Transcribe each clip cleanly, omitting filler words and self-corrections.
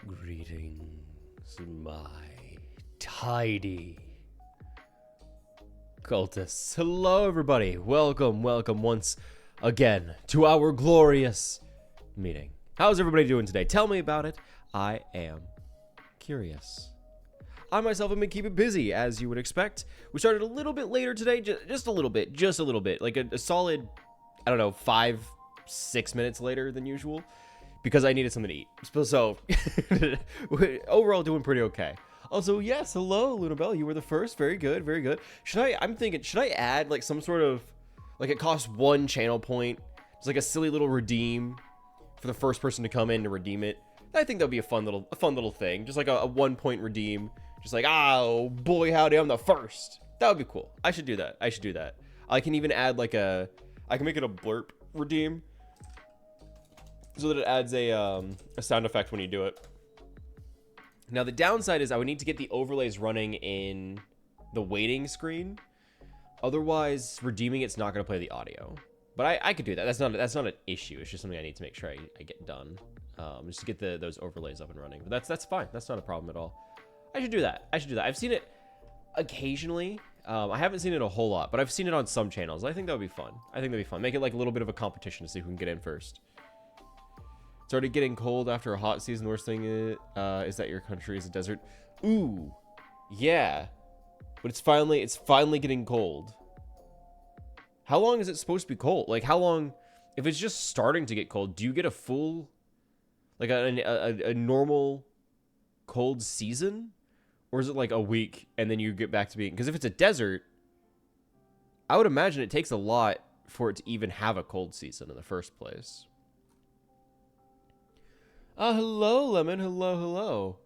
Greetings, my tidy cultists. Hello, everybody. Welcome once again to our glorious meeting. How's everybody doing today? Tell me about it. I am curious. I myself have been keeping busy, as you would expect. We started a little bit later today, just a little bit, like a solid, I don't know, 5-6 minutes later than usual, because I needed something to eat. So overall doing pretty okay. Also, yes, hello, Lunabelle, you were the first. Very good, very good. I'm thinking, should I add like some sort of, like it costs 1 channel point. It's like a silly little redeem for the first person to come in to redeem it. I think that would be a fun little thing. Just like a 1 point redeem. Just like, oh boy, howdy, I'm the first. That would be cool. I should do that. I can even add like I can make it a blurp redeem so that it adds a sound effect when you do it. Now the downside is I would need to get the overlays running in the waiting screen. Otherwise, redeeming it's not going to play the audio. But I could do that. That's not an issue. It's just something I need to make sure I get done. Just to get those overlays up and running. But that's fine. That's not a problem at all. I should do that. I've seen it occasionally. I haven't seen it a whole lot, but I've seen it on some channels. I think that would be fun. Make it like a little bit of a competition to see who can get in first. It's already getting cold after a hot season. The worst thing is that your country is a desert. Ooh, yeah. But it's finally getting cold. How long is it supposed to be cold? Like how long? If it's just starting to get cold, do you get a full, like a normal cold season? Or is it like a week and then you get back to being... Because if it's a desert, I would imagine it takes a lot for it to even have a cold season in the first place. Hello, Lemon. Hello.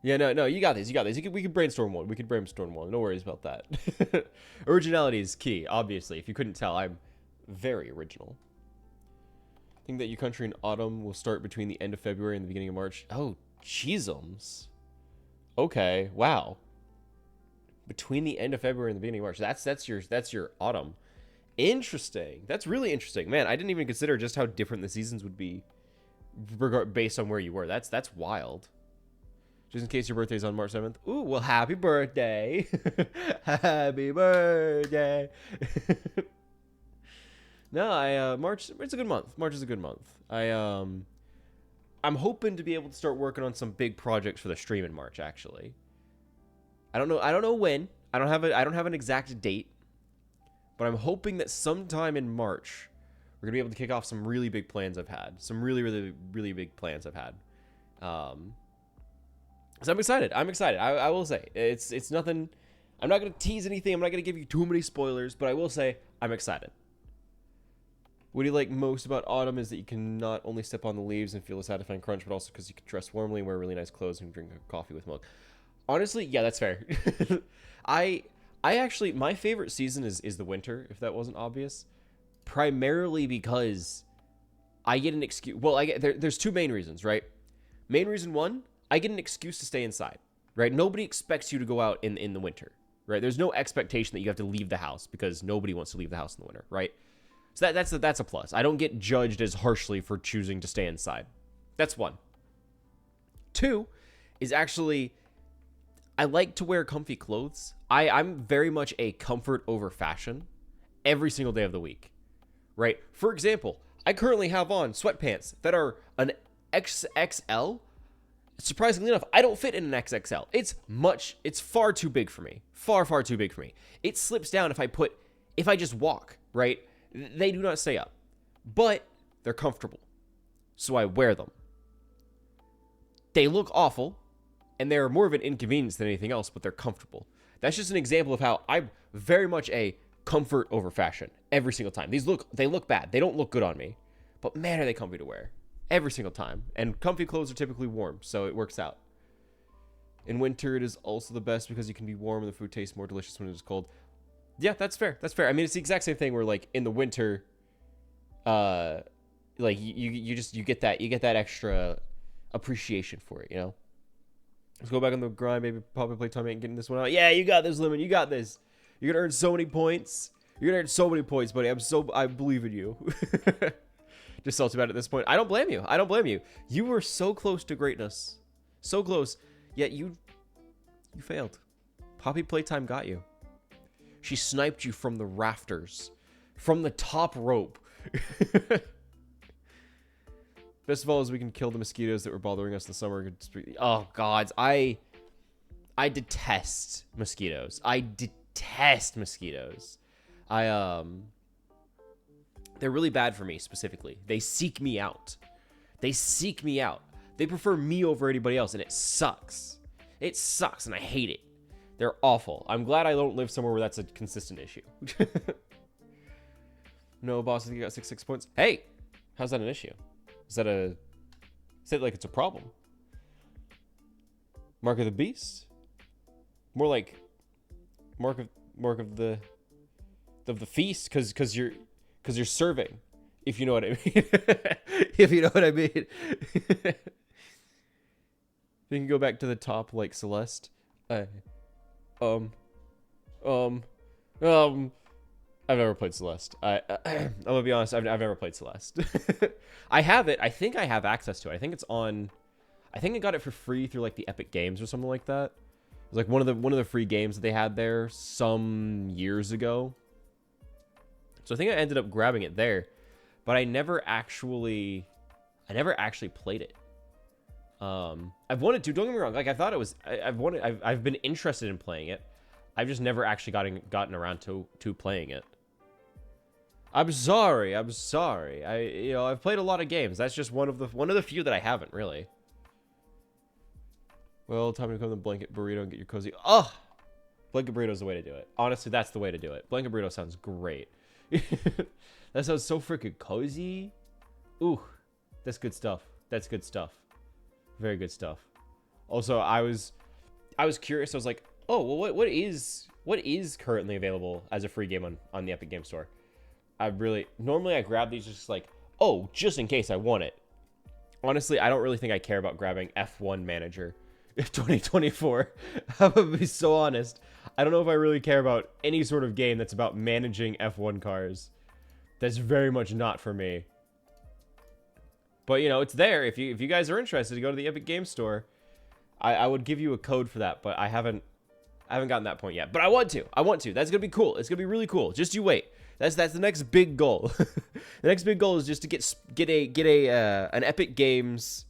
Yeah, no, you got this. We could brainstorm one. No worries about that. Originality is key, obviously. If you couldn't tell, I'm very original. I think that your country in autumn will start between the end of February and the beginning of March. Oh, jeezums. Okay, wow. Between the end of February and the beginning of March. That's your autumn. Interesting. That's really interesting. Man, I didn't even consider just how different the seasons would be based on where you were. That's wild. Just in case your birthday's on March 7th. Ooh, well, happy birthday. Happy birthday. No, March, it's a good month. March is a good month. I'm hoping to be able to start working on some big projects for the stream in March, actually. I don't know when. I don't have an exact date, but I'm hoping that sometime in March we're going to be able to kick off some really big plans I've had. Some really big plans I've had. So I'm excited. I will say it's nothing. I'm not going to tease anything. I'm not going to give you too many spoilers, but I will say I'm excited. What do you like most about autumn is that you can not only step on the leaves and feel a satisfying crunch, but also because you can dress warmly and wear really nice clothes and drink a coffee with milk. Honestly, yeah, that's fair. I actually, my favorite season is the winter, if that wasn't obvious. Primarily because I get an excuse. Well, there's 2 main reasons, right? Main reason 1, I get an excuse to stay inside, right? Nobody expects you to go out in the winter, right? There's no expectation that you have to leave the house because nobody wants to leave the house in the winter, right? So that's a plus. I don't get judged as harshly for choosing to stay inside. That's 1. 2 is actually, I like to wear comfy clothes. I'm very much a comfort over fashion every single day of the week, right? For example, I currently have on sweatpants that are an XXL. Surprisingly enough, I don't fit in an XXL. It's far too big for me. Far too big for me. It slips down if I just walk, right? They do not stay up, but they're comfortable, so I wear them. They look awful, and they're more of an inconvenience than anything else, but they're comfortable. That's just an example of how I'm very much a comfort over fashion every single time. They look bad. They don't look good on me, but man, are they comfy to wear every single time. And comfy clothes are typically warm, so it works out. In winter, it is also the best because you can be warm and the food tastes more delicious when it is cold. Yeah, that's fair. I mean, it's the exact same thing where, like, in the winter, like you get that extra appreciation for it, you know. Let's go back on the grind, baby. Probably play Tommy and getting this one out. Yeah, you got this, Lemon. You got this. You're gonna earn so many points. Buddy. I believe in you. Just salty about it at this point. I don't blame you. You were so close to greatness, so close, yet you failed. Poppy Playtime got you. She sniped you from the rafters, from the top rope. But Best of all is we can kill the mosquitoes that were bothering us in the summer. Oh, gods. I detest mosquitoes. I detest mosquitoes. They're really bad for me, specifically. They seek me out. They seek me out. They prefer me over anybody else, and it sucks. It sucks, and I hate it. They're awful. I'm glad I don't live somewhere where that's a consistent issue. No, boss, I think you got 6 points. Hey, how's that an issue? Is that like it's a problem? Mark of the beast? More like mark of the feast, because you're serving, if you know what I mean. If you know what I mean. You can go back to the top like Celeste. I've never played Celeste. I'm gonna be honest. I've never played Celeste. I have it. I think I have access to it. I think it's on. I think I got it for free through like the Epic Games or something like that. It was like one of the free games that they had there some years ago. So I think I ended up grabbing it there, but I never actually played it. I've wanted to. Don't get me wrong. Like I thought it was. I've been interested in playing it. I've just never actually gotten around to playing it. I'm sorry. I've played a lot of games. That's just one of the few that I haven't really. Well, time to become the blanket burrito and get your cozy. Oh, blanket burrito is the way to do it. Honestly, that's the way to do it. Blanket burrito sounds great. That sounds so freaking cozy. Ooh, that's good stuff. That's good stuff. Very good stuff. Also, I was curious. I was like, oh, well, what is currently available as a free game on the Epic Game Store? Normally I grab these just like, oh, just in case I want it. Honestly, I don't really think I care about grabbing F1 Manager 2024. I'm gonna be so honest. I don't know if I really care about any sort of game that's about managing F1 cars. That's very much not for me. But you know, it's there. If you guys are interested to go to the Epic Game Store, I would give you a code for that, but I haven't gotten that point yet. But I want to. That's gonna be cool. It's gonna be really cool. Just you wait. That's the next big goal. The next big goal is just to get an Epic Games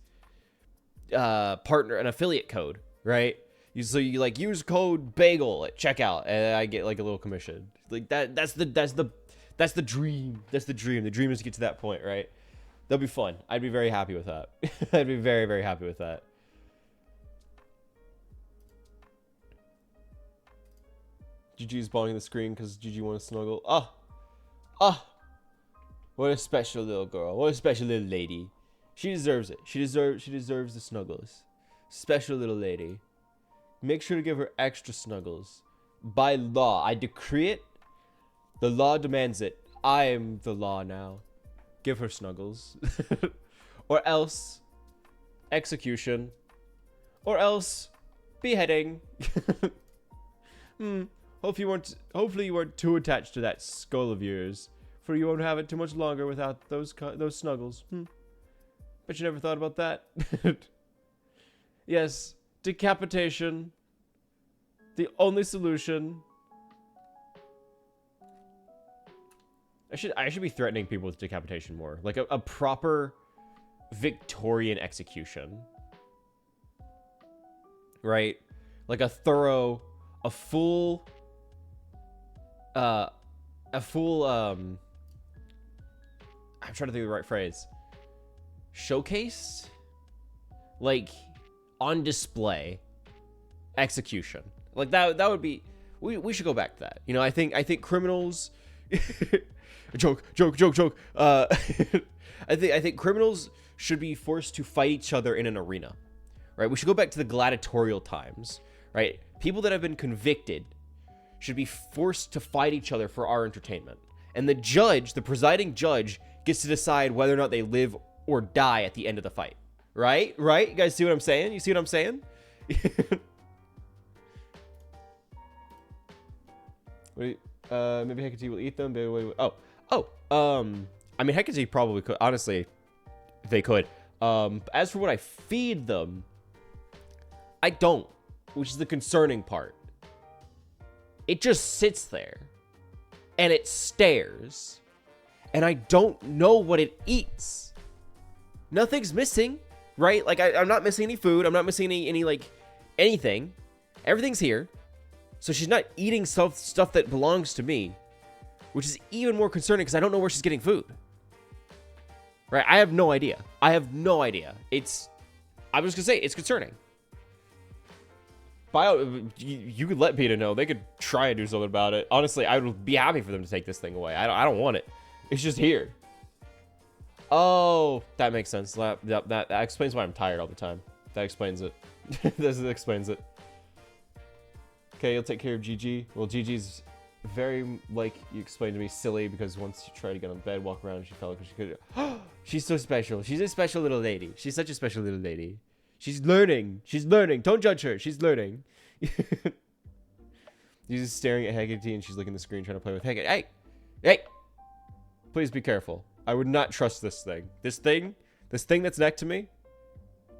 partner, an affiliate code, right? So you like use code BAGEL at checkout, and I get like a little commission. Like that's the dream. That's the dream. The dream is to get to that point, right? That'll be fun. I'd be very happy with that. I'd be very, very happy with that. GG's balling the screen because GG want to snuggle. Oh, what a special little girl. What a special little lady. She deserves it. She deserves the snuggles. Special little lady. Make sure to give her extra snuggles. By law, I decree it. The law demands it. I am the law now. Give her snuggles. Or else execution. Or else beheading. Hopefully you weren't too attached to that skull of yours, for you won't have it too much longer without those snuggles. Bet you never thought about that. Yes, decapitation. The only solution. I should be threatening people with decapitation more, like a proper Victorian execution, right? Like a full I'm trying to think of the right phrase. Showcased? Like, on display. Execution. Like, that would be... We should go back to that. You know, I think criminals... joke. I think criminals should be forced to fight each other in an arena. Right? We should go back to the gladiatorial times. Right? People that have been convicted should be forced to fight each other for our entertainment. And the judge, the presiding judge, gets to decide whether or not they live or die at the end of the fight. Right? Right? You guys see what I'm saying? You see what I'm saying? Wait, maybe Hecate will eat them. I mean, Hecate probably could. Honestly, they could. As for what I feed them, I don't, which is the concerning part. It just sits there, and it stares, and I don't know what it eats. Nothing's missing, right? Like, I'm not missing any food. I'm not missing any like, anything. Everything's here. So she's not eating stuff that belongs to me, which is even more concerning because I don't know where she's getting food. Right? I have no idea. I was just going to say, it's concerning. You could let PETA know. They could try and do something about it. Honestly, I would be happy for them to take this thing away. I don't want it. It's just here. Oh, that makes sense. That explains why I'm tired all the time. That explains it. This explains it. Okay, you'll take care of Gigi. Well, Gigi's very, like you explained to me, silly because once she tried to get on bed, walk around, she fell because she couldn't. She's so special. She's a special little lady. She's such a special little lady. She's learning. She's learning. Don't judge her. She's learning. She's just staring at Hecate and she's looking at the screen trying to play with Hecate. Hey! Hey! Please be careful. I would not trust this thing. This thing that's next to me,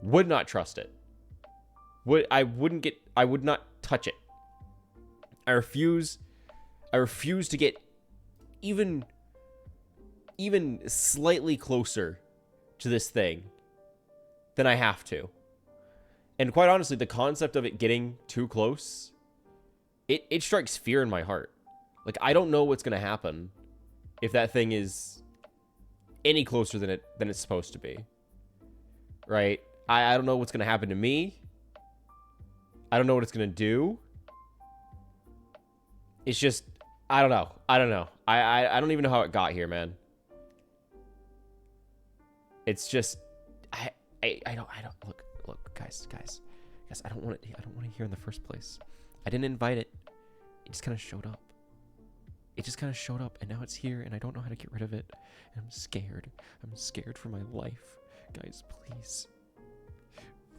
would not trust it. I would not touch it. I refuse to get even slightly closer to this thing than I have to. And quite honestly, the concept of it getting too close, it strikes fear in my heart. Like, I don't know what's going to happen if that thing is any closer than it's supposed to be. Right? I don't know what's going to happen to me. I don't know what it's going to do. It's just, I don't know. I don't even know how it got here, man. It's just, I don't look, guys, I don't want it here in the first place. I didn't invite it. It just kind of showed up. And now it's here, and I don't know how to get rid of it. And I'm scared. I'm scared for my life. Guys,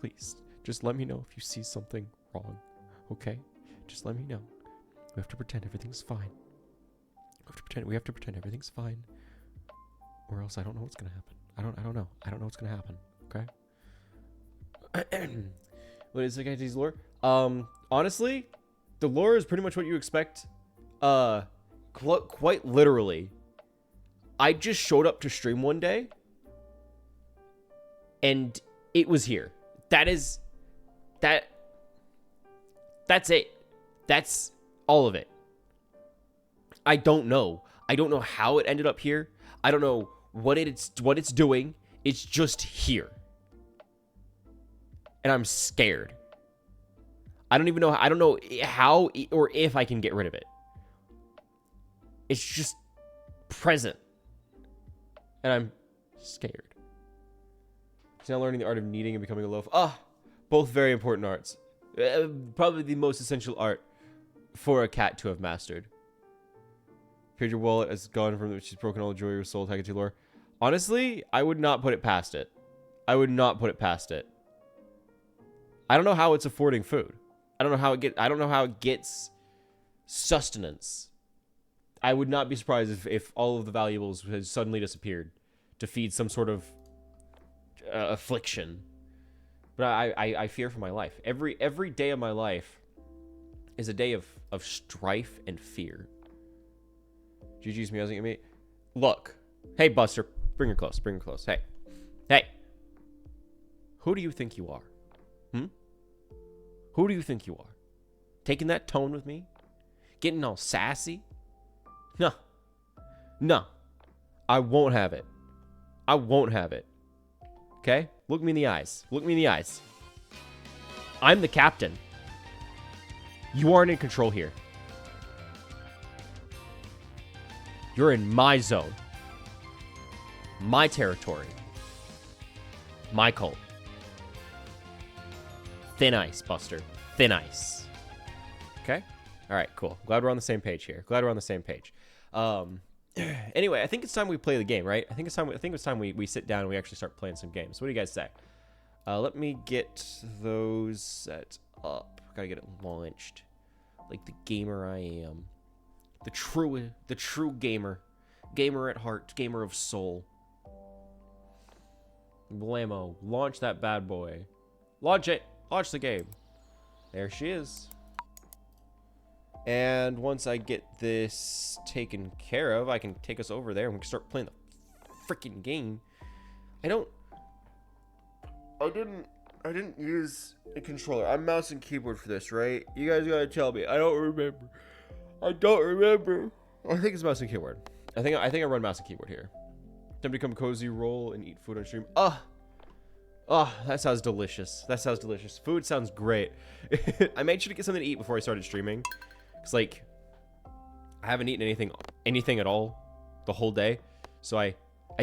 please, just let me know if you see something wrong, okay? Just let me know. We have to pretend everything's fine. We have to pretend everything's fine. Or else I don't know what's gonna happen. I don't know. I don't know what's gonna happen, okay? What is the guy's lore? Honestly, the lore is pretty much what you expect. Quite literally, I just showed up to stream one day, and it was here. That's it. That's all of it. I don't know. I don't know how it ended up here. I don't know what it's doing. It's just here. And I'm scared. I don't even know. I don't know how or if I can get rid of it. It's just present. And I'm scared. He's now learning the art of kneading and becoming a loaf. Both very important arts. Probably the most essential art for a cat to have mastered. Appeared your wallet has gone from which she's broken all the joy of your soul, Hecate lore. Honestly, I would not put it past it. I don't know how it's affording food. I don't know how it gets sustenance. I would not be surprised if all of the valuables had suddenly disappeared to feed some sort of affliction. But I fear for my life. Every day of my life is a day of strife and fear. GG's meowing at me. Look. Hey, Buster. Bring her close. Hey. Who do you think you are? Who do you think you are? Taking that tone with me? Getting all sassy? No. I won't have it. Okay? Look me in the eyes. I'm the captain. You aren't in control here. You're in my zone. My territory. My cult. Thin ice, Buster. Thin ice. Okay? Alright, cool. Glad we're on the same page here. Anyway, I think it's time we play the game, right? I think it's time we sit down and we actually start playing some games. What do you guys say? Let me get those set up. Gotta get it launched. Like the gamer I am. The true gamer. Gamer at heart. Gamer of soul. Blammo. Launch that bad boy. Launch it. Launch the game. There she is. And once I get this taken care of, I can take us over there and we can start playing the freaking game. I don't I didn't use a controller. I'm mouse and keyboard for this, right? You guys gotta tell me. I don't remember. I think it's mouse and keyboard. I think I run mouse and keyboard here. Then become cozy, roll, and eat food on stream. That sounds delicious. Food sounds great. I made sure to get something to eat before I started streaming. It's like I haven't eaten anything at all the whole day. So I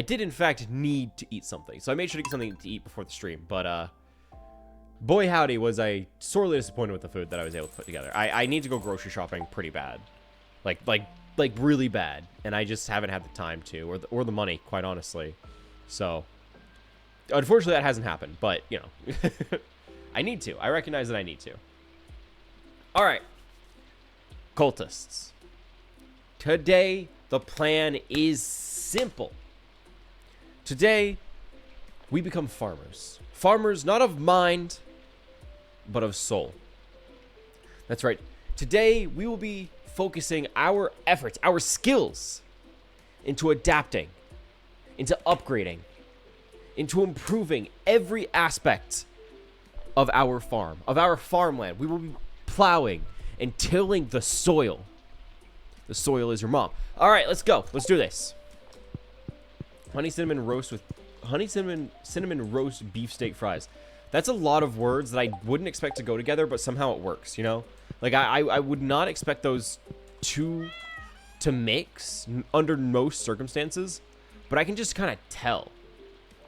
did in fact need to eat something. So I made sure to get something to eat before the stream. But boy howdy was I sorely disappointed with the food that I was able to put together. I need to go grocery shopping pretty bad. Like really bad. And I just haven't had the time to or the money, quite honestly. So unfortunately, that hasn't happened, but, you know, I need to. I recognize that I need to. All right. Cultists. Today, the plan is simple. Today, we become farmers. Farmers not of mind, but of soul. That's right. Today, we will be focusing our efforts, our skills, into adapting, into upgrading, into improving every aspect of our farm, of our farmland. We will be plowing and tilling the soil. The soil is your mom. All right, let's go. Let's do this. Cinnamon roast beefsteak fries. That's a lot of words that I wouldn't expect to go together, but somehow it works, you know? Like, I would not expect those two to mix under most circumstances, but I can just kind of tell.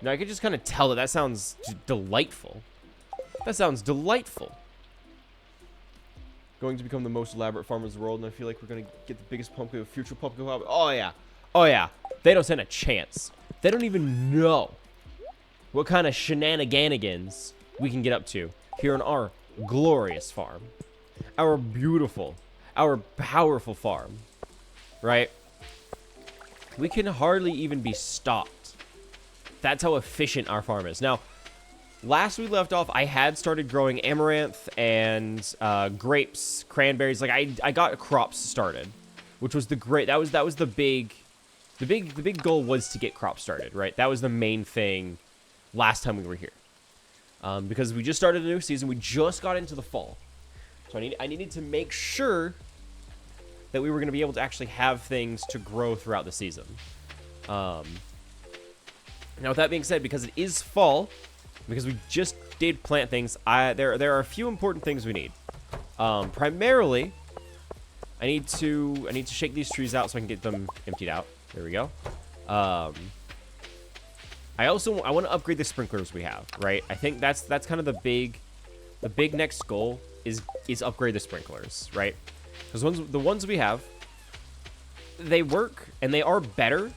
You know, I can just kind of tell that sounds delightful. That sounds delightful. Going to become the most elaborate farmers in the world, and I feel like we're going to get the biggest pumpkin, future pumpkin harvest. Oh, yeah. Oh, yeah. They don't stand a chance. They don't even know what kind of shenanigans we can get up to here on our glorious farm. Our beautiful, our powerful farm. Right? We can hardly even be stopped. That's how efficient our farm is. Now, last we left off, I had started growing amaranth and grapes, cranberries. Like I got crops started, which was that was the big goal was to get crops started, right? That was the main thing last time we were here, because we just started a new season. We just got into the fall, so I needed to make sure that we were going to be able to actually have things to grow throughout the season. Now, with that being said, because it is fall, because we just did plant things, there are a few important things we need. Primarily, I need to shake these trees out so I can get them emptied out. There we go. I want to upgrade the sprinklers we have, right? I think that's kind of the big next goal is upgrade the sprinklers, right? Because the ones we have, they work and they are better,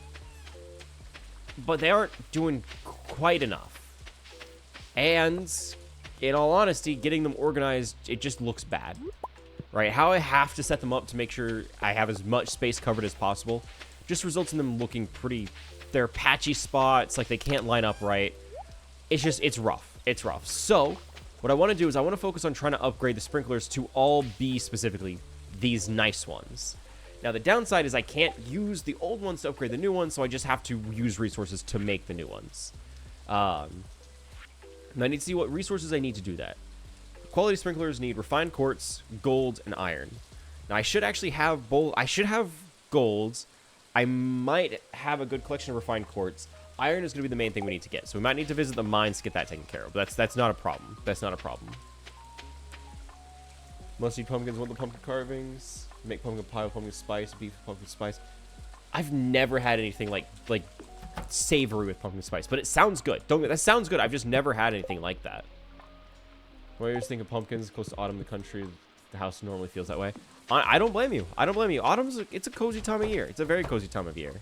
but they aren't doing quite enough. And in all honesty, getting them organized, it just looks bad, right? How I have to set them up to make sure I have as much space covered as possible just results in them looking pretty, they're patchy spots, like they can't line up right. It's rough. It's rough. So what I want to do is I want to focus on trying to upgrade the sprinklers to all be specifically these nice ones. Now, the downside is I can't use the old ones to upgrade the new ones, so I just have to use resources to make the new ones. And I need to see what resources I need to do that. Quality sprinklers need refined quartz, gold, and iron. Now, I should actually have both. I should have gold. I might have a good collection of refined quartz. Iron is going to be the main thing we need to get, so we might need to visit the mines to get that taken care of. But that's not a problem. That's not a problem. Must eat pumpkins, want the pumpkin carvings. Make pumpkin pie with pumpkin spice, beef with pumpkin spice. I've never had anything like savory with pumpkin spice, but it sounds good. That sounds good. I've just never had anything like that. When I just think of pumpkins close to autumn, the country, the house normally feels that way. I don't blame you. I don't blame you. It's a cozy time of year. It's a very cozy time of year.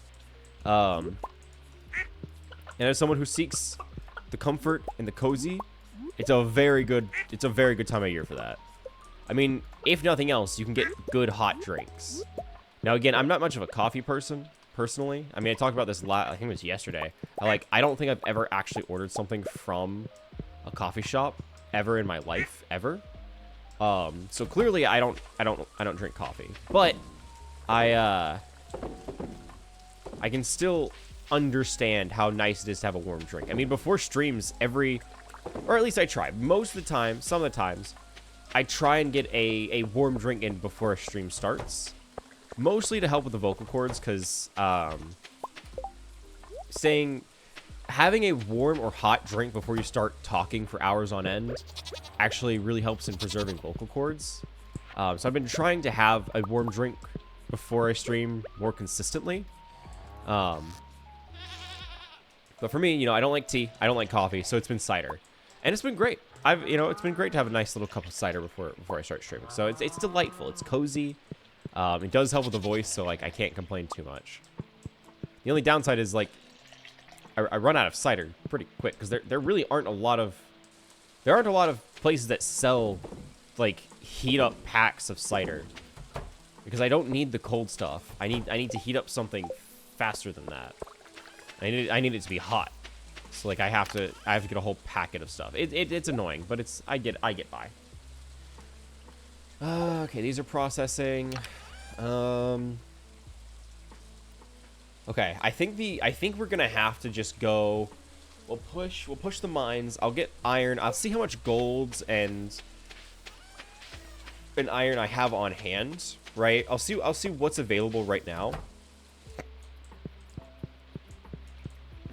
And as someone who seeks the comfort and the cozy, it's a very good time of year for that. I mean, if nothing else, you can get good hot drinks. Now, again, I'm not much of a coffee person, personally. I mean, I talked about this I think it was yesterday. I don't think I've ever actually ordered something from a coffee shop ever in my life, ever. So clearly I don't drink coffee. But I can still understand how nice it is to have a warm drink. I mean, before streams, every Or at least I try. Most of the time, some of the times, I try and get a warm drink in before a stream starts. Mostly to help with the vocal cords, because having a warm or hot drink before you start talking for hours on end actually really helps in preserving vocal cords. So I've been trying to have a warm drink before I stream more consistently. But for me, you know, I don't like tea, I don't like coffee, so it's been cider, and it's been great. It's been great to have a nice little cup of cider before I start streaming. So it's delightful. It's cozy. It does help with the voice, so like I can't complain too much. The only downside is like I run out of cider pretty quick because there really aren't a lot of places that sell like heat up packs of cider, because I don't need the cold stuff. I need to heat up something faster than that. I need it to be hot. So like I have to get a whole packet of stuff. It's annoying, but I get by. Okay, these are processing. Okay, I think we're gonna have to just go. We'll push the mines. I'll get iron. I'll see how much golds and iron I have on hand. Right. I'll see what's available right now.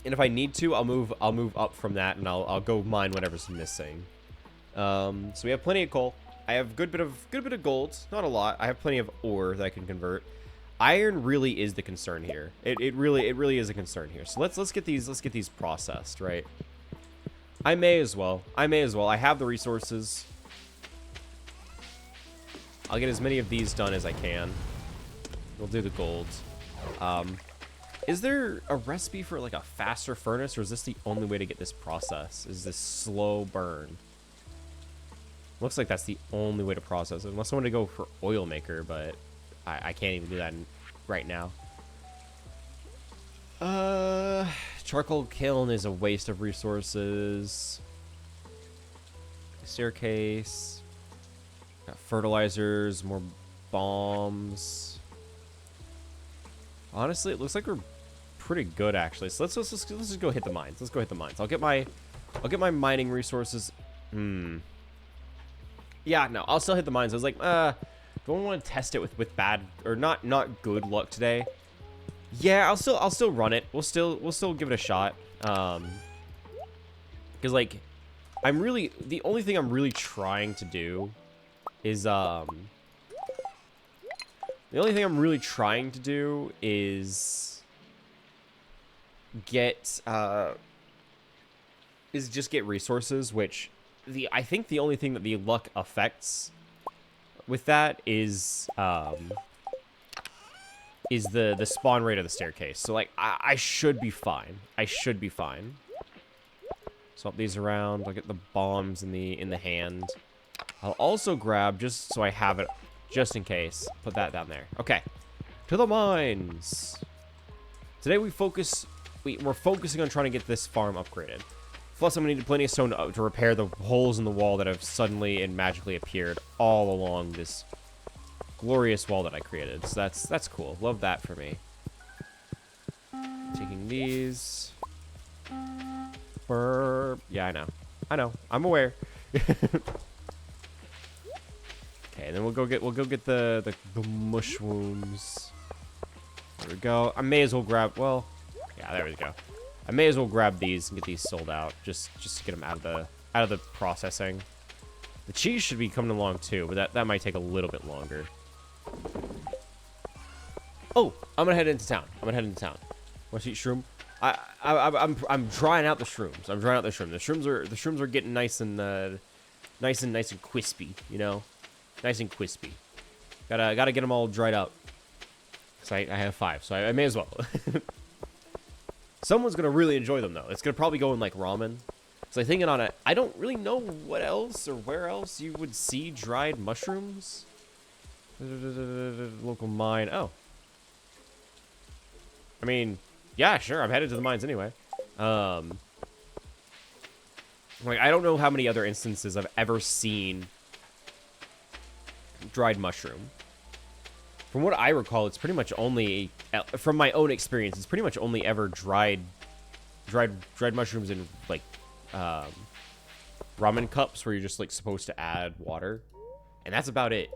And if I need to, I'll move up from that, and I'll go mine whatever's missing. So we have plenty of coal. I have good bit of gold, not a lot. I have plenty of ore that I can convert. Iron really is the concern here. It really is a concern here. So let's get these processed, right? I may as well. I have the resources. I'll get as many of these done as I can. We'll do the gold. Is there a recipe for like a faster furnace, or is this the only way to get this process? Is this slow burn? Looks like that's the only way to process it, unless I want to go for oil maker, but I can't even do that right now. Charcoal kiln is a waste of resources. Staircase. Got fertilizers, more bombs. Honestly, it looks like we're pretty good, actually. So let's just go hit the mines. Let's go hit the mines. I'll get my mining resources. Yeah, no, I'll still hit the mines. I was like, don't want to test it with bad or not good luck today. Yeah, I'll still run it. We'll still give it a shot. Because like, the only thing I'm really trying to do is just get resources, which I think the only thing that the luck affects with that is the spawn rate of the staircase. So like I should be fine. Swap these around. I'll get the bombs in the hand. I'll also grab, just so I have it just in case, put that down there. Okay, to the mines. Today we're focusing on trying to get this farm upgraded. Plus, I'm going to need plenty of stone to repair the holes in the wall that have suddenly and magically appeared all along this glorious wall that I created. So that's cool. Love that for me. Taking these. Burp. Yeah, I know. I'm aware. Okay, and then we'll go get the mushrooms. There we go. I may as well grab. Well, yeah, there we go. I may as well grab these and get these sold out, just to get them out of the processing. The cheese should be coming along too, but that might take a little bit longer. Oh, I'm gonna head into town. Want to eat shroom? I'm drying out the shrooms. The shrooms are getting nice and crispy. You know, nice and crispy. Gotta get them all dried out. So I have 5, so I may as well. Someone's gonna really enjoy them though. It's gonna probably go in like ramen. So I'm thinking on it. I don't really know what else or where else you would see dried mushrooms. Local mine. Oh. I mean, yeah, sure. I'm headed to the mines anyway. Like I don't know how many other instances I've ever seen dried mushroom. From what I recall, it's pretty much only, from my own experience, it's pretty much only ever dried mushrooms in like ramen cups where you're just like supposed to add water, and that's about it.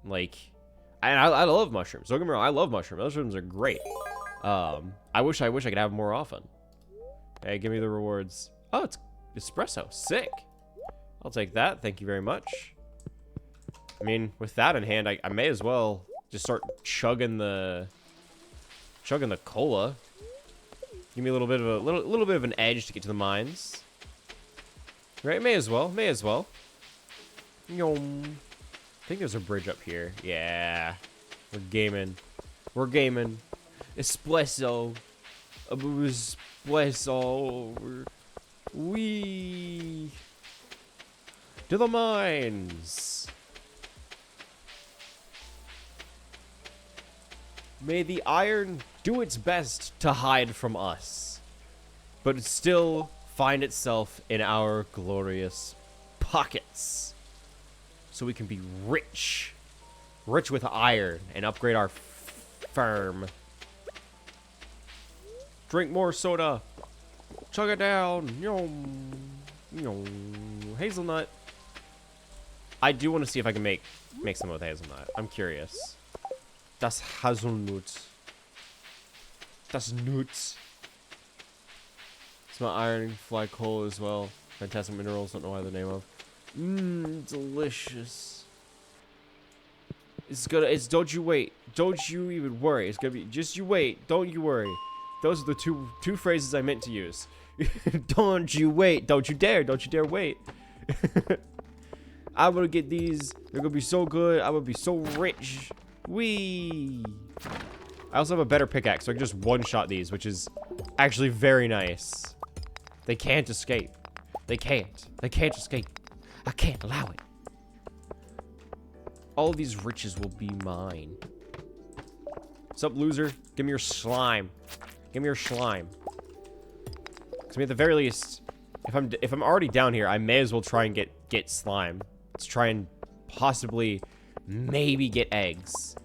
Like, I love mushrooms. Don't get me wrong, I love mushrooms. Mushrooms are great. I wish I could have them more often. Hey, give me the rewards. Oh, it's espresso. Sick. I'll take that. Thank you very much. I mean, with that in hand, I may as well just start chugging the cola. Give me a little bit of an edge to get to the mines. Right? May as well. May as well. Yum. I think there's a bridge up here. Yeah. We're gaming. We're gaming. Espresso. Espresso. Wee. To the mines. May the iron do its best to hide from us, but still find itself in our glorious pockets, so we can be rich. Rich with iron and upgrade our farm. Drink more soda. Chug it down. Yum. Yum. Hazelnut. I do want to see if I can make some with hazelnut. I'm curious. Das Hazelnut. Das Nuts. It's my iron fly coal as well. Fantastic minerals, don't know why the name of. Mmm, delicious. Don't you wait. Don't you even worry. It's gonna be, just you wait. Don't you worry. Those are the two phrases I meant to use. Don't you wait. Don't you dare. Don't you dare wait. I'm gonna get these. They're gonna be so good. I'm gonna be so rich. Whee! I also have a better pickaxe, so I can just one-shot these, which is actually very nice. They can't escape. They can't. They can't escape. I can't allow it. All of these riches will be mine. What's up, loser? Give me your slime. Give me your slime. Because I mean, at the very least, if I'm already down here, I may as well try and get slime. Let's try and possibly maybe get eggs.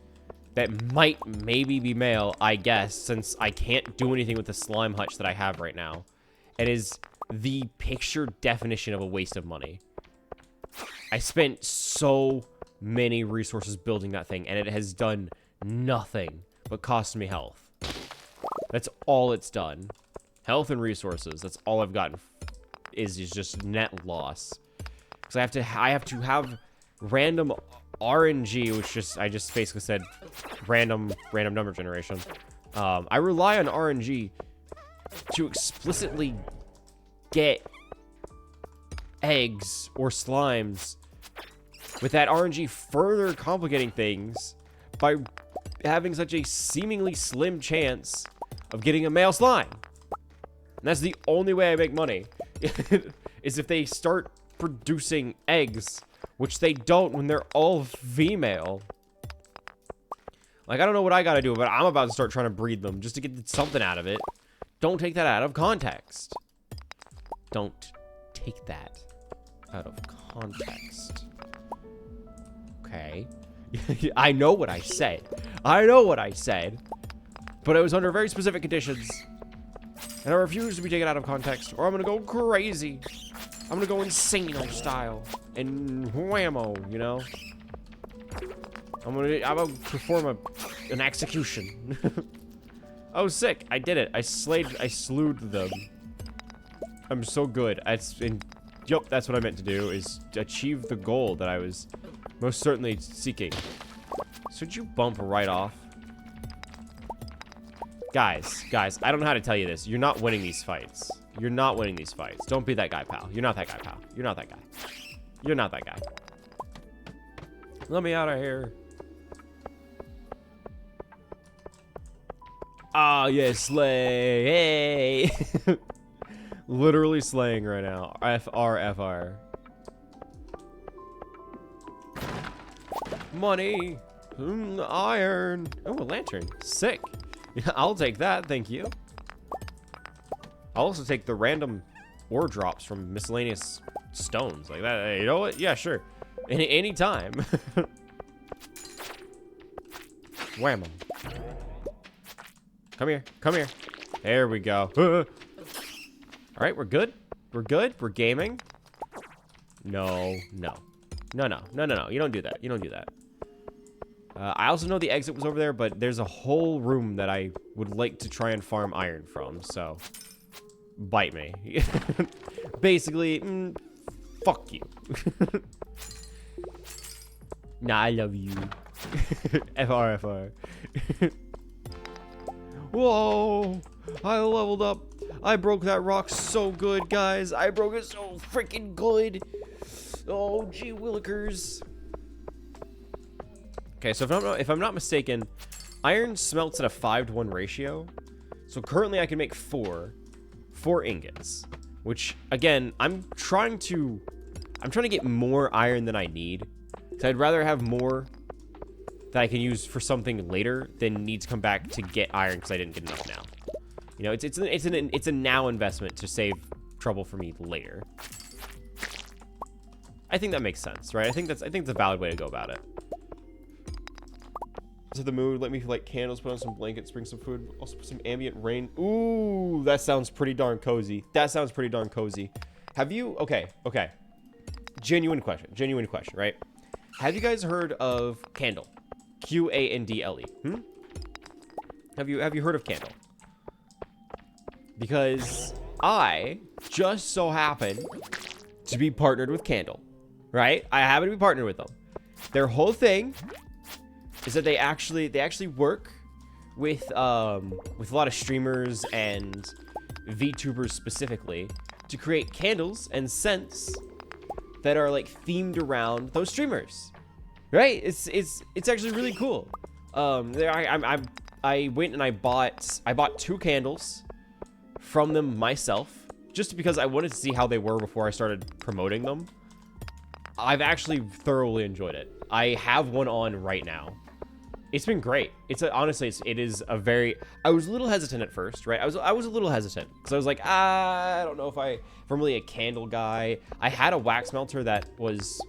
That might maybe be male, I guess, since I can't do anything with the slime hutch that I have right now. It is the picture definition of a waste of money. I spent so many resources building that thing, and it has done nothing but cost me health. That's all it's done. Health and resources, that's all I've gotten is just net loss. Because I have to have random RNG, which I just basically said random number generation. I rely on RNG to explicitly get eggs or slimes, with that RNG further complicating things by having such a seemingly slim chance of getting a male slime. And that's the only way I make money, is if they start producing eggs, which they don't when they're all female. Like, I don't know what I gotta do, but I'm about to start trying to breed them just to get something out of it. Don't take that out of context. Don't take that out of context. Okay. I know what I said. I know what I said. But it was under very specific conditions. And I refuse to be taken out of context, or I'm gonna go crazy. I'm gonna go insane style. And whammo, you know? I'm gonna perform an execution. Oh, sick. I did it. I slewed them. I'm so good. Yup, that's what I meant to do, is to achieve the goal that I was most certainly seeking. So did you bump right off? Guys, I don't know how to tell you this. You're not winning these fights. You're not winning these fights. Don't be that guy, pal. You're not that guy, pal. You're not that guy. You're not that guy. Let me out of here. Ah, yes, slay. Hey. Literally slaying right now. FR. Money. Iron. Oh, a lantern. Sick. I'll take that, thank you. I'll also take the random ore drops from miscellaneous stones. Like that, you know what? Yeah, sure. Any time. Wham 'em. Come here. Come here. There we go. All right, we're good. We're good. We're gaming. No, no. No, no, no, no, no. You don't do that. You don't do that. I also know the exit was over there, but there's a whole room that I would like to try and farm iron from, so bite me. Basically, fuck you. Nah, I love you. FR, FR. Whoa! I leveled up. I broke that rock so good, guys. I broke it so freaking good. Oh, gee willikers. Okay, so if I'm not mistaken, iron smelts at a 5-to-1 ratio. So currently I can make 4 ingots, which again, I'm trying to get more iron than I need. So I'd rather have more that I can use for something later than need to come back to get iron because I didn't get enough now. You know, it's a now investment to save trouble for me later. I think that makes sense, right? I think it's a valid way to go about it. To the mood, let me light candles, put on some blankets, bring some food, also put some ambient rain. Ooh, that sounds pretty darn cozy. That sounds pretty darn cozy. Have you, okay. Genuine question, right? Have you guys heard of Candle? Candle. Have you heard of Candle? Because I just so happen to be partnered with Candle, right? I happen to be partnered with them. Their whole thing is that they actually work with a lot of streamers and VTubers specifically to create candles and scents that are like themed around those streamers, right? It's actually really cool. I went and I bought 2 candles from them myself just because I wanted to see how they were before I started promoting them. I've actually thoroughly enjoyed it. I have one on right now. It's been great. Honestly, it is a very. I was a little hesitant at first, right? I was a little hesitant because I was like, I don't know if I'm really a candle guy. I had a wax melter that was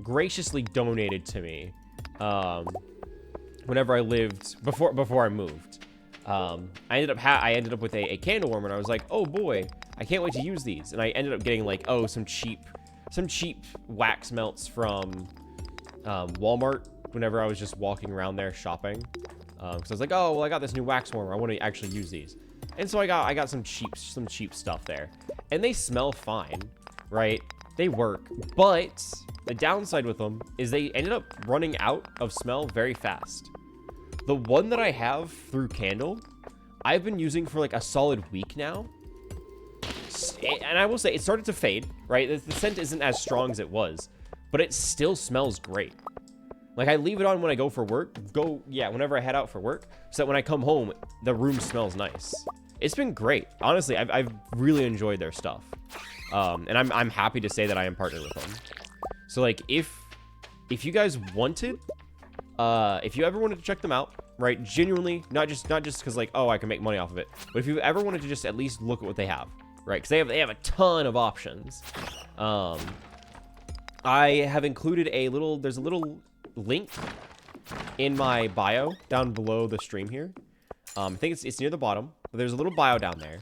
graciously donated to me whenever I lived before I moved. I ended up with a candle warmer, and I was like, oh boy, I can't wait to use these. And I ended up getting like some cheap wax melts from Walmart whenever I was just walking around there shopping. Because I was like, oh well, I got this new wax warmer, I want to actually use these. And so I got some cheap stuff there, and they smell fine, right? They work, but the downside with them is they ended up running out of smell very fast. The one that I have through Candle, I've been using for like a solid week now. And I will say, it started to fade, right? The scent isn't as strong as it was, but it still smells great. Like, I leave it on when I go for work. Whenever I head out for work, so that when I come home, the room smells nice. It's been great. Honestly, I've really enjoyed their stuff. And I'm happy to say that I am partnered with them. So, like, if you guys wanted... if you ever wanted to check them out, right, genuinely, not just because like, oh, I can make money off of it, but if you ever wanted to just at least look at what they have, right, because they have a ton of options. I have included there's a little link in my bio down below the stream here. I think it's near the bottom, but there's a little bio down there.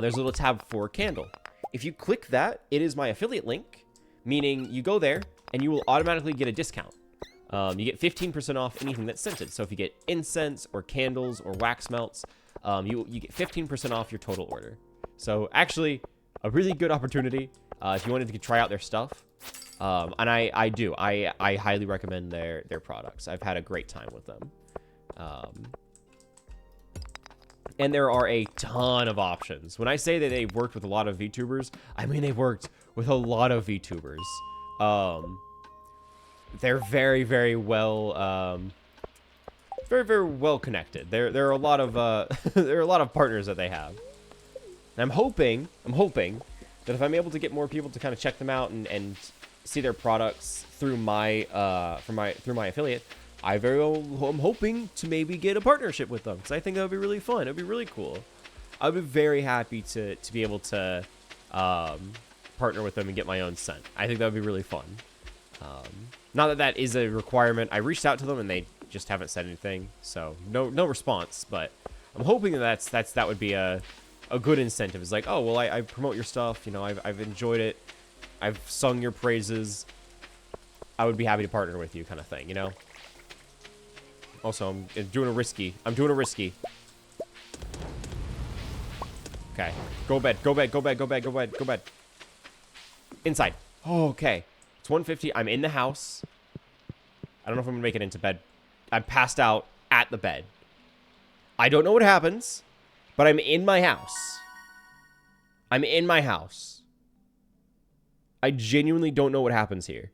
There's a little tab for Candle. If you click that, it is my affiliate link, meaning you go there and you will automatically get a discount. You get 15% off anything that's scented. So if you get incense or candles or wax melts, you get 15% off your total order. So actually, a really good opportunity if you wanted to try out their stuff. And I highly recommend their products. I've had a great time with them. And there are a ton of options. When I say that they worked with a lot of VTubers, I mean they worked with a lot of VTubers. They're very, very well, very, very well connected. There are a lot of there are a lot of partners that they have. And I'm hoping that if I'm able to get more people to kind of check them out and see their products through my affiliate, I'm hoping to maybe get a partnership with them, because I think that would be really fun. It'd be really cool. I'd be very happy to be able to partner with them and get my own scent. I think that would be really fun. Not that is a requirement. I reached out to them and they just haven't said anything, so no response. But I'm hoping that would be a good incentive. It's like, oh well, I promote your stuff. You know, I've enjoyed it. I've sung your praises. I would be happy to partner with you, kind of thing, you know? Also, I'm doing a risky. I'm doing a risky. Okay. Go bed. Go bed. Go bed. Go bed. Go bed. Go bed. Inside. Oh, okay. It's 1:50. I'm in the house. I don't know if I'm gonna make it into bed. I'm passed out at the bed. I don't know what happens, but I'm in my house. I'm in my house. I genuinely don't know what happens here.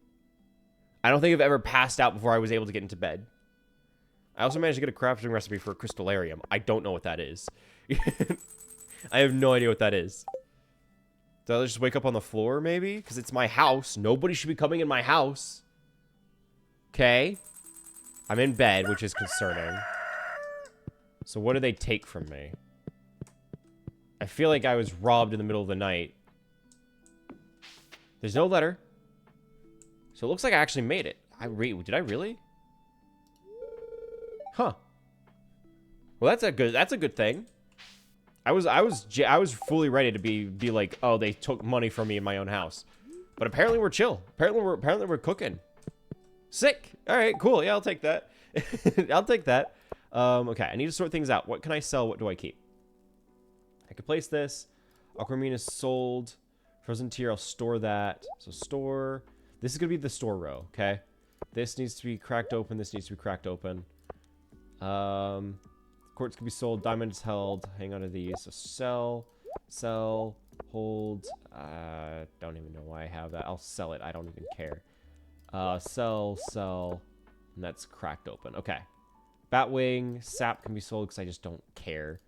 I don't think I've ever passed out before I was able to get into bed. I also managed to get a crafting recipe for a crystallarium. I don't know what that is. I have no idea what that is. Did I just wake up on the floor, maybe? Because it's my house. Nobody should be coming in my house. Okay. I'm in bed, which is concerning. So what do they take from me? I feel like I was robbed in the middle of the night. There's no letter. So it looks like I actually made it. Did I really? Huh. Well, that's a good thing. I was fully ready to be like, oh, they took money from me in my own house. But apparently we're chill. Apparently we're cooking. Sick. All right, cool. Yeah, I'll take that. I'll take that. Okay, I need to sort things out. What can I sell? What do I keep? I could place this. Aquamarine is sold. Frozen tier, I'll store that. So store. This is going to be the store row, okay? This needs to be cracked open. This needs to be cracked open. Quartz can be sold. Diamond is held. Hang on to these. So sell, hold. Don't even know why I have that. I'll sell it. I don't even care. Sell. And that's cracked open. Okay. Batwing, sap can be sold because I just don't care.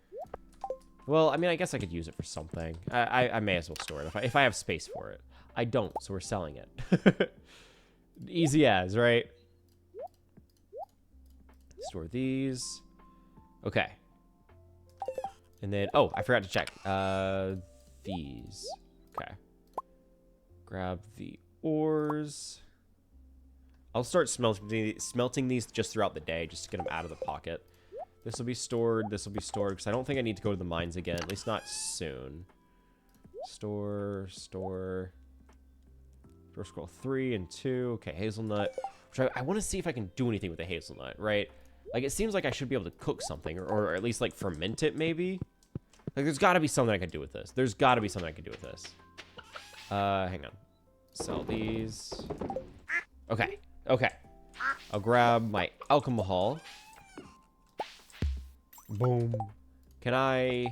Well, I mean, I guess I could use it for something. I may as well store it if I have space for it. I don't, so we're selling it. Easy as, right? Store these. Okay. And then, oh, I forgot to check. These. Okay. Grab the ores. I'll start smelting these just throughout the day, just to get them out of the pocket. This will be stored. This will be stored, because I don't think I need to go to the mines again, at least not soon. Store. Scroll 3 and 2. Okay, hazelnut. Which I want to see if I can do anything with the hazelnut, right? Like, it seems like I should be able to cook something, or at least, like, ferment it, maybe? Like, there's got to be something I can do with this. There's got to be something I can do with this. Hang on. Sell these. Okay. Okay. I'll grab my alcohol. Boom. Can I...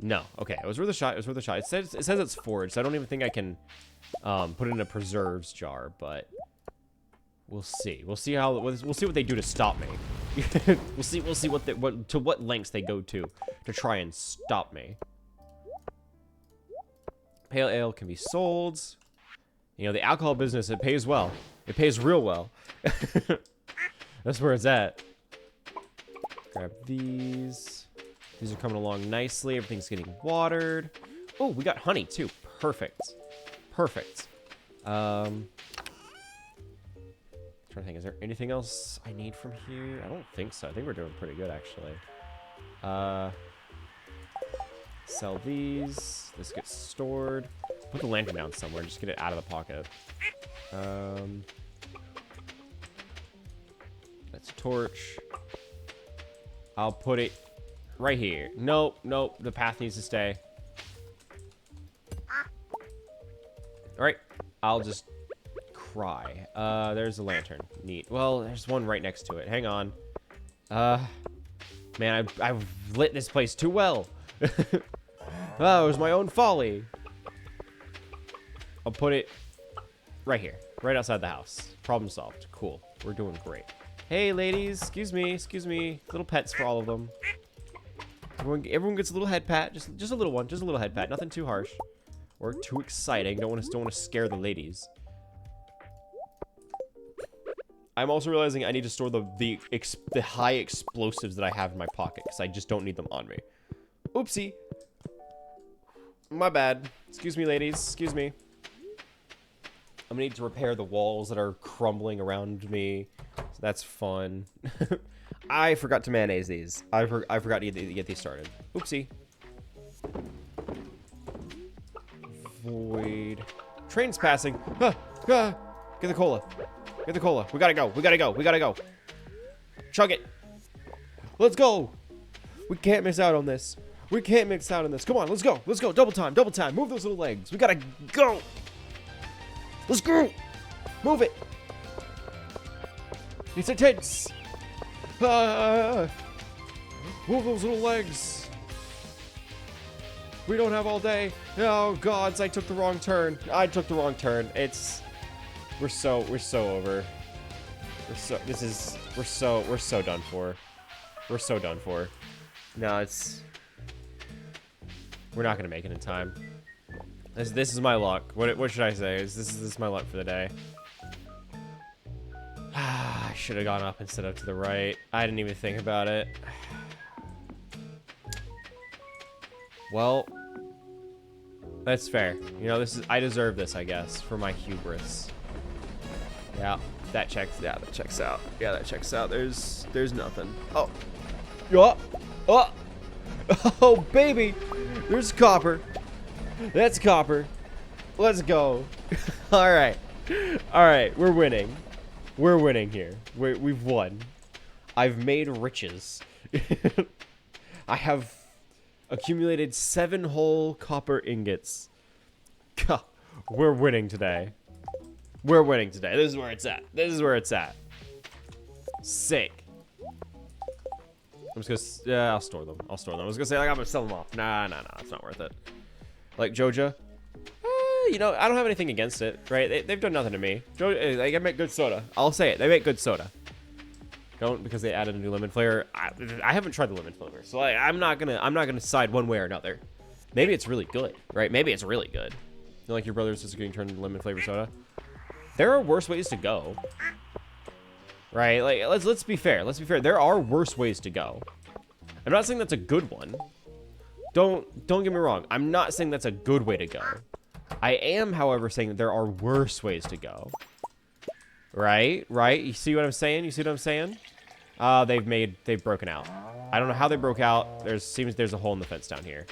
No. Okay. It was worth a shot. It was worth a shot. It says it's forged, so I don't even think I can put it in a preserves jar, but we'll see. We'll see what they do to stop me. we'll see what lengths they go to try and stop me. Pale ale can be sold. You know, the alcohol business, it pays well. It pays real well. That's where it's at. Grab these. These are coming along nicely. Everything's getting watered. Oh, we got honey too. Perfect. Perfect. Trying to think, is there anything else I need from here? I don't think so. I think we're doing pretty good, actually. Sell these. This gets stored. Put the lantern down somewhere. Just get it out of the pocket. That's torch. I'll put it right here. Nope, nope. The path needs to stay. Alright. I'll just cry. There's a lantern. Neat. Well, there's one right next to it. Hang on. Man, I've lit this place too well. Oh, it was my own folly. I'll put it right here. Right outside the house. Problem solved. Cool. We're doing great. Hey, ladies. Excuse me. Excuse me. Little pets for all of them. Everyone gets a little head pat. Just a little one. Just a little head pat. Nothing too harsh. Or too exciting. Don't want to scare the ladies. I'm also realizing I need to store the high explosives that I have in my pocket, because I just don't need them on me. Oopsie. My bad. Excuse me, ladies. Excuse me. I'm gonna need to repair the walls that are crumbling around me. So that's fun. I forgot to mayonnaise these. I forgot to get these started. Oopsie. avoid. Train's passing. Ah, ah. Get the cola. Get the cola. We gotta go. We gotta go. We gotta go. Chug it. Let's go. We can't miss out on this. We can't miss out on this. Come on, let's go. Let's go. Double time. Double time. Move those little legs. We gotta go. Let's go. Move it. It's intense. Move those little legs. We don't have all day. Oh gods, I took the wrong turn. I took the wrong turn. We're so over. We're so done for. We're so done for. No, we're not gonna make it in time. This is my luck. What should I say? This is my luck for the day. I should have gone up instead of to the right. I didn't even think about it. Well, that's fair. You know, I deserve this, I guess, for my hubris. Yeah, that checks out. Yeah, that checks out. There's nothing. Oh. Yeah. Oh. Oh, baby. There's copper. That's copper. Let's go. All right. All right, we're winning. We're winning here. We've won. I've made riches. I have accumulated 7 whole copper ingots. We're winning today. We're winning today. This is where it's at. This is where it's at. Sick. I'm just gonna, yeah, I'll store them. I'll store them. I was gonna say, like, I'm gonna sell them off. Nah, it's not worth it. Like, Joja, you know, I don't have anything against it, right? They've done nothing to me. They make good soda. I'll say it. They make good soda. Don't, because they added a new lemon flavor. I haven't tried the lemon flavor, so like, I'm not gonna decide one way or another. Maybe it's really good, right? Maybe it's really good. You know, like your brother's just getting turned into lemon flavor soda. There are worse ways to go, right? Like, let's be fair. Let's be fair. There are worse ways to go. I'm not saying that's a good one. Don't get me wrong. I'm not saying that's a good way to go. I am, however, saying that there are worse ways to go. Right? Right? You see what I'm saying? You see what I'm saying? They've broken out. I don't know how they broke out. Seems there's a hole in the fence down here.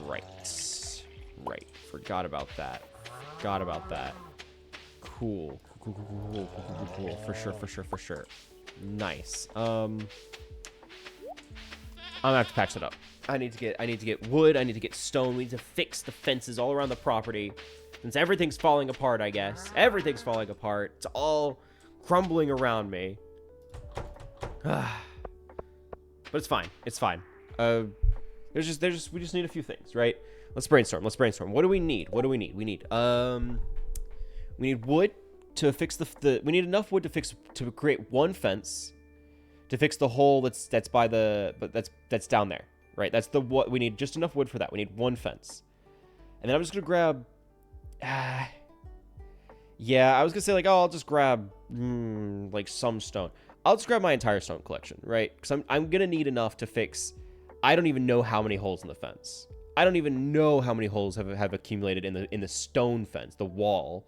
Right. Right. Forgot about that. Forgot about that. Cool. Cool. For sure. Nice. I'm gonna have to patch that up. I need to get wood. I need to get stone. We need to fix the fences all around the property. Since everything's falling apart, I guess. Everything's falling apart. It's all crumbling around me. But it's fine. It's fine. We just need a few things, right? Let's brainstorm. What do we need? We need wood to fix we need enough wood to create one fence to fix the hole that's down there, right? That's what we need. Just enough wood for that. We need one fence. And then I'm just going to grab yeah, I was going to say, like, oh, I'll just grab like some stone. I'll just grab my entire stone collection, right? Cuz I'm going to need enough to fix. I don't even know how many holes in the fence. I don't even know how many holes have accumulated in the stone fence, the wall.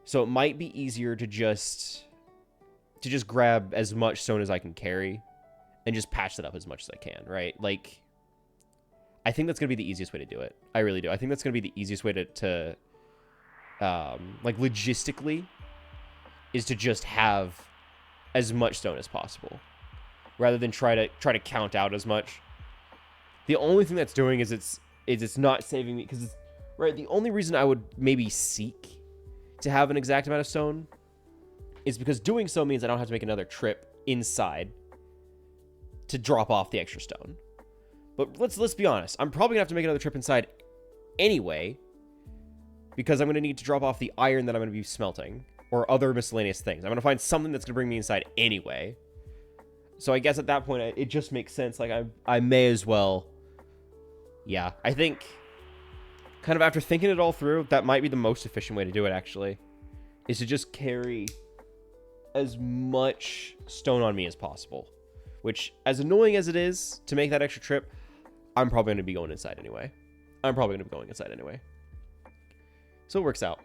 So it might be easier to just grab as much stone as I can carry and just patch it up as much as I can, right? Like, I think that's going to be the easiest way to do it. I really do. I think that's going to be the easiest way to like, logistically, is to just have as much stone as possible rather than try to count out as much. The only thing that's doing is it's not saving me, because, right, the only reason I would maybe seek to have an exact amount of stone is because doing so means I don't have to make another trip inside to drop off the extra stone. But let's be honest. I'm probably gonna have to make another trip inside anyway, because I'm gonna need to drop off the iron that I'm gonna be smelting or other miscellaneous things. I'm gonna find something that's gonna bring me inside anyway. So I guess at that point it just makes sense. Like, I may as well. Yeah, I think, kind of after thinking it all through, that might be the most efficient way to do it, actually, is to just carry as much stone on me as possible. Which, as annoying as it is to make that extra trip, I'm probably going to be going inside anyway. So it works out.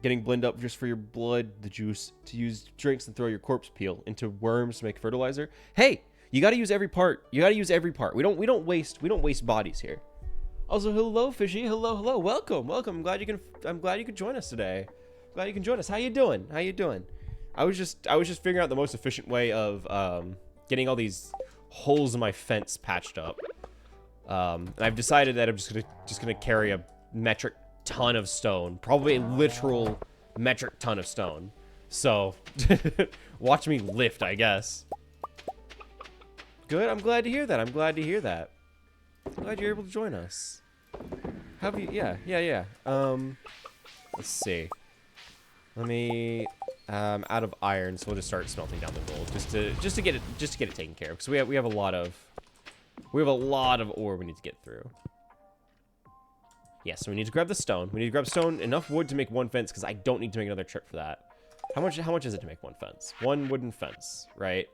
Getting blend up just for your blood, the juice, to use drinks and throw your corpse peel into worms to make fertilizer. Hey, you got to use every part. We don't waste bodies here. Also, hello, Fishy. Hello, hello. Welcome, welcome. I'm glad you could join us today. Glad you can join us. How you doing? How you doing? I was just figuring out the most efficient way of getting all these holes in my fence patched up. And I've decided that I'm just gonna carry a metric ton of stone, probably a literal metric ton of stone. So watch me lift, I guess. Good. I'm glad to hear that. I'm glad to hear that. I'm glad you're able to join us. Have you? Yeah. Let's see. Let me. Out of iron, so we'll just start smelting down the gold, just to get it taken care of, because we have a lot of ore we need to get through. Yeah, so we need to grab the stone. We need to grab stone, enough wood to make one fence, because I don't need to make another trip for that. How much is it to make one fence? One wooden fence, right?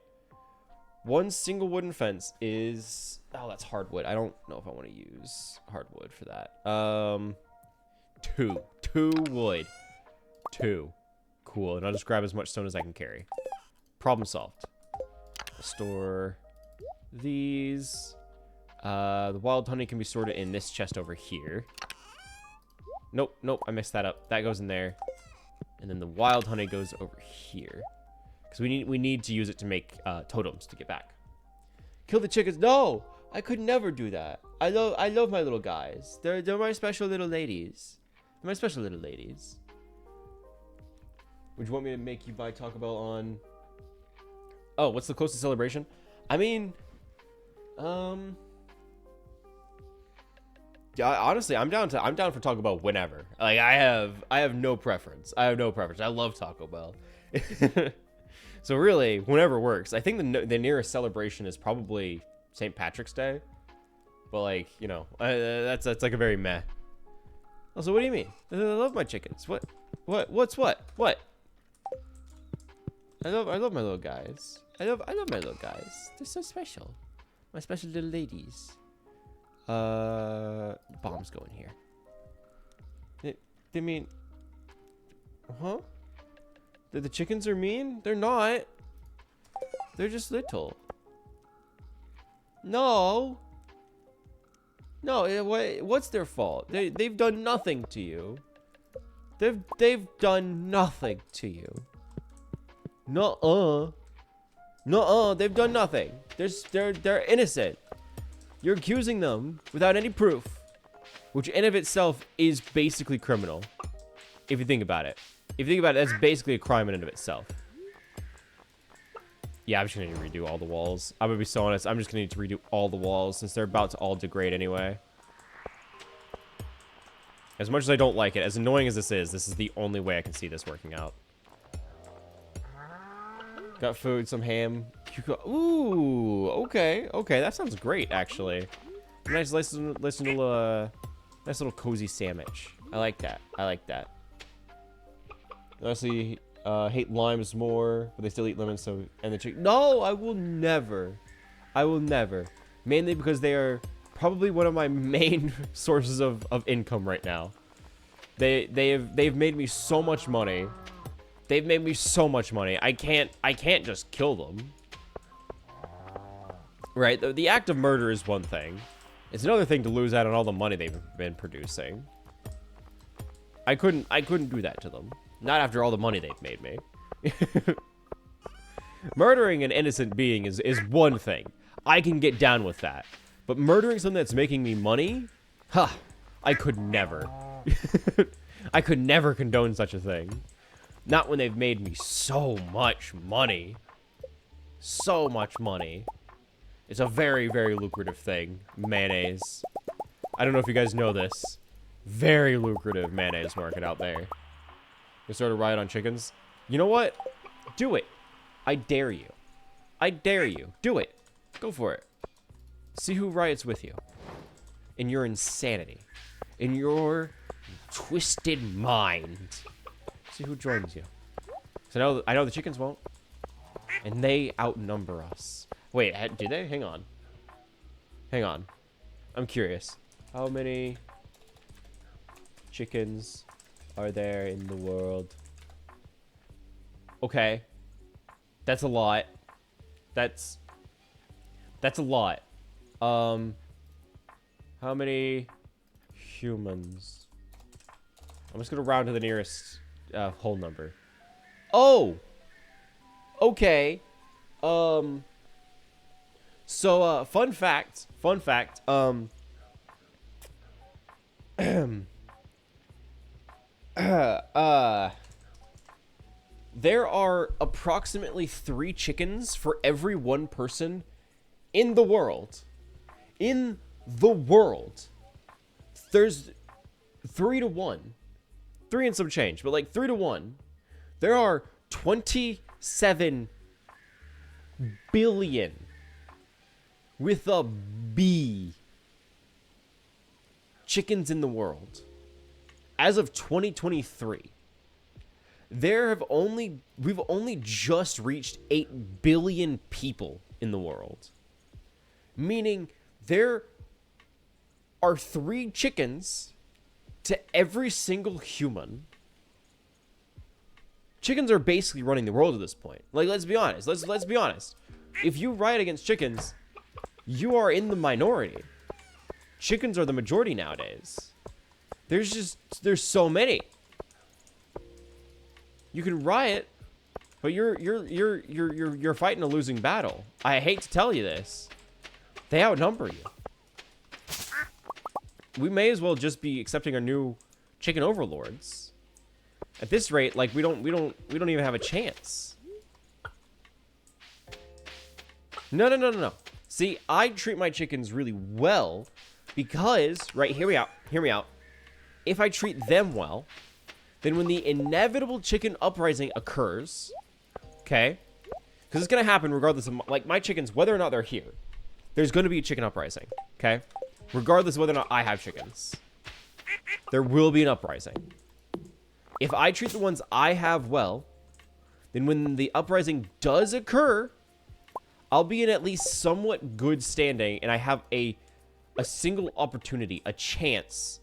One single wooden fence is... Oh, that's hardwood. I don't know if I want to use hardwood for that. Two wood. Two. Cool, and I'll just grab as much stone as I can carry. Problem solved. Store these. The wild honey can be stored in this chest over here. Nope, I messed that up. That goes in there. And then the wild honey goes over here. Because we need to use it to make totems to get back. Kill the chickens. No! I could never do that. I love my little guys. They're my special little ladies. They're my special little ladies. Would you want me to make you buy Taco Bell on... Oh, what's the closest celebration? I mean... Yeah, honestly, I'm down for Taco Bell whenever. Like, I have no preference. I love Taco Bell. So really, whenever works. I think the nearest celebration is probably St. Patrick's Day. But, like, you know, that's like a very meh. Also, what do you mean? I love my chickens. What? I love my little guys. I love my little guys. They're so special. My special little ladies. Bombs go in here. They mean... Huh? The chickens are mean? They're not. They're just little. No. No, what's their fault? They've done nothing to you. They've done nothing to you. Nuh-uh. Nuh-uh, they've done nothing. They're innocent. You're accusing them without any proof, which in of itself is basically criminal. If you think about it. If you think about it, that's basically a crime in and of itself. Yeah, I'm just gonna need to redo all the walls. I'm gonna be so honest, I'm just gonna need to redo all the walls since they're about to all degrade anyway. As much as I don't like it, as annoying as this is the only way I can see this working out. Got food, some ham. Ooh, okay, that sounds great, actually. Nice little cozy sandwich. I like that. Honestly, hate limes more, but they still eat lemons. So and the chicken. No, I will never. Mainly because they are probably one of my main sources of income right now. They've made me so much money. I can't just kill them. Right? The act of murder is one thing. It's another thing to lose out on all the money they've been producing. I couldn't do that to them. Not after all the money they've made me. Murdering an innocent being is one thing. I can get down with that. But murdering something that's making me money? Huh. I could never. I could never condone such a thing. Not when they've made me so much money. So much money. It's a very, very lucrative thing. Mayonnaise. I don't know if you guys know this. Very lucrative mayonnaise market out there. You start a riot on chickens? You know what? Do it. I dare you. Do it. Go for it. See who riots with you. In your insanity. In your twisted mind. See who joins you. So I know the chickens won't. And they outnumber us. Wait, do they? Hang on. I'm curious. How many chickens are there in the world? Okay. That's a lot. That's a lot. How many humans. I'm just gonna round to the nearest whole number. Oh! Okay. So, fun fact. There are approximately 3 chickens for every 1 person in the world. In the world. There's 3 to 1. 3 and some change, but like 3 to 1. There are 27 billion with a B chickens in the world. As of 2023, we've only just reached 8 billion people in the world. Meaning there are 3 chickens to every single human. Chickens are basically running the world at this point. Like, let's be honest. Let's be honest. If you riot against chickens, you are in the minority. Chickens are the majority nowadays. There's so many. You can riot, but you're fighting a losing battle. I hate to tell you this. They outnumber you. We may as well just be accepting our new chicken overlords. At this rate, like we don't even have a chance. No. See, I treat my chickens really well because, right, hear me out. If I treat them well, then when the inevitable chicken uprising occurs, okay, because it's going to happen regardless of, like, my chickens, whether or not they're here, there's going to be a chicken uprising, okay? Regardless of whether or not I have chickens. There will be an uprising. If I treat the ones I have well, then when the uprising does occur, I'll be in at least somewhat good standing, and I have a single opportunity, a chance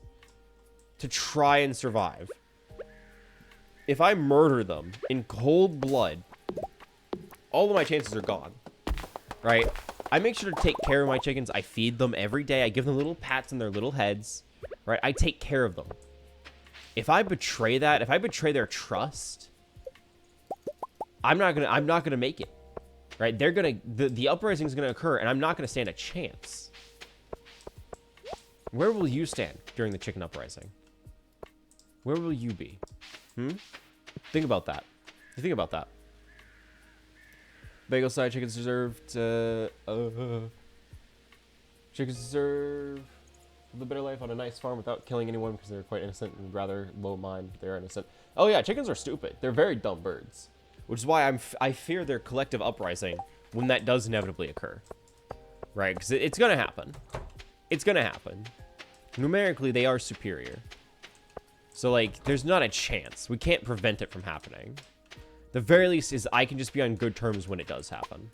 to try and survive. If I murder them in cold blood, all of my chances are gone, right? I make sure to take care of my chickens. I feed them every day. I give them little pats on their little heads, right? I take care of them. If I betray that, if I betray their trust, I'm not gonna make it, right? The uprising is gonna occur, and I'm not gonna stand a chance. Where will you stand during the chicken uprising? Where will you be? Think about that. Think about that. Bagel side chickens deserve chickens deserve the better life on a nice farm without killing anyone because they're quite innocent and rather low mind. They're innocent. Oh yeah, chickens are stupid. They're very dumb birds, which is why I fear their collective uprising when that does inevitably occur, right? Because it's gonna happen. It's gonna happen. Numerically, they are superior. So, like, there's not a chance. We can't prevent it from happening. The very least is I can just be on good terms when it does happen.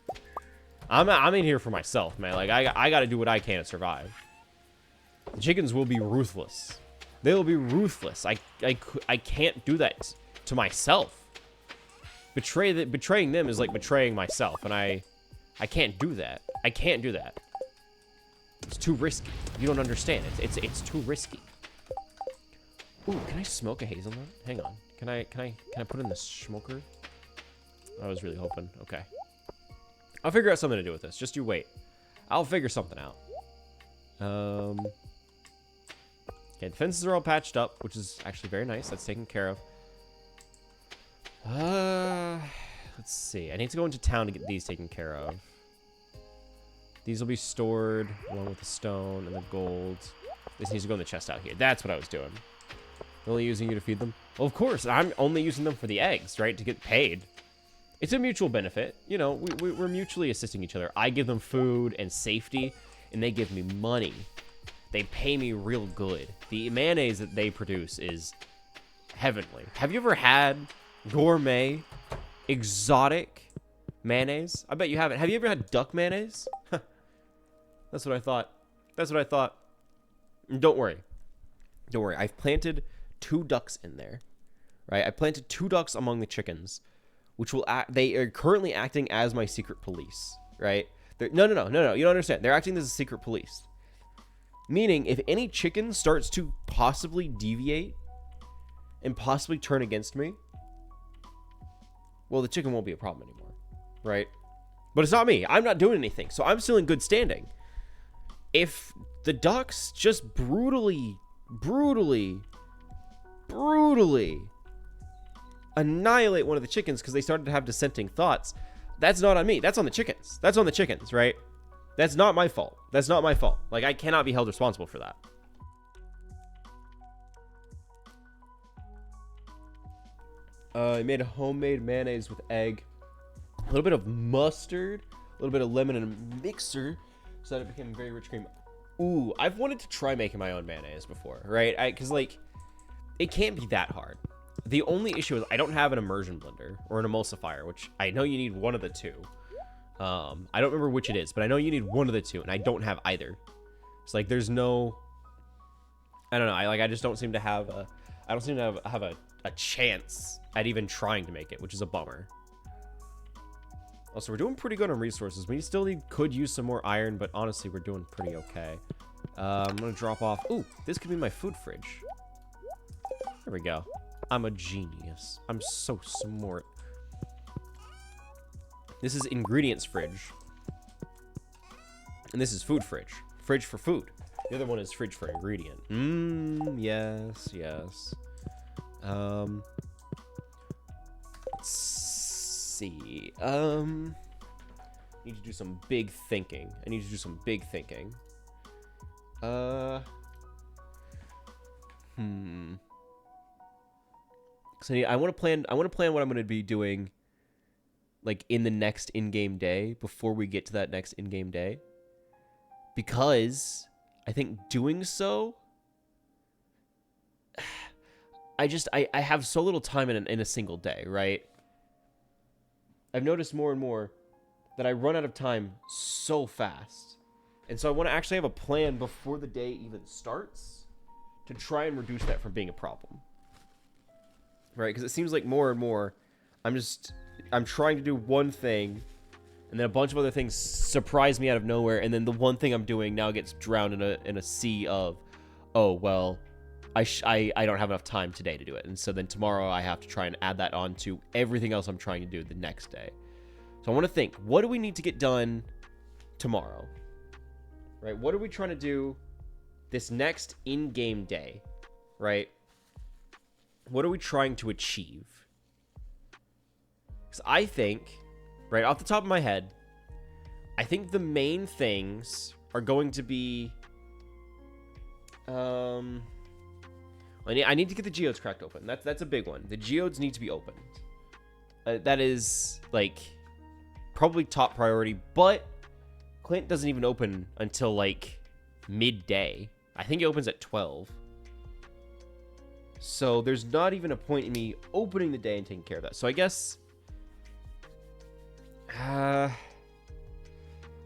I'm in here for myself, man. Like, I gotta do what I can to survive. The chickens will be ruthless. They will be ruthless. I can't do that to myself. Betraying them is like betraying myself, and I can't do that. I can't do that. It's too risky. You don't understand. It's too risky. Ooh, can I smoke a hazelnut? Hang on. Can I put in the smoker? I was really hoping. Okay. I'll figure out something to do with this. Just you wait. I'll figure something out. Okay, the fences are all patched up, which is actually very nice. That's taken care of. Let's see. I need to go into town to get these taken care of. These will be stored along with the stone and the gold. This needs to go in the chest out here. That's what I was doing. Only using you to feed them? Well, of course. I'm only using them for the eggs, right? To get paid. It's a mutual benefit. You know, we're mutually assisting each other. I give them food and safety, and they give me money. They pay me real good. The mayonnaise that they produce is heavenly. Have you ever had gourmet, exotic mayonnaise? I bet you haven't. Have you ever had duck mayonnaise? That's what I thought. That's what I thought. Don't worry. Don't worry. I've planted 2 ducks in there, right? I planted 2 ducks among the chickens, which will act. They are currently acting as my secret police, right? No. You don't understand. They're acting as a secret police, Meaning, if any chicken starts to possibly deviate and possibly turn against me, well, the chicken won't be a problem anymore, right? But it's not me. I'm not doing anything, so I'm still in good standing. If the ducks just brutally annihilate one of the chickens because they started to have dissenting thoughts, that's not on me. That's on the chickens. That's on the chickens, right? That's not my fault. That's not my fault. Like, I cannot be held responsible for that. I made a homemade mayonnaise with egg, a little bit of mustard, a little bit of lemon in a mixer, so that it became very rich cream. Ooh, I've wanted to try making my own mayonnaise before, right? Because, like, it can't be that hard. The only issue is I don't have an immersion blender or an emulsifier, which I know you need one of the two. I don't remember which it is, but I know you need one of the two, and I don't have either. It's like there's no, I don't know. I just don't seem to have a, I don't seem to have a chance at even trying to make it, which is a bummer. Also, we're doing pretty good on resources. We still could use some more iron, but honestly, we're doing pretty okay. I'm gonna drop off. Ooh, this could be my food fridge. There we go. I'm a genius. I'm so smart. This is ingredients fridge. And this is food fridge. Fridge for food. The other one is fridge for ingredient. Yes, yes. Let's see. Need to do some big thinking. I need to do some big thinking. Cause I want to plan what I'm going to be doing, like, in the next in-game day before we get to that next in-game day, because I think doing so, I have so little time in a single day, right? I've noticed more and more that I run out of time so fast, and so I want to actually have a plan before the day even starts to try and reduce that from being a problem. Right, because it seems like more and more, I'm trying to do one thing, and then a bunch of other things surprise me out of nowhere, and then the one thing I'm doing now gets drowned in a sea of, oh, well, I don't have enough time today to do it, and so then tomorrow I have to try and add that on to everything else I'm trying to do the next day. So I want to think, what do we need to get done tomorrow? Right, what are we trying to do this next in-game day, right? What are we trying to achieve? Because I think, right off the top of my head, I think the main things are going to be, I need to get the geodes cracked open. That's a big one. The geodes need to be opened. That is, like, probably top priority, but Clint doesn't even open until, like, midday. I think it opens at 12. So there's not even a point in me opening the day and taking care of that. So I guess I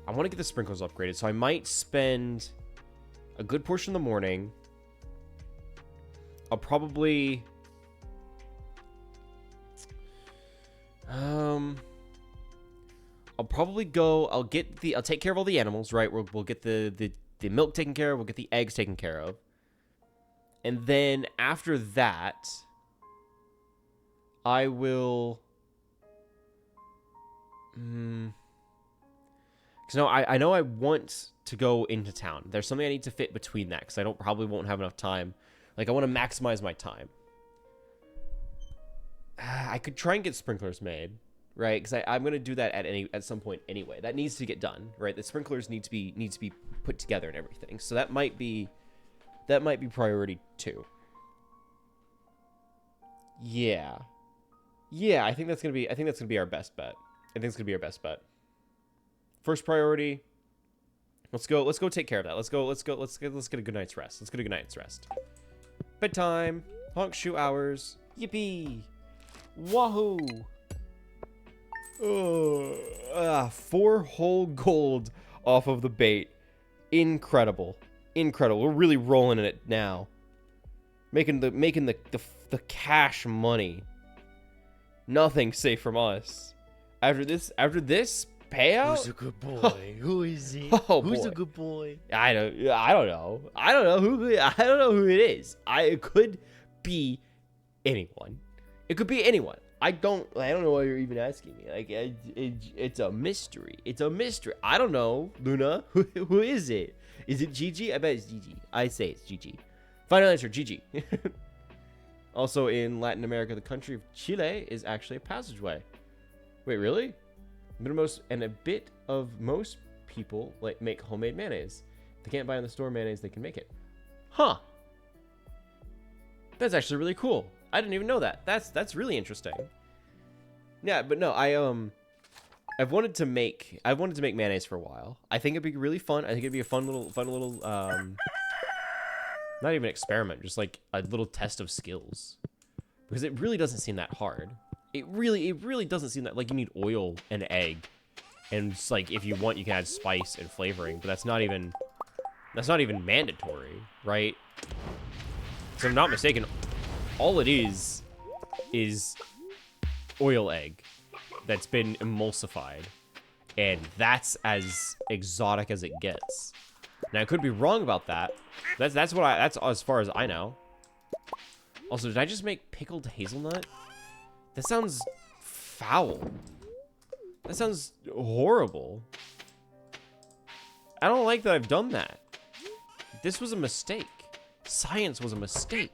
want to get the sprinklers upgraded. So I might spend a good portion of the morning. I'll probably go. I'll take care of all the animals, right? We'll get the milk taken care of. We'll get the eggs taken care of. And then after that, I will, because no, I know I want to go into town. There's something I need to fit between that, because I probably won't have enough time. Like, I want to maximize my time. I could try and get sprinklers made, right? Because I'm gonna do that at some point anyway. That needs to get done, right? The sprinklers need to be put together and everything. So that might be priority 2. Yeah. I think that's gonna be our best bet. First priority. Let's go take care of that. Let's get a good night's rest. Bedtime. Honk shoe hours. Yippee. Wahoo. 4 whole gold off of the bait. Incredible. We're really rolling in it now. Making the cash money. Nothing safe from us. After this payout? Who's a good boy? Who is he? Oh, Who's boy. a good boy? I don't know. I don't know who it is. It could be anyone. It could be anyone. I don't know why you're even asking me. Like, it's a mystery. It's a mystery. I don't know, Luna. Who is it? Is it Gigi? I bet it's Gigi. I say it's Gigi. Final answer, Gigi. Also, in Latin America, the country of Chile is actually a passageway. Wait, really? A bit of most people like make homemade mayonnaise. If they can't buy in the store mayonnaise, they can make it. Huh. That's actually really cool. I didn't even know that. That's really interesting. Yeah, but no, I've wanted to make mayonnaise for a while. I think it'd be really fun. I think it'd be a fun little not even experiment, just like a little test of skills. Because it really doesn't seem that hard. It really doesn't seem that, like, you need oil and egg. And it's like, if you want, you can add spice and flavoring, but that's not even mandatory, right? So if I'm not mistaken, all it is oil egg that's been emulsified, and that's as exotic as it gets. Now, I could be wrong about that. That's as far as I know. Also, did I just make pickled hazelnut? That sounds foul. That sounds horrible. I don't like that I've done that. This was a mistake. Science was a mistake.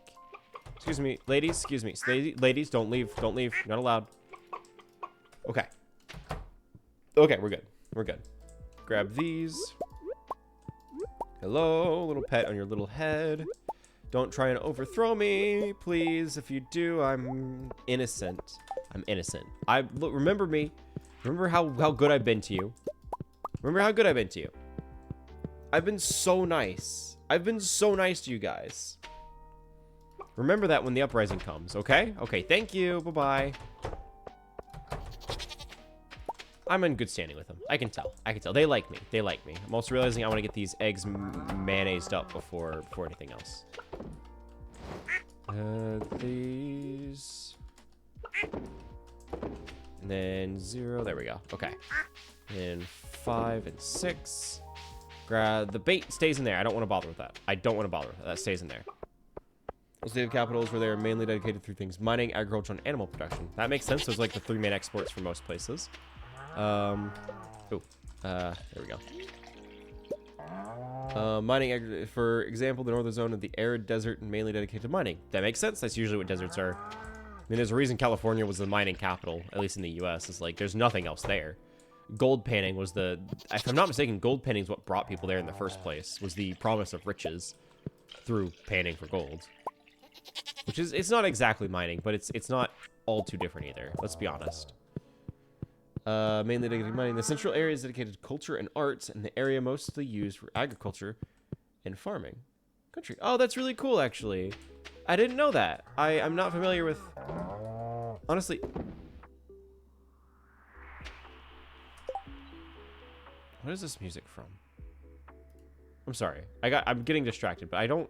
Excuse me, ladies. Excuse me. Ladies, don't leave. Don't leave. You're not allowed. Okay. Okay, we're good. We're good. Grab these. Hello, little pet on your little head. Don't try and overthrow me, please. If you do, I'm innocent. I'm innocent. Look, remember me. Remember how good I've been to you. Remember how good I've been to you. I've been so nice. I've been so nice to you guys. Remember that when the uprising comes, okay? Okay, thank you. Bye-bye. I'm in good standing with them. I can tell. I can tell. They like me. They like me. I'm also realizing I want to get these eggs mayonnaised up before anything else. These. And then 0. There we go. Okay. And 5 and 6. Grab the bait. Stays in there. I don't want to bother with that. I don't want to bother with that. That stays in there. Those native capitals where they are mainly dedicated to things mining, agriculture, and animal production. That makes sense. Those are like the 3 main exports for most places. There we go. Mining, for example, the northern zone of the arid desert and mainly dedicated to mining. That makes sense. That's usually what deserts are. I mean, there's a reason California was the mining capital, at least in the U.S. It's like, there's nothing else there. Gold panning was if I'm not mistaken, gold panning is what brought people there in the first place, was the promise of riches through panning for gold. Which is, it's not exactly mining, but it's not all too different either. Let's be honest. Mainly dedicated to mining. The central area is dedicated to culture and arts, and the area mostly used for agriculture and farming. Country. Oh, that's really cool, actually. I didn't know that. I'm not familiar with... Honestly... What is this music from? I'm sorry. I'm getting distracted, but I don't...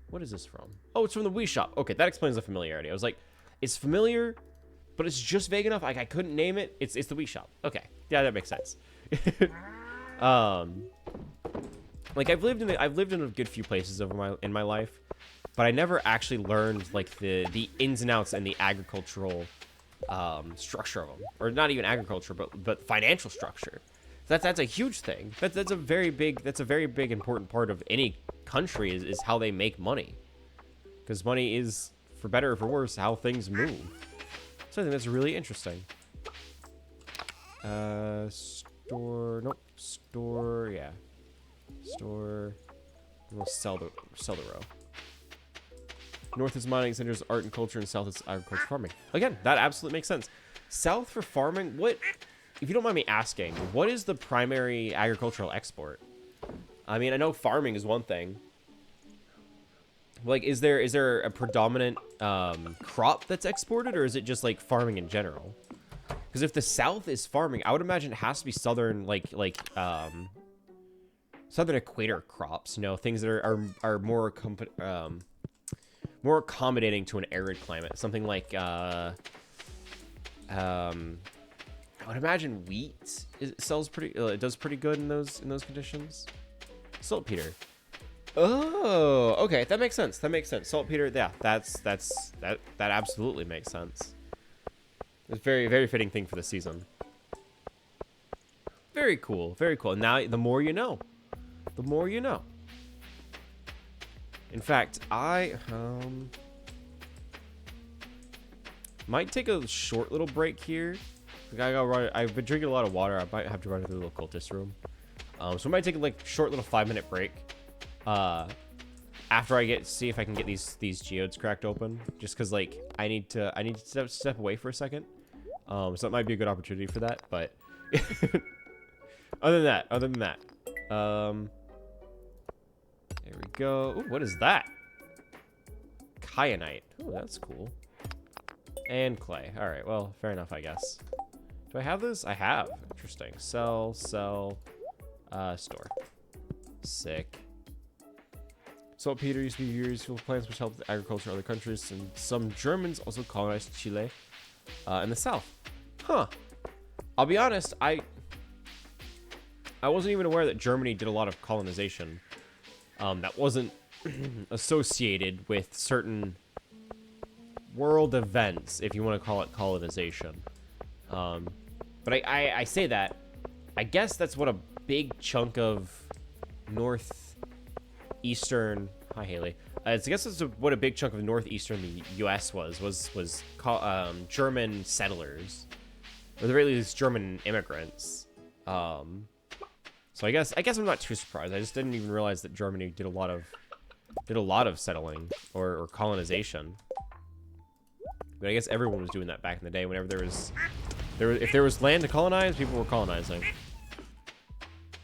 What is this from? Oh, it's from the Wii Shop. Okay, that explains the familiarity. I was like, it's familiar, but it's just vague enough. Like, I couldn't name it. It's the Wii Shop. Okay. Yeah, that makes sense. Like, I've lived in a good few places in my life, but I never actually learned like the ins and outs and the agricultural structure of them, or not even agriculture, but financial structure. That's a huge thing. That's a very big important part of any country is how they make money, because money is, for better or for worse, how things move. So I think that's really interesting. Store, nope, store, yeah, store. We'll sell the row. North is mining, center is art and culture, and south is agriculture farming. Again, that absolutely makes sense. South for farming, what? If you don't mind me asking, what is the primary agricultural export? I mean, I know farming is one thing. Like, is there a predominant crop that's exported, or is it just like farming in general? Because if the South is farming, I would imagine it has to be southern, southern equator crops. You know, things that are more more accommodating to an arid climate. Something like I would imagine wheat sells pretty. It does pretty good in those conditions. Saltpeter. Oh, okay, that makes sense. That makes sense. Saltpeter. Yeah, that absolutely makes sense. It's very, very fitting thing for the season. Very cool. Very cool. Now, the more you know. The more you know. In fact, I might take a short little break here. I've been drinking a lot of water. I might have to run to the little cultist room. So I might take a short little 5-minute break. After I see if I can get these geodes cracked open. Just because I need to step away for a second. So it might be a good opportunity for that. But other than that, there we go. Ooh, what is that? Kyanite. Oh, that's cool. And clay. All right. Well, fair enough, I guess. Do I have this? I have. Interesting. Sell. Store. Sick. Saltpeter used to be useful plants which helped agriculture in other countries, and some Germans also colonized Chile in the south. Huh. I'll be honest, I wasn't even aware that Germany did a lot of colonization that wasn't associated with certain world events, if you want to call it colonization. But I say that, I guess that's what a big chunk of northeastern, hi Haley, I guess that's what a big chunk of northeastern the U.S. was German settlers, or at the very least German immigrants. So I guess I'm not too surprised. I just didn't even realize that Germany did a lot of settling or colonization. But I guess everyone was doing that back in the day. Whenever if there was land to colonize, people were colonizing.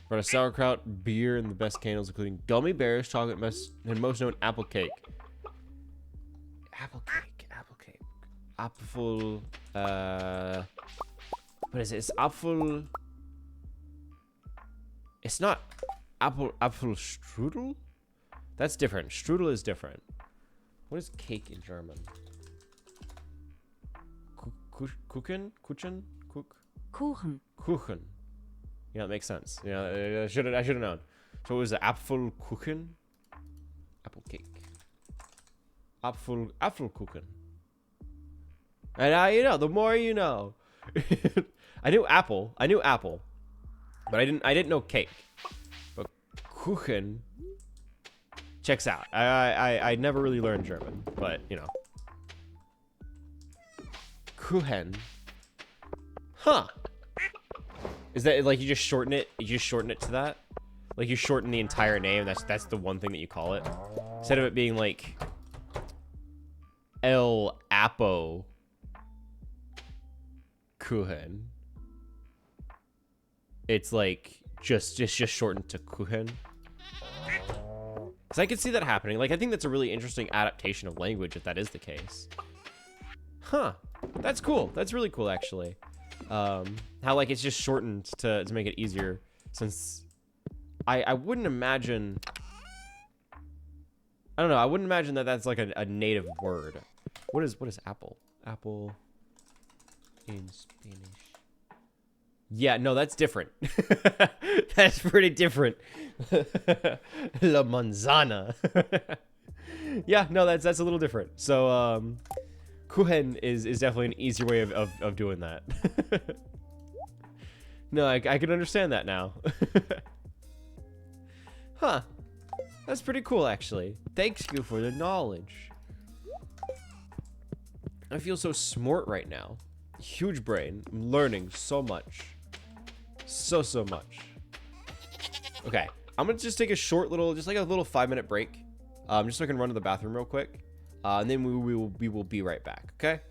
Brought a sauerkraut, beer, and the best candles, including gummy bears, chocolate mess, and most known apple cake. Apple cake. Apfel. What is it? It's apfel. It's not apple strudel? That's different. Strudel is different. What is cake in German? Kuchen? Kuchen. Yeah, that makes sense. Yeah, I should have known. So it was the Apfelkuchen? Apple cake. Apfelkuchen. And the more you know. I knew apple. But I didn't know cake. But Kuchen checks out. I never really learned German, but Kuchen. Huh. Is that you just shorten it? You just shorten it to that? You shorten the entire name. That's the one thing that you call it. Instead of it being El Apo Kuchen. It's just shortened to Kuchen. Because I could see that happening. I think that's a really interesting adaptation of language if that is the case. Huh. That's cool. That's really cool, actually. How it's just shortened to make it easier, since I wouldn't imagine, I don't know, I wouldn't imagine that that's a native word. What is apple? Apple in Spanish. Yeah, no, that's different. That's pretty different. La manzana. Yeah, no, that's a little different. So, Kuchen is definitely an easier way of doing that. No, I can understand that now. Huh. That's pretty cool, actually. Thanks you for the knowledge. I feel so smart right now. Huge brain. I'm learning so much. So much. Okay. I'm gonna just take a short little, just a little 5-minute break. Just so I can run to the bathroom real quick. And then we will be right back, okay?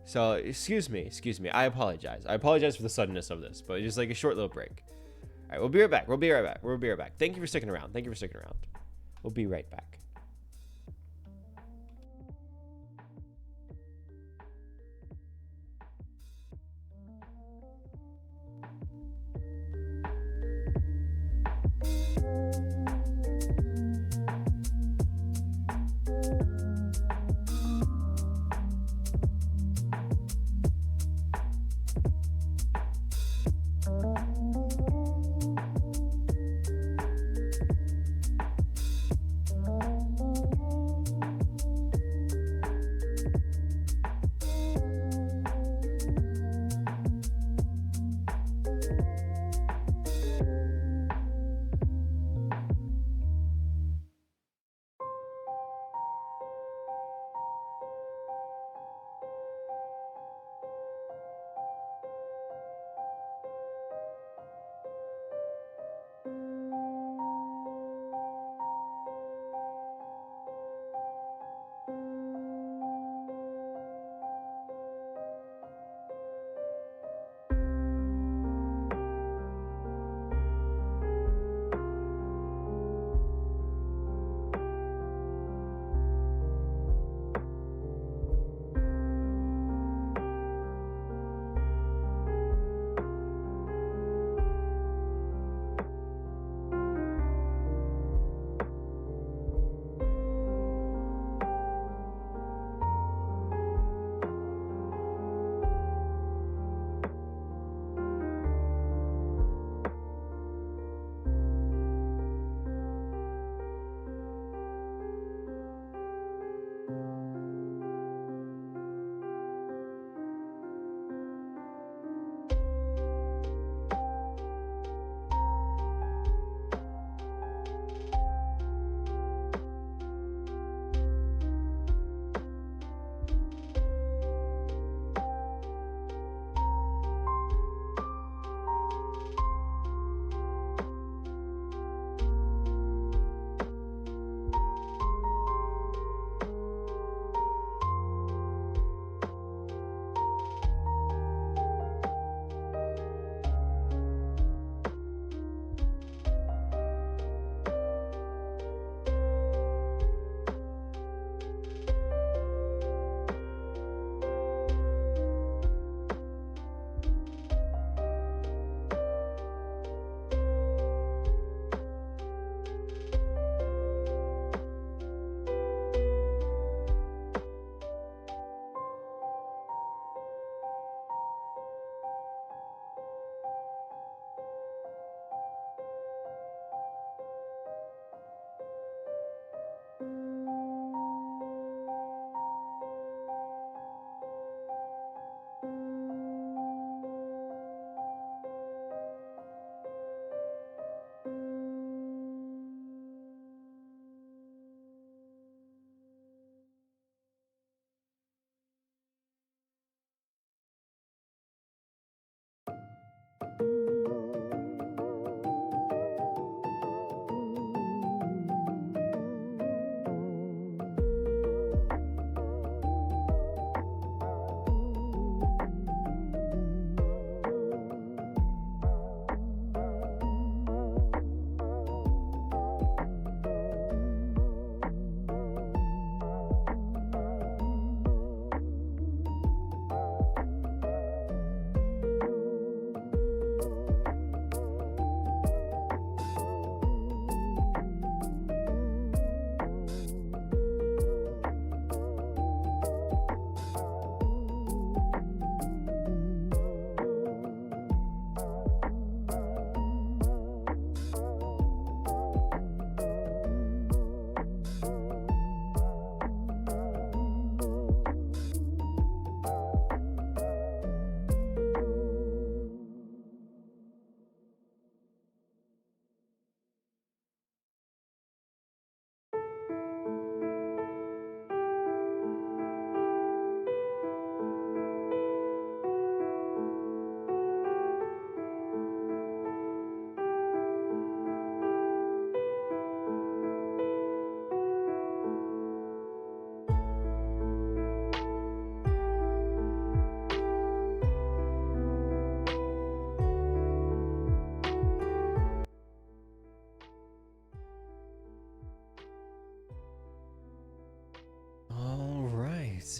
So, excuse me. I apologize. I apologize for the suddenness of this, but just a short little break. All right, we'll be right back. We'll be right back. Thank you for sticking around. We'll be right back.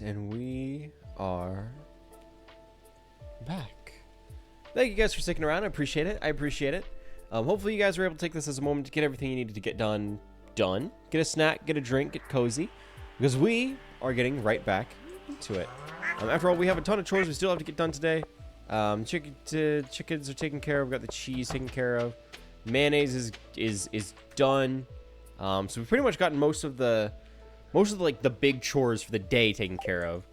and we are back. Thank you guys for sticking around. I appreciate it. Hopefully you guys were able to take this as a moment to get everything you needed to get done. Get a snack, get a drink, get cozy, because we are getting right back to it. After all, we have a ton of chores we still have to get done today. Chickens are taken care of. We've got the cheese taken care of. Mayonnaise is done. So we've pretty much gotten most of the like the big chores for the day taken care of.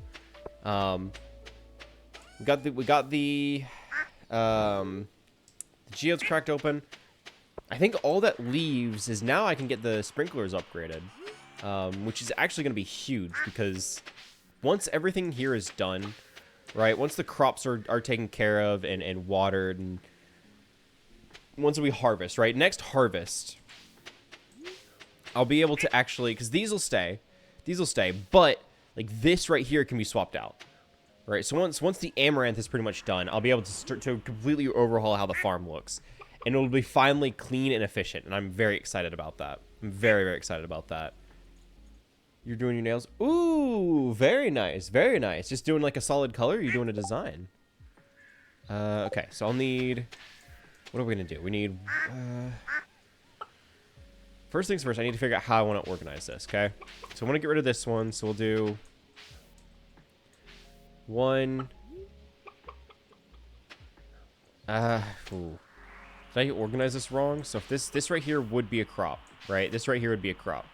We got the geodes cracked open. I think all that leaves is now I can get the sprinklers upgraded, which is actually going to be huge because once everything here is done, right? Once the crops are taken care of and watered, and once we harvest, right? Next harvest, I'll be able to actually, because these will stay, but like this right here can be swapped out, right? So once the amaranth is pretty much done, I'll be able to start to completely overhaul how the farm looks, and it'll be finally clean and efficient, and I'm very excited about that. I'm very, very excited about that. You're doing your nails? Ooh, very nice, very nice. Just doing like a solid color? You're doing a design? Okay, so I'll need... What are we going to do? We need... First things first, I need to figure out how I want to organize this, okay? So I want to get rid of this one, so we'll do... One... Ooh. Did I organize this wrong? So if this right here would be a crop, right? This right here would be a crop.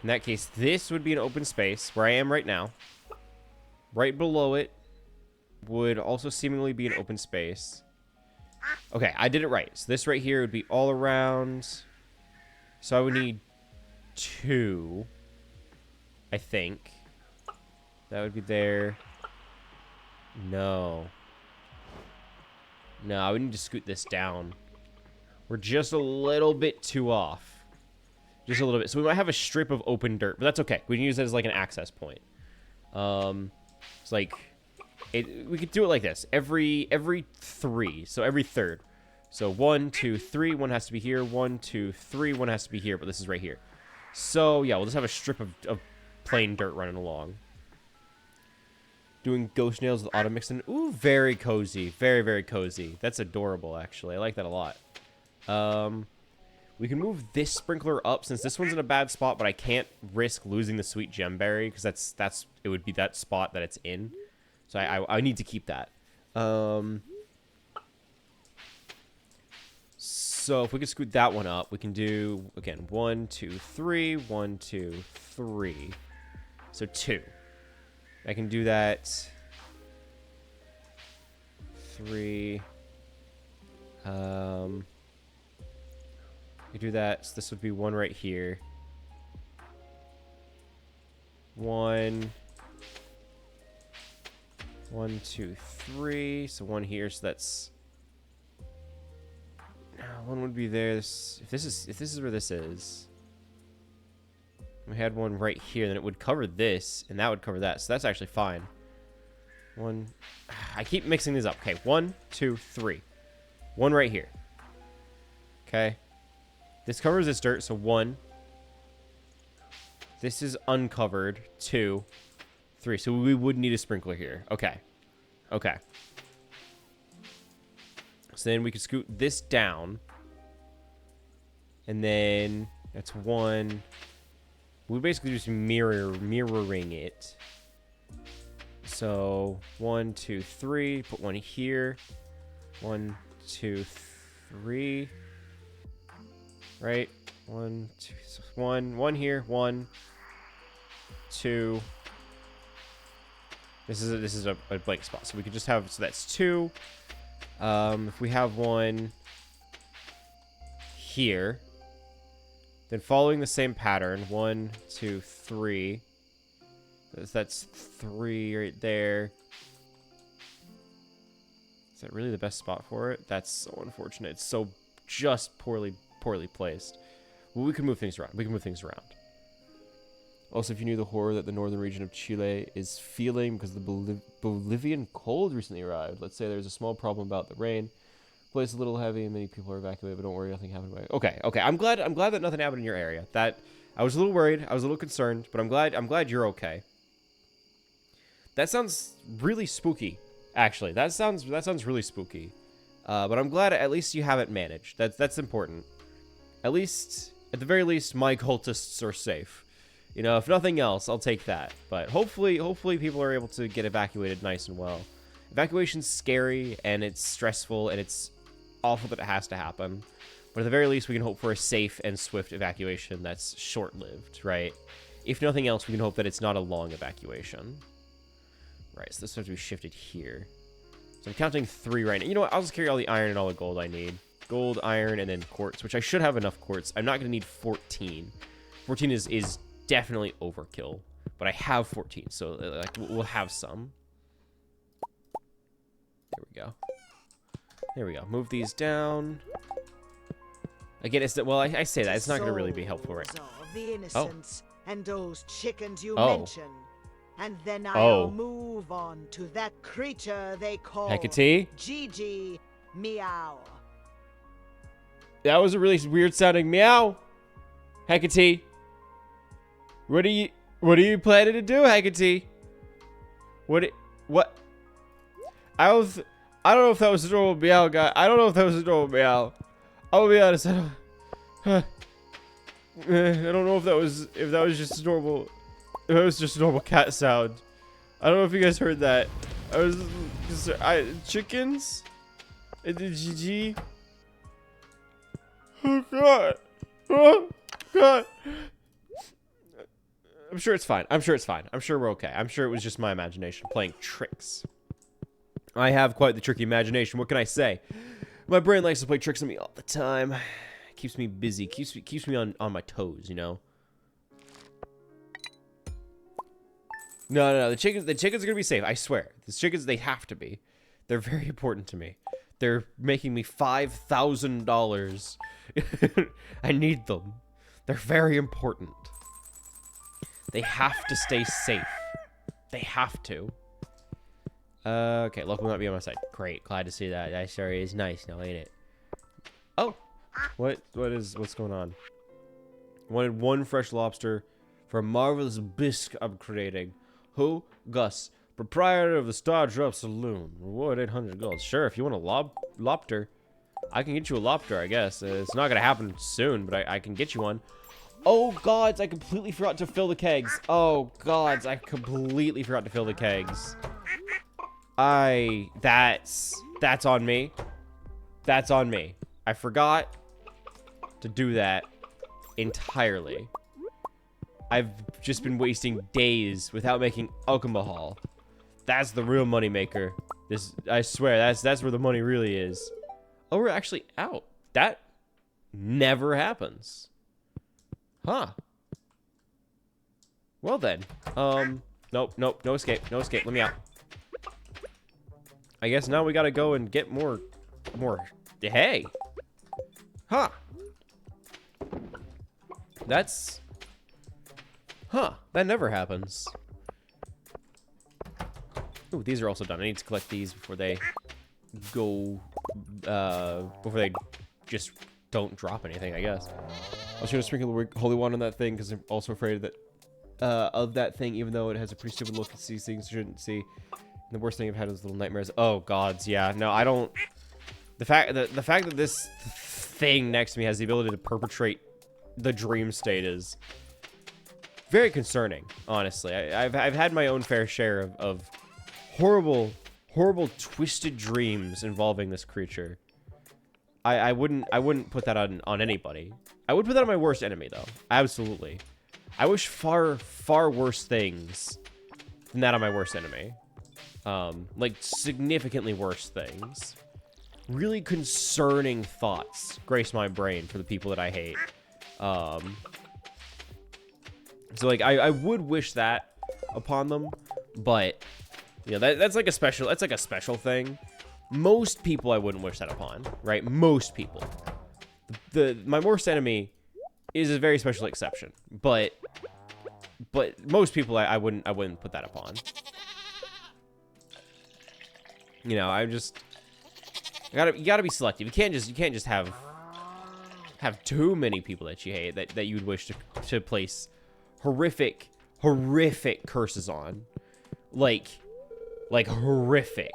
In that case, this would be an open space where I am right now. Right below it would also seemingly be an open space. Okay, I did it right. So this right here would be all around. So I would need 2, I think. That would be there. No. No, I would need to scoot this down. We're just a little bit too off. Just a little bit. So we might have a strip of open dirt, but that's okay. We can use it as like an access point. It's like we could do it like this. Every 3. So every third. So 1, 2, 3. One has to be here. 1, 2, 3. One has to be here, but this is right here. So yeah, we'll just have a strip of plain dirt running along. Doing ghost nails with auto mixing. Ooh, very cozy. Very, very cozy. That's adorable, actually. I like that a lot. We can move this sprinkler up since this one's in a bad spot, but I can't risk losing the sweet gemberry because it would be that spot that it's in. So I need to keep that. So if we could scoot that one up, we can do, again, 1, 2, 3. 1, 2, 3. So 2. I can do that. 3. I do that. So this would be 1 right here. 1. 1, 2, 3. So 1 here. So that's 1 would be there. If this is where this is. We had 1 right here, then it would cover this, and that would cover that. So that's actually fine. 1. I keep mixing these up. Okay, 1, 2, 3. 1 right here. Okay. This covers this dirt, so 1. This is uncovered. 2, 3. So we would need a sprinkler here. Okay. Okay. So then we could scoot this down. And then that's 1. We basically just mirroring it. So 1, 2, 3. Put 1 here. 1, 2, 3. Right? 1, 2, 1 here. 1, 2. This is a blank spot, so we could just have, so that's 2. If we have 1 here. Then following the same pattern, 1, 2, 3. That's 3 right there. Is that really the best spot for it? That's so unfortunate. It's so just poorly placed. Well, we can move things around. Also, if you knew the horror that the northern region of Chile is feeling because the Bolivian cold recently arrived. Let's say there's a small problem about the rain. Place a little heavy and many people are evacuated, but don't worry, nothing happened. Okay. I'm glad that nothing happened in your area. That I was a little worried, I was a little concerned, but I'm glad you're okay. That sounds really spooky, actually. That sounds really spooky. But I'm glad at least you have it managed. That's important. At the very least, my cultists are safe. You know, if nothing else, I'll take that. But hopefully people are able to get evacuated nice and well. Evacuation's scary, and it's stressful, and it's awful that it has to happen. But at the very least, we can hope for a safe and swift evacuation that's short-lived, right? If nothing else, we can hope that it's not a long evacuation. Right, so this has to be shifted here. So I'm counting 3 right now. You know what? I'll just carry all the iron and all the gold I need. Gold, iron, and then quartz, which I should have enough quartz. I'm not going to need 14. 14 is definitely overkill. But I have 14, so like we'll have some. There we go. There we go. Move these down. Again, it's well, I say that it's not going to really be helpful, right? The innocents and those chickens you Oh. mention. And then I'll move on to that creature they call Hecate? Gigi Meow. That was a really weird sounding meow. Hecate. What are you planning to do, Hecate? What? I don't know if that was a normal meow, guy. I don't know if that was a normal meow. I'll be honest. I don't know if that was just a normal. If it was just a normal cat sound. I don't know if you guys heard that. Chickens? And the GG? Oh god. Oh god. I'm sure it's fine. I'm sure we're okay. I'm sure it was just my imagination playing tricks. I have quite the tricky imagination. What can I say? My brain likes to play tricks on me all the time. Keeps me busy. Keeps me on my toes, you know? No. The chickens are gonna be safe. I swear. The chickens, they have to be. They're very important to me. They're making me $5,000. I need them. They're very important. They have to stay safe. They have to. Okay, luck will not be on my side. Great, glad to see that. That sure is nice now, ain't it? Oh, what's going on? Wanted 1 fresh lobster for a marvelous bisque I'm creating. Who? Gus, proprietor of the Stardew Saloon. Reward 800 gold. Sure, if you want a lobster, I can get you a lobster, I guess. It's not gonna happen soon, but I can get you one. Oh gods, I completely forgot to fill the kegs. Oh gods, I completely forgot to fill the kegs. That's on me. That's on me. I forgot to do that entirely. I've just been wasting days without making alcohol. That's the real money maker. I swear, that's where the money really is. Oh, we're actually out. That never happens. Huh. Well then. Nope, no escape. Let me out. I guess now we gotta go and get more hay. Huh. That never happens. Ooh, these are also done. I need to collect these before they go, before they just don't drop anything, I guess. I was gonna sprinkle the holy water on that thing because I'm also afraid of that thing, even though it has a pretty stupid look. It sees things you shouldn't see. And the worst thing I've had is little nightmares. Oh gods, yeah. No, I don't. The fact that this thing next to me has the ability to perpetrate the dream state is very concerning. Honestly, I've had my own fair share of horrible, twisted dreams involving this creature. I wouldn't put that on anybody. I would put that on my worst enemy, though. Absolutely. I wish far worse things than that on my worst enemy. Like significantly worse things. Really concerning thoughts grace my brain for the people that I hate. So like I would wish that upon them, but you know that's like a special thing. Most people I wouldn't wish that upon, right? Most people. My worst enemy is a very special exception, but most people I wouldn't put that upon. You know, you gotta be selective. You can't just have too many people that you hate that you'd wish to place horrific curses on. Like Like, horrific.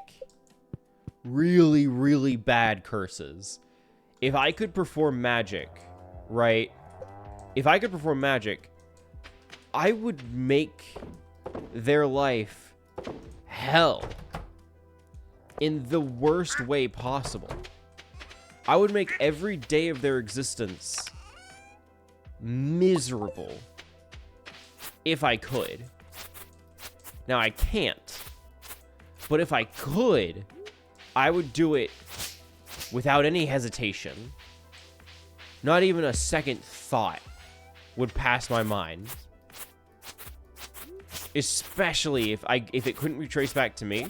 Really, really bad curses. If I could perform magic, right? If I could perform magic, I would make their life hell in the worst way possible. I would make every day of their existence miserable if I could. Now, I can't. But if I could, I would do it without any hesitation. Not even a second thought would pass my mind. Especially if it couldn't be traced back to me.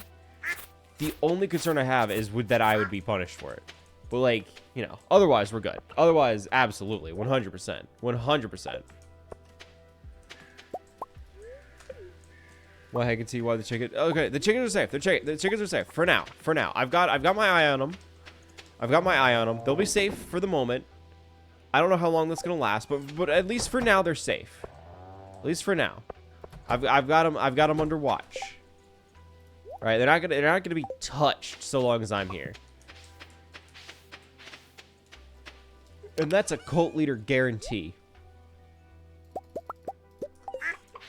The only concern I have is that I would be punished for it. But, like, you know, otherwise we're good. Otherwise, absolutely, 100%. 100%. Well, I can see why the chicken... Okay, the chickens are safe. The chickens are safe. For now. For now. I've got my eye on them. I've got my eye on them. They'll be safe for the moment. I don't know how long that's going to last, but at least for now, they're safe. At least for now. I've got them under watch. All right, they're not gonna be touched so long as I'm here. And that's a cult leader guarantee.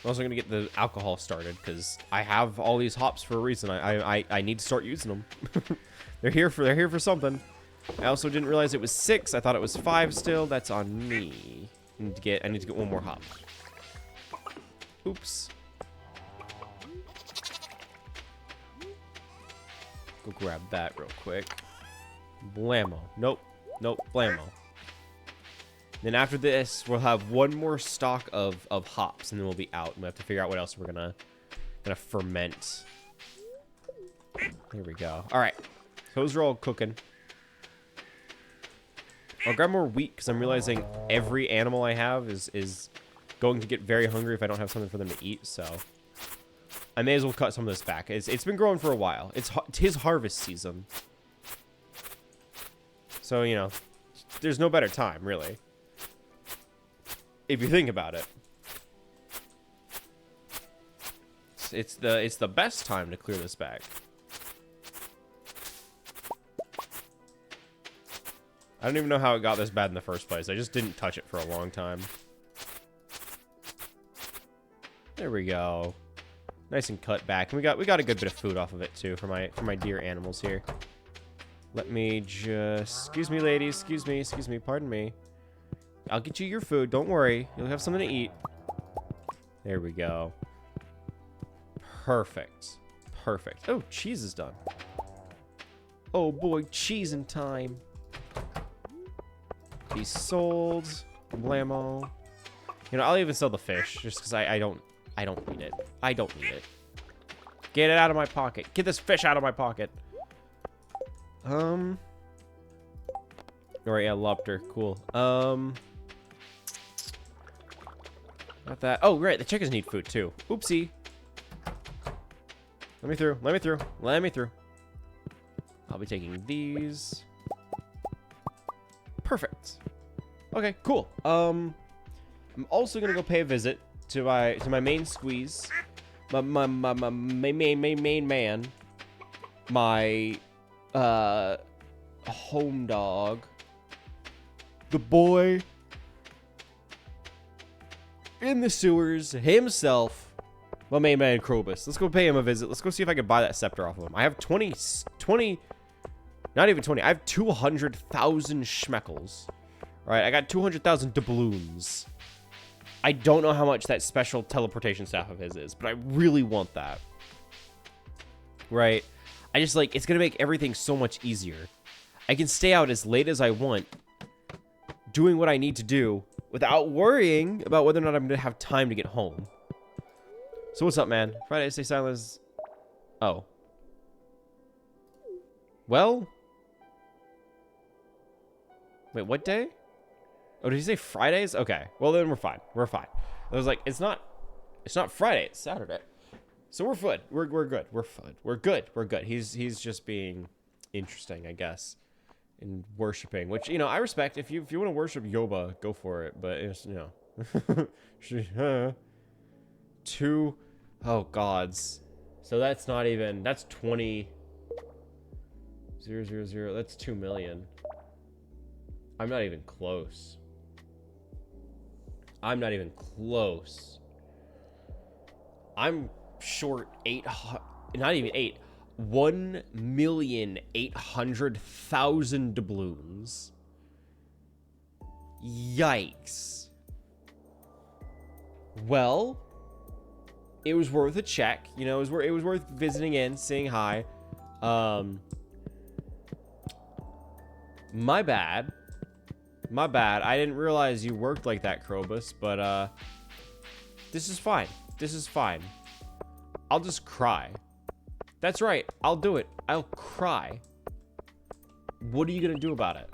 I'm also gonna get the alcohol started because I have all these hops for a reason. I need to start using them. they're here for something. I also didn't realize it was 6. I thought it was 5 still. That's on me. I need to get one more hop. Oops. Go grab that real quick. Blammo. Nope. Nope. Blammo. Then after this, we'll have one more stock of hops, and then we'll be out. And we have to figure out what else we're gonna ferment. Here we go. All right. Those are all cooking. I'll grab more wheat because I'm realizing every animal I have is going to get very hungry if I don't have something for them to eat. So I may as well cut some of this back. It's been growing for a while. It's his harvest season. So, you know, there's no better time, really. If you think about it. It's the best time to clear this back. I don't even know how it got this bad in the first place. I just didn't touch it for a long time. There we go. Nice and cut back. And we got a good bit of food off of it too for my dear animals here. Let me just... Excuse me, ladies. Excuse me. Pardon me. I'll get you your food. Don't worry. You'll have something to eat. There we go. Perfect. Perfect. Oh, cheese is done. Oh boy, cheese in time. These sold. Blammo. You know, I'll even sell the fish just because I don't need it. I don't need it. Get it out of my pocket. Get this fish out of my pocket. Alright, yeah, lobster. Cool. Not that. Oh, right. The chickens need food too. Oopsie. Let me through. Let me through. Let me through. I'll be taking these. Perfect. Okay, cool. I'm also gonna go pay a visit to my main squeeze, my main man, my home dog, the boy in the sewers himself, my main man Krobus. Let's go pay him a visit. Let's go see if I can buy that scepter off of him. I have 20, not even 20. I have 200,000 schmeckles. All right, I got 200,000 doubloons. I don't know how much that special teleportation staff of his is, but I really want that. Right? I just like, it's going to make everything so much easier. I can stay out as late as I want, doing what I need to do, without worrying about whether or not I'm going to have time to get home. So what's up, man? Friday, stay silent. Oh. Well? Wait, what day? Oh, did he say Fridays? Okay. Well, then we're fine. We're fine. I was like, it's not Friday, it's Saturday. So we're good. We're good. We're fine. We're good. We're good. He's just being interesting, I guess, in worshiping, which, you know, I respect. If you want to worship Yoba, go for it, but it's, you know. 2 oh gods. So that's not even, that's 20, 000, that's 2 million. I'm not even close. I'm not even close. I'm short 800, not even 8, 1,800,000 doubloons. Yikes. Well, it was worth a check. You know, it was worth visiting in, saying hi. My bad. My bad. I didn't realize you worked like that, Krobus, but this is fine. This is fine. I'll just cry. That's right. I'll do it. I'll cry. What are you gonna do about it?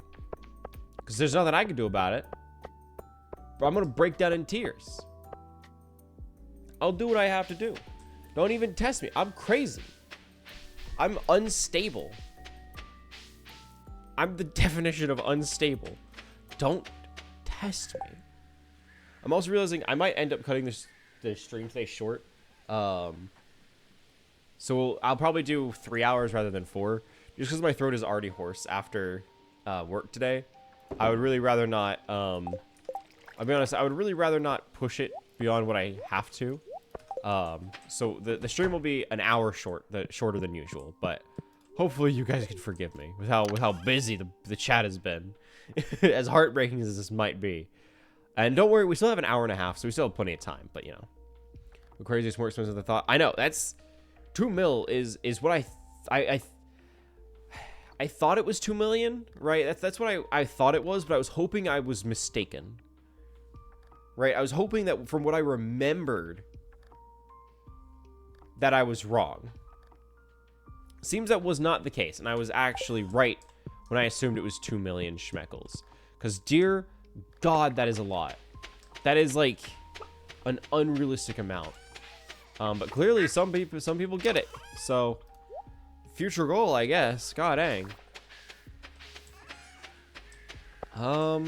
Because there's nothing I can do about it. But I'm gonna break down in tears. I'll do what I have to do. Don't even test me. I'm crazy. I'm unstable. I'm the definition of unstable. Don't test me. I'm also realizing I might end up cutting the stream today short. So I'll probably do 3 hours rather than 4. Just because my throat is already hoarse after work today. I would really rather not, I'll be honest, I would really rather not push it beyond what I have to. So the stream will be an hour shorter than usual, but hopefully you guys can forgive me with how busy the chat has been. As heartbreaking as this might be. And don't worry, we still have an hour and a half, so we still have plenty of time, but you know. The craziest, more expensive than I thought. I know, that's 2 mil is what I thought it was 2 million, right? That's what I thought it was, but I was hoping I was mistaken. Right? I was hoping that from what I remembered that I was wrong. Seems that was not the case, and I was actually right when I assumed it was 2 million schmeckles. Because dear God, that is a lot. That is like an unrealistic amount. But clearly some people get it. So future goal, I guess. God dang. I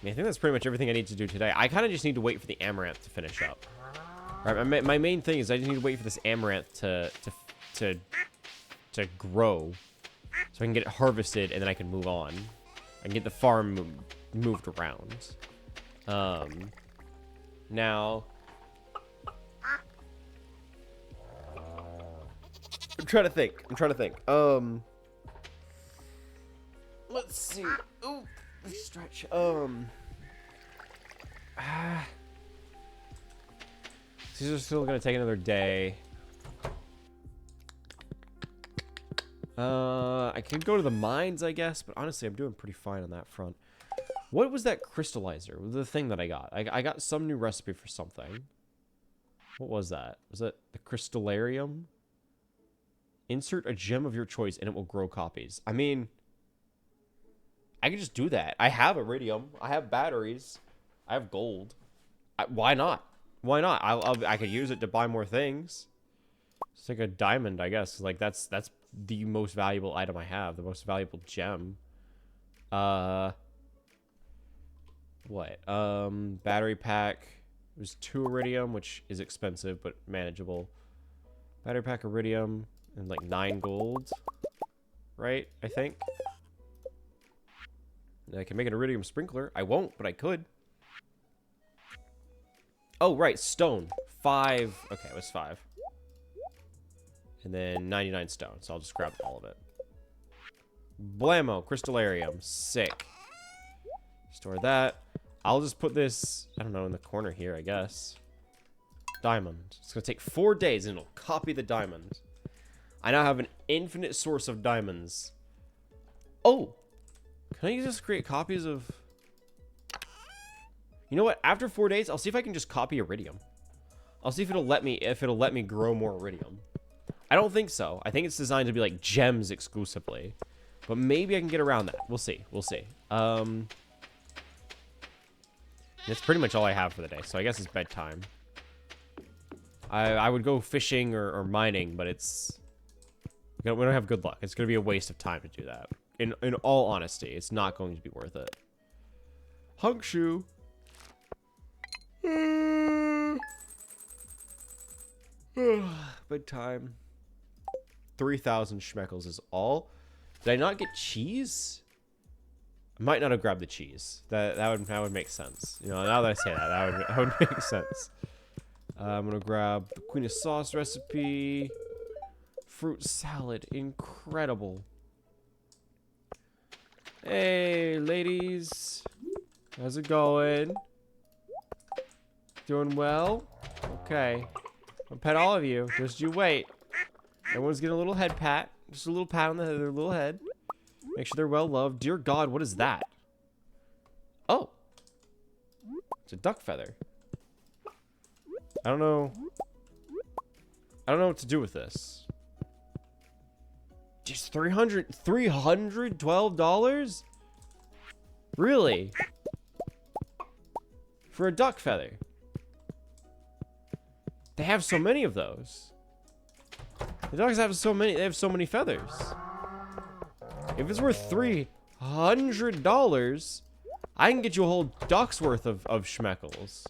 think that's pretty much everything I need to do today. I kind of just need to wait for the amaranth to finish up. All right, my main thing is I just need to wait for this amaranth to grow, so I can get it harvested and then I can move on. I can get the farm moved around. Now, I'm trying to think. Let's see. Ooh, stretch. These are still gonna take another day. I could go to the mines, I guess, but honestly, I'm doing pretty fine on that front. What was that crystallizer? The thing that I got? I got some new recipe for something. What was that? Was it the crystallarium? Insert a gem of your choice and it will grow copies. I mean, I could just do that. I have iridium. I have batteries. I have gold. Why not? Why not? I could use it to buy more things. It's like a diamond, I guess. Like that's the most valuable item I have. The most valuable gem. What? Battery pack. It was 2 iridium, which is expensive but manageable. Battery pack iridium and like 9 gold. Right? I think. And I can make an iridium sprinkler. I won't, but I could. Oh, right. Stone. 5. Okay, it was 5. And then 99 stone. So I'll just grab all of it. Blammo. Crystallarium. Sick. Store that. I'll just put this, I don't know, in the corner here, I guess. Diamond. It's going to take 4 days and it'll copy the diamond. I now have an infinite source of diamonds. Oh! Can I just create copies of... You know what? After 4 days, I'll see if I can just copy iridium. I'll see if it'll let me grow more iridium. I don't think so. I think it's designed to be like gems exclusively. But maybe I can get around that. We'll see. We'll see. That's pretty much all I have for the day. So I guess it's bedtime. I would go fishing or mining, but it's... We don't have good luck. It's going to be a waste of time to do that. In all honesty, it's not going to be worth it. Hunk shoe. Big time. 3,000 schmeckles is all. Did I not get cheese? I might not have grabbed the cheese. That would make sense. You know, now that I say that would make sense. I'm gonna grab the Queen of Sauce recipe. Fruit salad, incredible. Hey, ladies, how's it going? Doing well? Okay, I'll pet all of you. Just you wait. Everyone's getting a little head pat. Just a little pat on their little head. Make sure they're well loved. Dear God, what is that? Oh, it's a duck feather. I don't know what to do with this. Just $312? Really? For a duck feather? They have so many of those. The ducks have so many. They have so many feathers. If it's worth $300, I can get you a whole duck's worth of schmeckles.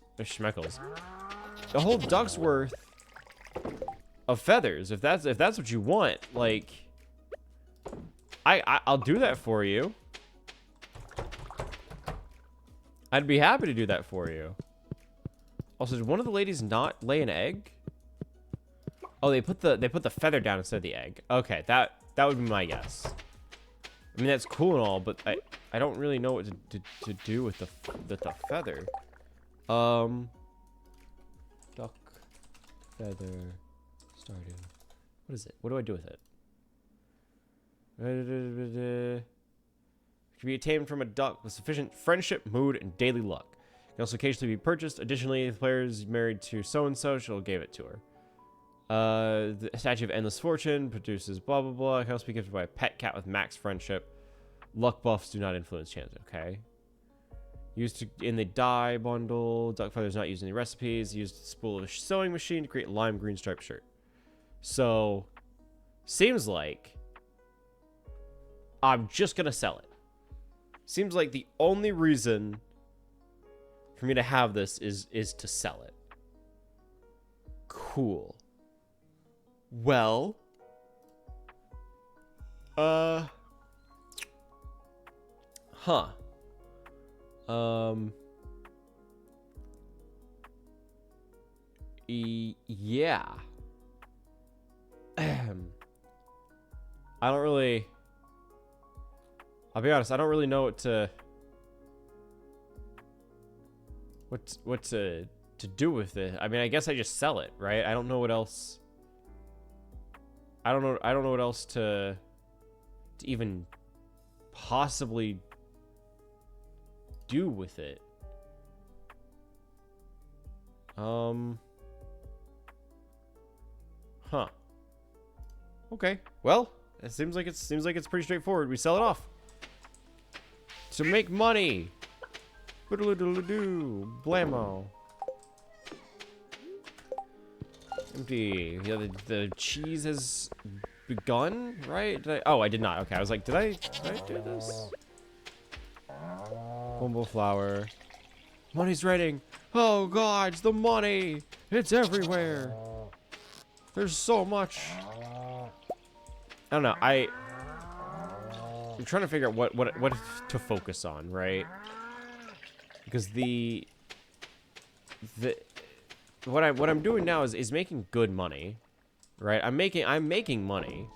A whole duck's worth of feathers. If that's what you want, like, I'll do that for you. I'd be happy to do that for you. Also, did one of the ladies not lay an egg? Oh, they put the feather down instead of the egg. Okay, that would be my guess. I mean, that's cool and all, but I don't really know what to do with the feather. Duck feather Stardew. What is it? What do I do with it? It can be obtained from a duck with sufficient friendship, mood, and daily luck. It can also occasionally be purchased. Additionally, if the player is married to so-and-so, she'll give it to her. The Statue of Endless Fortune produces blah, blah, blah. It can also be gifted by a pet cat with max friendship. Luck buffs do not influence chance. Okay. Used in the dye bundle. Duck feathers not used in the recipes. Used a spool of a sewing machine to create a lime green striped shirt. So, seems like I'm just going to sell it. Seems like the only reason for me to have this is to sell it. Cool. Well, yeah. I'll be honest, I don't really know what to do with it. I mean, I guess I just sell it, right? I don't know what else. I don't know what else to even possibly do with it. Huh. Okay. Well, it seems like it's pretty straightforward. We sell it off to make money. Boodle-doo-doo-doo. Blammo. Empty. Yeah, the cheese has begun, right? Oh, I did not. Okay, I was like, did I do this? Bumble flower. Money's raining. Oh God, the money! It's everywhere. There's so much. I don't know. I'm trying to figure out what to focus on, right? Because what I'm doing now is making good money, right? I'm making money,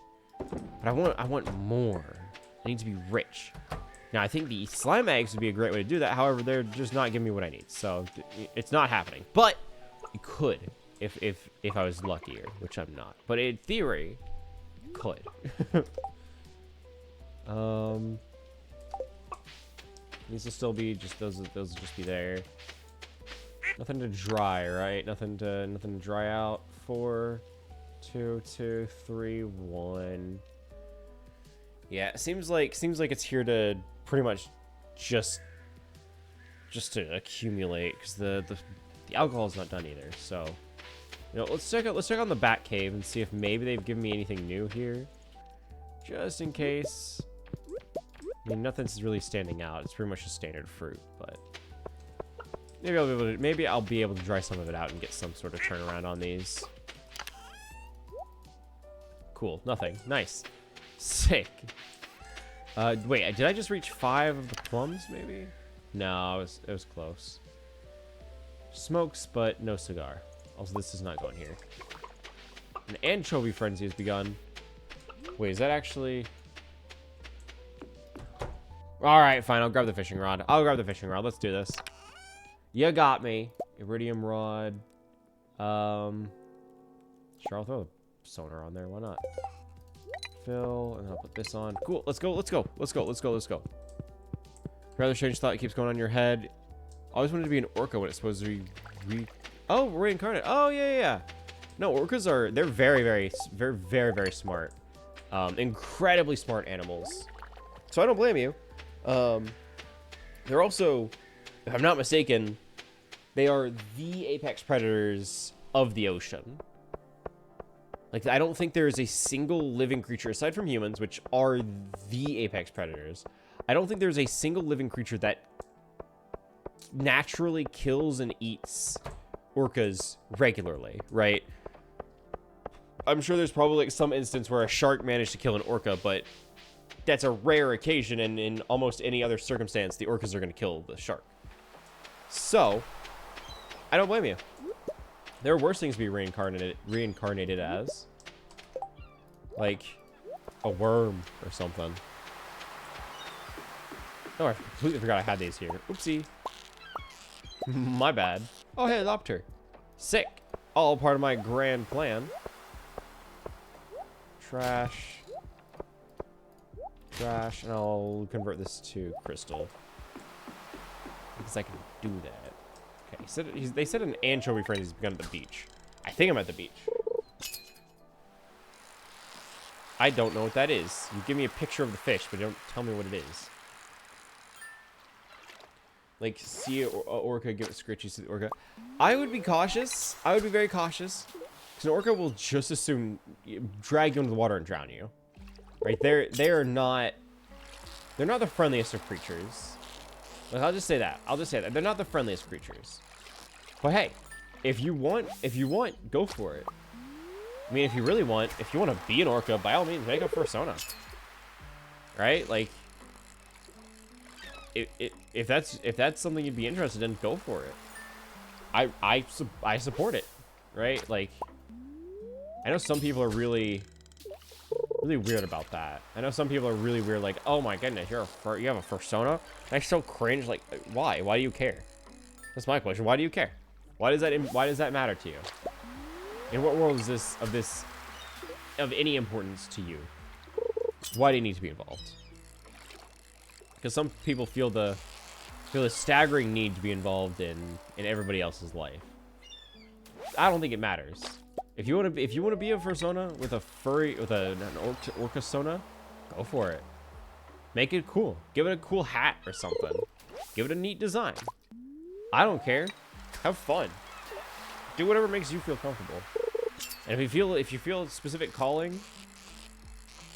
but I want more. I need to be rich. Now I think the slime eggs would be a great way to do that. However, they're just not giving me what I need, so it's not happening. But it could if I was luckier, which I'm not. But in theory, it could. These will still be just those will just be there. Nothing to dry, right? Nothing to dry out. 4, 2, 2, 3, 1. Yeah, it seems like it's here to pretty much just to accumulate, because the alcohol is not done either. So, you know, let's check on the bat cave and see if maybe they've given me anything new here, just in case. I mean, nothing's really standing out. It's pretty much a standard fruit, but maybe I'll be able to dry some of it out and get some sort of turnaround on these. cool. Nothing. Nice. Sick. Wait, did I just reach 5 of the plums, maybe? No, it was close. Smokes, but no cigar. Also, this is not going here. An anchovy frenzy has begun. Wait, is that actually... Alright, fine. I'll grab the fishing rod. Let's do this. You got me. Iridium rod. Sure, I'll throw the sonar on there. Why not? Fill, and then I'll put this on. Cool. Let's go. Rather strange thought keeps going on in your head. Always wanted to be an orca when it's supposed to be reincarnate. Oh, yeah. No, orcas are... They're very smart. Incredibly smart animals. So I don't blame you. They're also, if I'm not mistaken, they are the apex predators of the ocean. Like, I don't think there is a single living creature, aside from humans, which are the apex predators. I don't think there's a single living creature that naturally kills and eats orcas regularly, right? I'm sure there's probably like some instance where a shark managed to kill an orca, but that's a rare occasion, and in almost any other circumstance, the orcas are going to kill the shark. So, I don't blame you. There are worse things to be reincarnated as. Like, a worm or something. Oh, I completely forgot I had these here. Oopsie. My bad. Oh, hey, lobster. Sick. All part of my grand plan. Trash, and I'll convert this to crystal because I can do that. Okay, they said an anchovy friend has begun at the beach. I think I'm at the beach. I don't know what that is. You give me a picture of the fish, but you don't tell me what it is. Like, see an orca, give it scritchies to the orca. I would be cautious. I would be very cautious. Because an orca will just as soon drag you into the water and drown you. Right? They're not the friendliest of creatures. Like, I'll just say that. They're not the friendliest creatures. But hey, if you want, go for it. I mean, if you want to be an orca, by all means, make a persona. Right? Like, if that's something you'd be interested in, go for it. I support it. Right? Like, I know some people are really weird about that. I know some people are really weird, like, oh my goodness, you have a persona? That's so cringe. Like, why? Why do you care? That's my question. Why do you care? Why does that matter to you? In what world is this of any importance to you? Why do you need to be involved? Because some people feel the staggering need to be involved in everybody else's life. I don't think it matters. If you want to be a persona with an orca sona, go for it. Make it cool. Give it a cool hat or something. Give it a neat design. I don't care. Have fun. Do whatever makes you feel comfortable. And if you feel a specific calling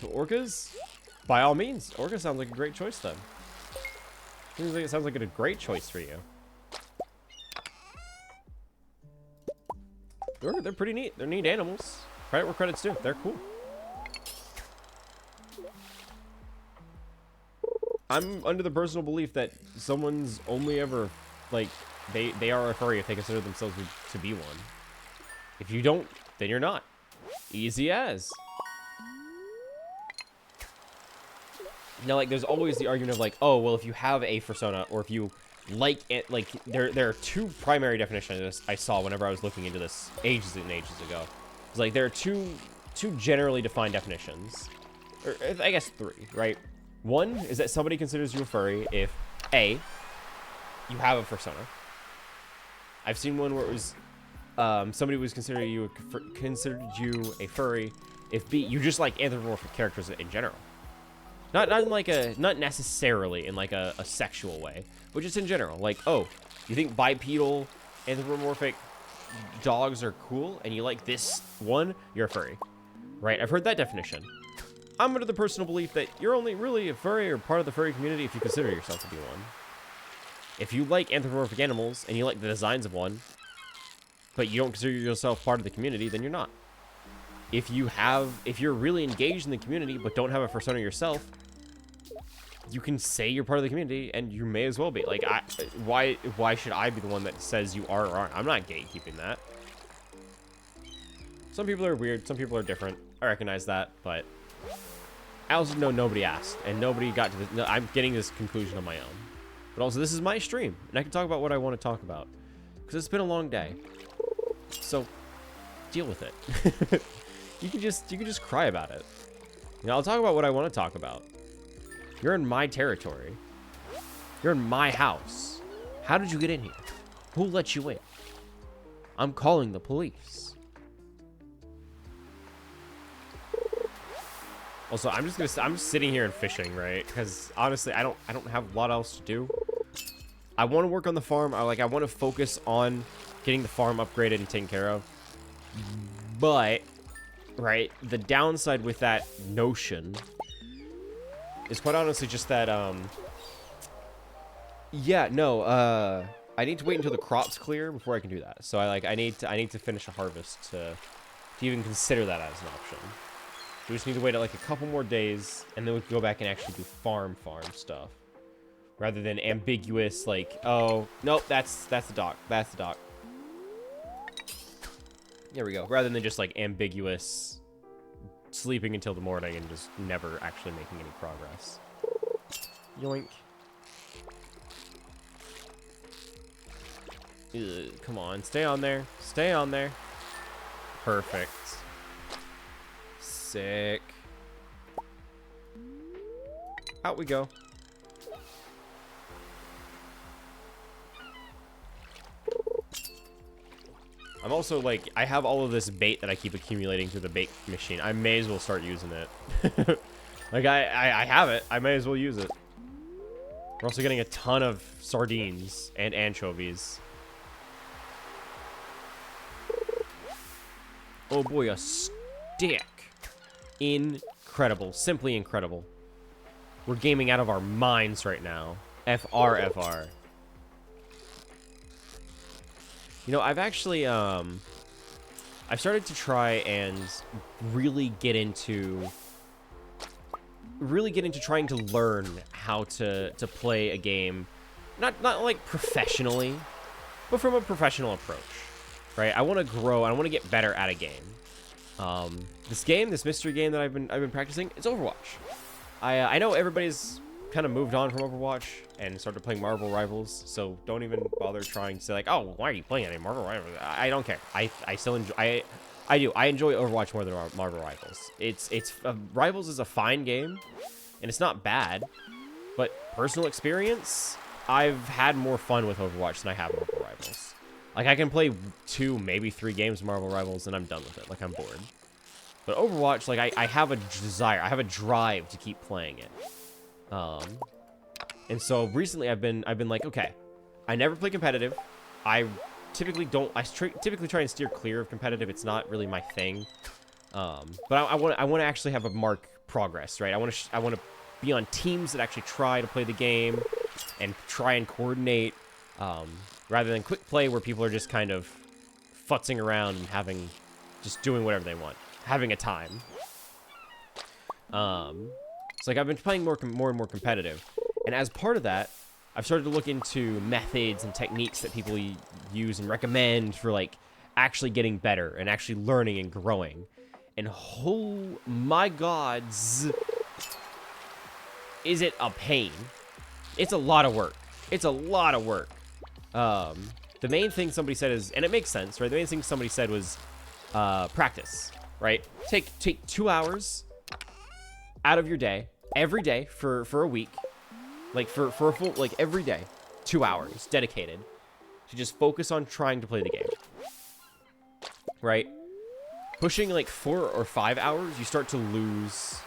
to orcas, by all means, orca sounds like a great choice then. It sounds like a great choice for you. They're pretty neat. They're neat animals. Credit where credit's due. They're cool. I'm under the personal belief that someone's only ever, like, they are a furry if they consider themselves to be one. If you don't, then you're not. Easy as. Now, like, there's always the argument of, like, oh, well, if you have a persona, or if you like it, like, there are two primary definitions I saw whenever I was looking into this ages and ages ago. It's like, there are two generally defined definitions. Or, I guess 3, right? One is that somebody considers you a furry if, A, you have a persona. I've seen one where it was, somebody was considered you a furry if, B, you just like anthropomorphic characters in general. Not necessarily in like a sexual way, but just in general. Like, oh, you think bipedal anthropomorphic dogs are cool and you like this one, you're a furry. Right? I've heard that definition. I'm under the personal belief that you're only really a furry or part of the furry community if you consider yourself to be one. If you like anthropomorphic animals and you like the designs of one, but you don't consider yourself part of the community, then you're not. if you're really engaged in the community but don't have a persona yourself, you can say you're part of the community, and you may as well be. Like, why should I be the one that says you are or aren't? I'm not gatekeeping that. Some people are weird, some people are different. I recognize that, but I also know nobody asked, and nobody got to this. No, I'm getting this conclusion on my own. But also, this is my stream, and I can talk about what I want to talk about, because it's been a long day. So, deal with it. you can just cry about it. You know, I'll talk about what I want to talk about. You're in my territory. You're in my house. How did you get in here? Who let you in? I'm calling the police. Also, I'm sitting here and fishing, right? Because honestly, I don't have a lot else to do. I want to work on the farm. I want to focus on getting the farm upgraded and taken care of. But, right, the downside with that notion is quite honestly just that, yeah, no, I need to wait until the crop's clear before I can do that. So I need to finish a harvest to even consider that as an option. We just need to wait like a couple more days, and then we can go back and actually do farm stuff, rather than ambiguous like, oh nope, that's the dock, that's the dock. There we go. Rather than just like ambiguous sleeping until the morning and just never actually making any progress. Yoink. Ugh, come on, stay on there. Stay on there. Perfect. Sick. Out we go. I'm also like, I have all of this bait that I keep accumulating through the bait machine. I may as well start using it. Like, I have it. I may as well use it. We're also getting a ton of sardines and anchovies. Oh boy, a stick. Incredible. Simply incredible. We're gaming out of our minds right now. FR. You know, I've actually, I've started to try and really get into trying to learn how to play a game, not like professionally, but from a professional approach, right? I want to grow, I want to get better at a game. This mystery game that I've been practicing, it's Overwatch. I know everybody's kind of moved on from Overwatch and started playing Marvel Rivals, so don't even bother trying to say like, oh, why are you playing any Marvel Rivals? I don't care. I still enjoy. I enjoy Overwatch more than Marvel Rivals. Rivals is a fine game, and it's not bad, but personal experience, I've had more fun with Overwatch than I have Marvel Rivals. Like, I can play 2, maybe 3 games of Marvel Rivals, and I'm done with it. Like, I'm bored. But Overwatch, like, I have a desire, I have a drive to keep playing it. And so recently I've been like, okay, I never play competitive. I typically typically try and steer clear of competitive. It's not really my thing. But I want to actually have a mark progress, right? I want to be on teams that actually try to play the game and try and coordinate, rather than quick play where people are just kind of futzing around and just doing whatever they want, having a time. It's like I've been playing more and more competitive, and as part of that, I've started to look into methods and techniques that people use and recommend for like actually getting better and actually learning and growing. And oh my gods, is it a pain? It's a lot of work. It's a lot of work. The main thing somebody said is, and it makes sense, right? The main thing somebody said was practice, right? Take 2 hours out of your day, every day for a week, like for a full, like every day, 2 hours dedicated to just focus on trying to play the game, right? Pushing like 4 or 5 hours, you start to lose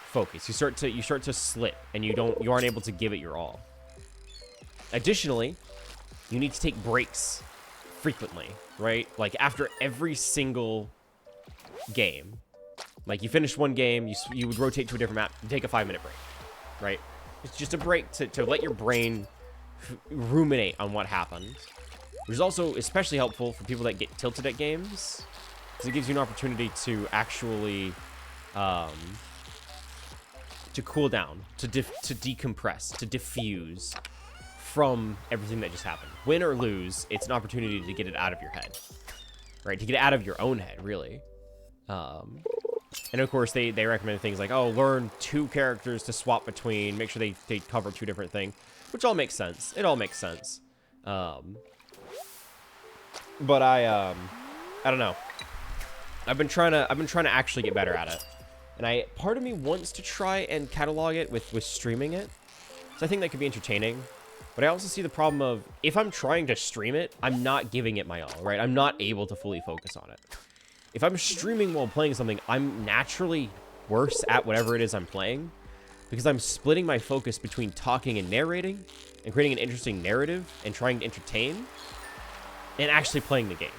focus. You start to slip, and you aren't able to give it your all. Additionally, you need to take breaks frequently, right? Like after every single game. Like, you finish one game, you would rotate to a different map, and take a 5-minute break, right? It's just a break to let your brain ruminate on what happened, which is also especially helpful for people that get tilted at games, because it gives you an opportunity to actually to cool down, to decompress, to diffuse from everything that just happened. Win or lose, it's an opportunity to get it out of your head, right? To get it out of your own head, really. And of course, they recommend things like, oh, learn 2 characters to swap between, make sure they cover 2 different things, which all makes sense. It all makes sense. But I don't know. I've been trying to actually get better at it. And part of me wants to try and catalog it with streaming it. So I think that could be entertaining. But I also see the problem of, if I'm trying to stream it, I'm not giving it my all, right? I'm not able to fully focus on it. If I'm streaming while playing something, I'm naturally worse at whatever it is I'm playing, because I'm splitting my focus between talking and narrating, and creating an interesting narrative, and trying to entertain, and actually playing the game.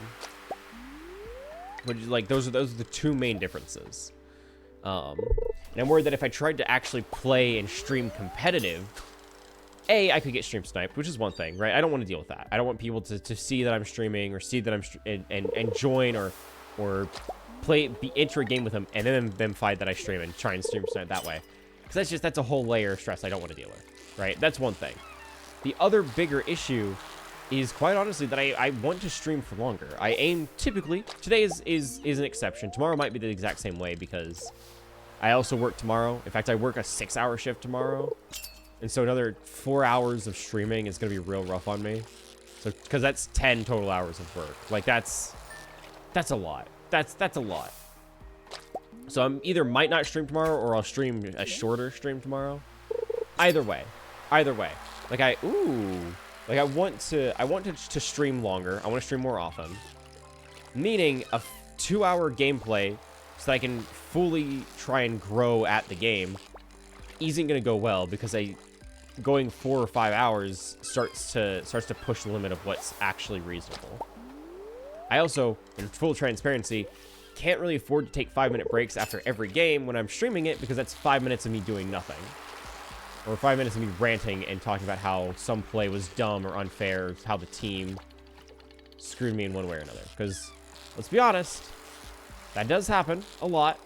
Which is like, those are the 2 main differences. And I'm worried that if I tried to actually play and stream competitive, I could get stream sniped, which is one thing, right? I don't want to deal with that. I don't want people to see that I'm streaming, or see that I'm and join or enter a game with them, and then them find that I stream and try and stream snipe that way. Because that's a whole layer of stress I don't want to deal with, right? That's one thing. The other bigger issue is, quite honestly, that I want to stream for longer. I aim, typically, today is an exception. Tomorrow might be the exact same way, because I also work tomorrow. In fact, I work a 6-hour shift tomorrow. And so another 4 hours of streaming is going to be real rough on me. So, because that's 10 total hours of work. Like, that's a lot. That's a lot. So I'm either might not stream tomorrow, or I'll stream a shorter stream tomorrow. Either way. Like, I want to stream longer. I want to stream more often. Meaning a 2-hour gameplay so that I can fully try and grow at the game isn't going to go well, because going 4 or 5 hours starts to push the limit of what's actually reasonable. I also, in full transparency, can't really afford to take 5-minute breaks after every game when I'm streaming it, because that's 5 minutes of me doing nothing. Or 5 minutes of me ranting and talking about how some play was dumb or unfair, how the team screwed me in one way or another. Because, let's be honest, that does happen a lot.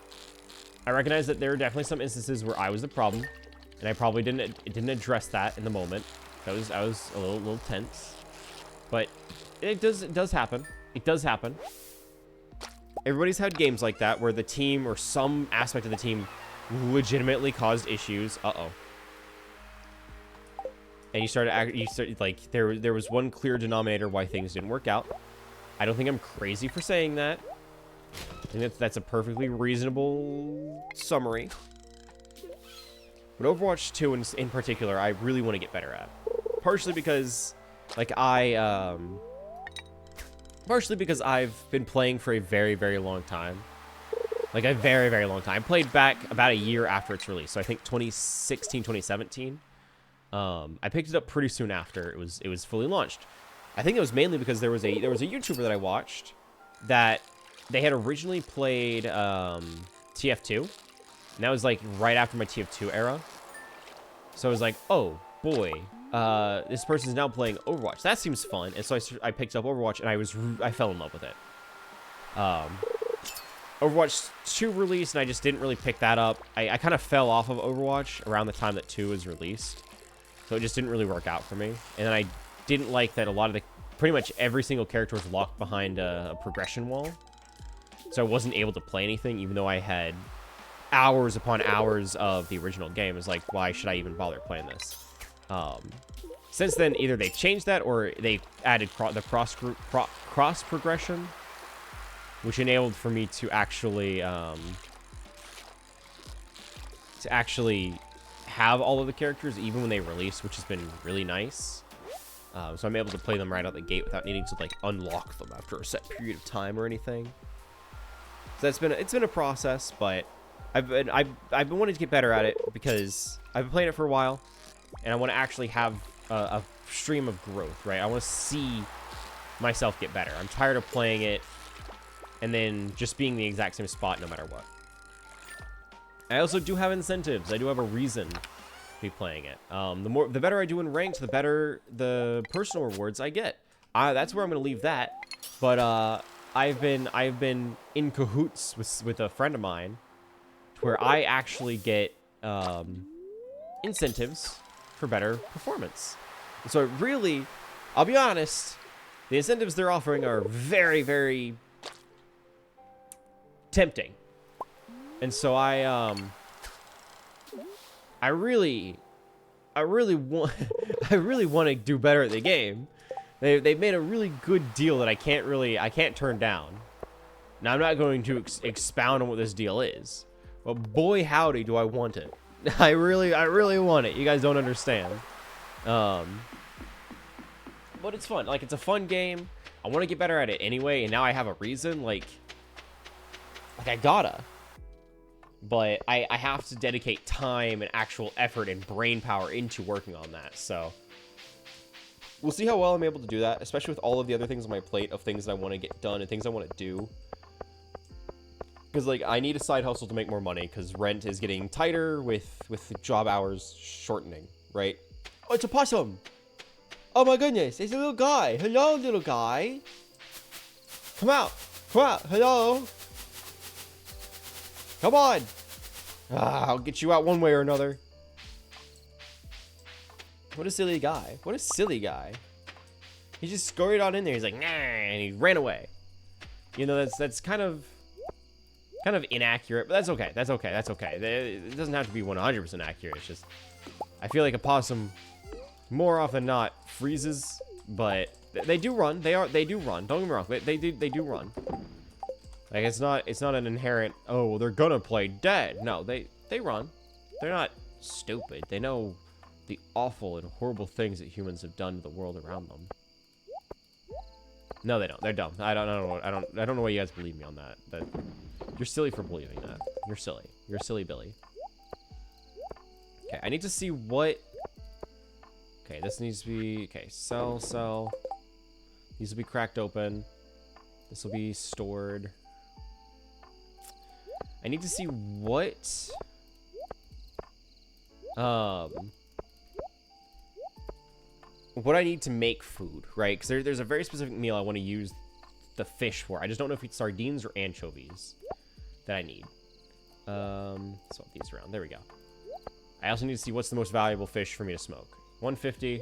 I recognize that there are definitely some instances where I was the problem, and I probably didn't address that in the moment. I was a little tense, but it does happen. It does happen. Everybody's had games like that where the team or some aspect of the team legitimately caused issues. And you started like, there was one clear denominator why things didn't work out. I don't think I'm crazy for saying that. I think that's a perfectly reasonable summary. But Overwatch 2 in particular, I really want to get better at. Partially because, like, partially because I've been playing for a very, very long time. Like, a very, very long time. I played back about a year after its release. So I think 2016, 2017. I picked it up pretty soon after it was fully launched. I think it was mainly because there was a YouTuber that I watched that they had originally played TF2, and that was like right after my TF2 era. So I was like, oh boy, this person's now playing Overwatch. That seems fun. And so I picked up Overwatch, and I fell in love with it. Overwatch 2 released, and I just didn't really pick that up. I kind of fell off of Overwatch around the time that 2 was released. So it just didn't really work out for me. And then I didn't like that a lot of pretty much every single character was locked behind a progression wall. So I wasn't able to play anything, even though I had hours upon hours of the original game. It was like, why should I even bother playing this? Since then, either they changed that, or they added the cross progression, which enabled for me to actually have all of the characters even when they release, which has been really nice. So I'm able to play them right out the gate without needing to like unlock them after a set period of time or anything. So it's been a process, but I've been wanting to get better at it because I've been playing it for a while, and I want to actually have a stream of growth, right? I want to see myself get better. I'm tired of playing it and then just being the exact same spot no matter what. I also do have incentives. I do have a reason to be playing it. The better I do in ranks, the better the personal rewards I get. That's where I'm going to leave that. But I've been in cahoots with a friend of mine, to where I actually get incentives for better performance. And so it really, I'll be honest, the incentives they're offering are very, very tempting. And so I really want I really want to do better at the game. They've made a really good deal that I can't turn down. Now I'm not going to expound on what this deal is, but boy howdy do I want it. I really want it. You guys don't understand. But it's fun. Like, it's a fun game. I want to get better at it anyway, and now I have a reason. Like I gotta. But I have to dedicate time and actual effort and brain power into working on that. So we'll see how well I'm able to do that, especially with all of the other things on my plate of things that I want to get done and things I want to do. Because, like, I need a side hustle to make more money because rent is getting tighter with job hours shortening, right? Oh, it's a possum! Oh my goodness, it's a little guy. Hello, little guy. Come out. Come out. Hello. Come on. I'll get you out one way or another. What a silly guy. What a silly guy. He just scurried on in there. He's like, nah, and he ran away. You know, that's kind of inaccurate, but that's okay. That's okay. That's okay. It doesn't have to be 100% accurate. It's just, I feel like a possum, more often than not, freezes, but they do run. They do run. Don't get me wrong. They do run. Like, it's not an inherent, oh, well, they're gonna play dead. No, they run. They're not stupid. They know the awful and horrible things that humans have done to the world around them. No, they don't. They're dumb. I don't know why you guys believe me on that. You're silly for believing that. You're silly. You're a silly Billy. Okay, I need to see what. Okay, this needs to be. Okay, sell. These will be cracked open. This will be stored. I need to see what. What I need to make food, right? Because there's a very specific meal I want to use the fish for. I just don't know if it's sardines or anchovies that I need. Swap these around. There we go. I also need to see what's the most valuable fish for me to smoke. 150,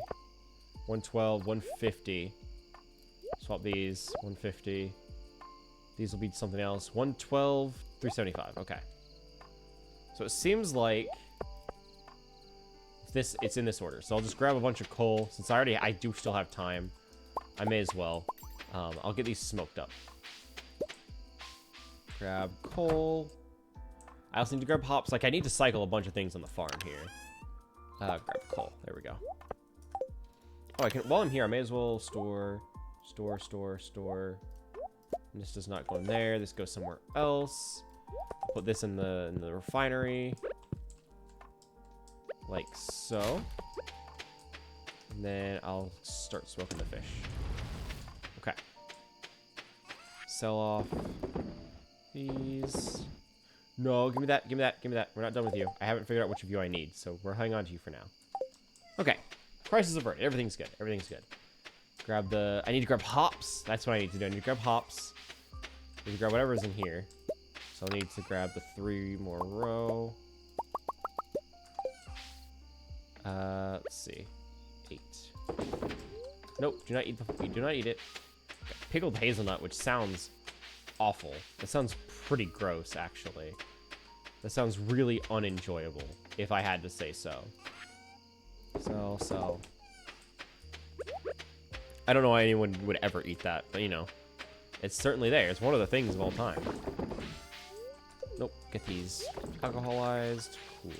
112, 150. Swap these. 150. These will be something else. 112, 375. Okay. So it seems like it's in this order. So I'll just grab a bunch of coal. Since I do still have time, I may as well. I'll get these smoked up. Grab coal. I also need to grab hops. Like, I need to cycle a bunch of things on the farm here. Grab coal. There we go. Oh, I can. While I'm here, I may as well store. And this does not go in there. This goes somewhere else. I'll put this in the refinery. Like so. And then I'll start smoking the fish. Okay. Sell off these. No, give me that. We're not done with you. I haven't figured out which of you I need, so we're hanging on to you for now. Okay. Crisis averted. Everything's good. Grab the. I need to grab hops. That's what I need to do. I need to grab hops. I need to grab whatever's in here. So I'll need to grab the 3 more row. Let's see. 8. Nope, do not eat it. Pickled hazelnut, which sounds awful. That sounds pretty gross, actually. That sounds really unenjoyable, if I had to say so. Sell. I don't know why anyone would ever eat that, but you know. It's certainly there. It's one of the things of all time. Nope, get these alcoholized. Cool.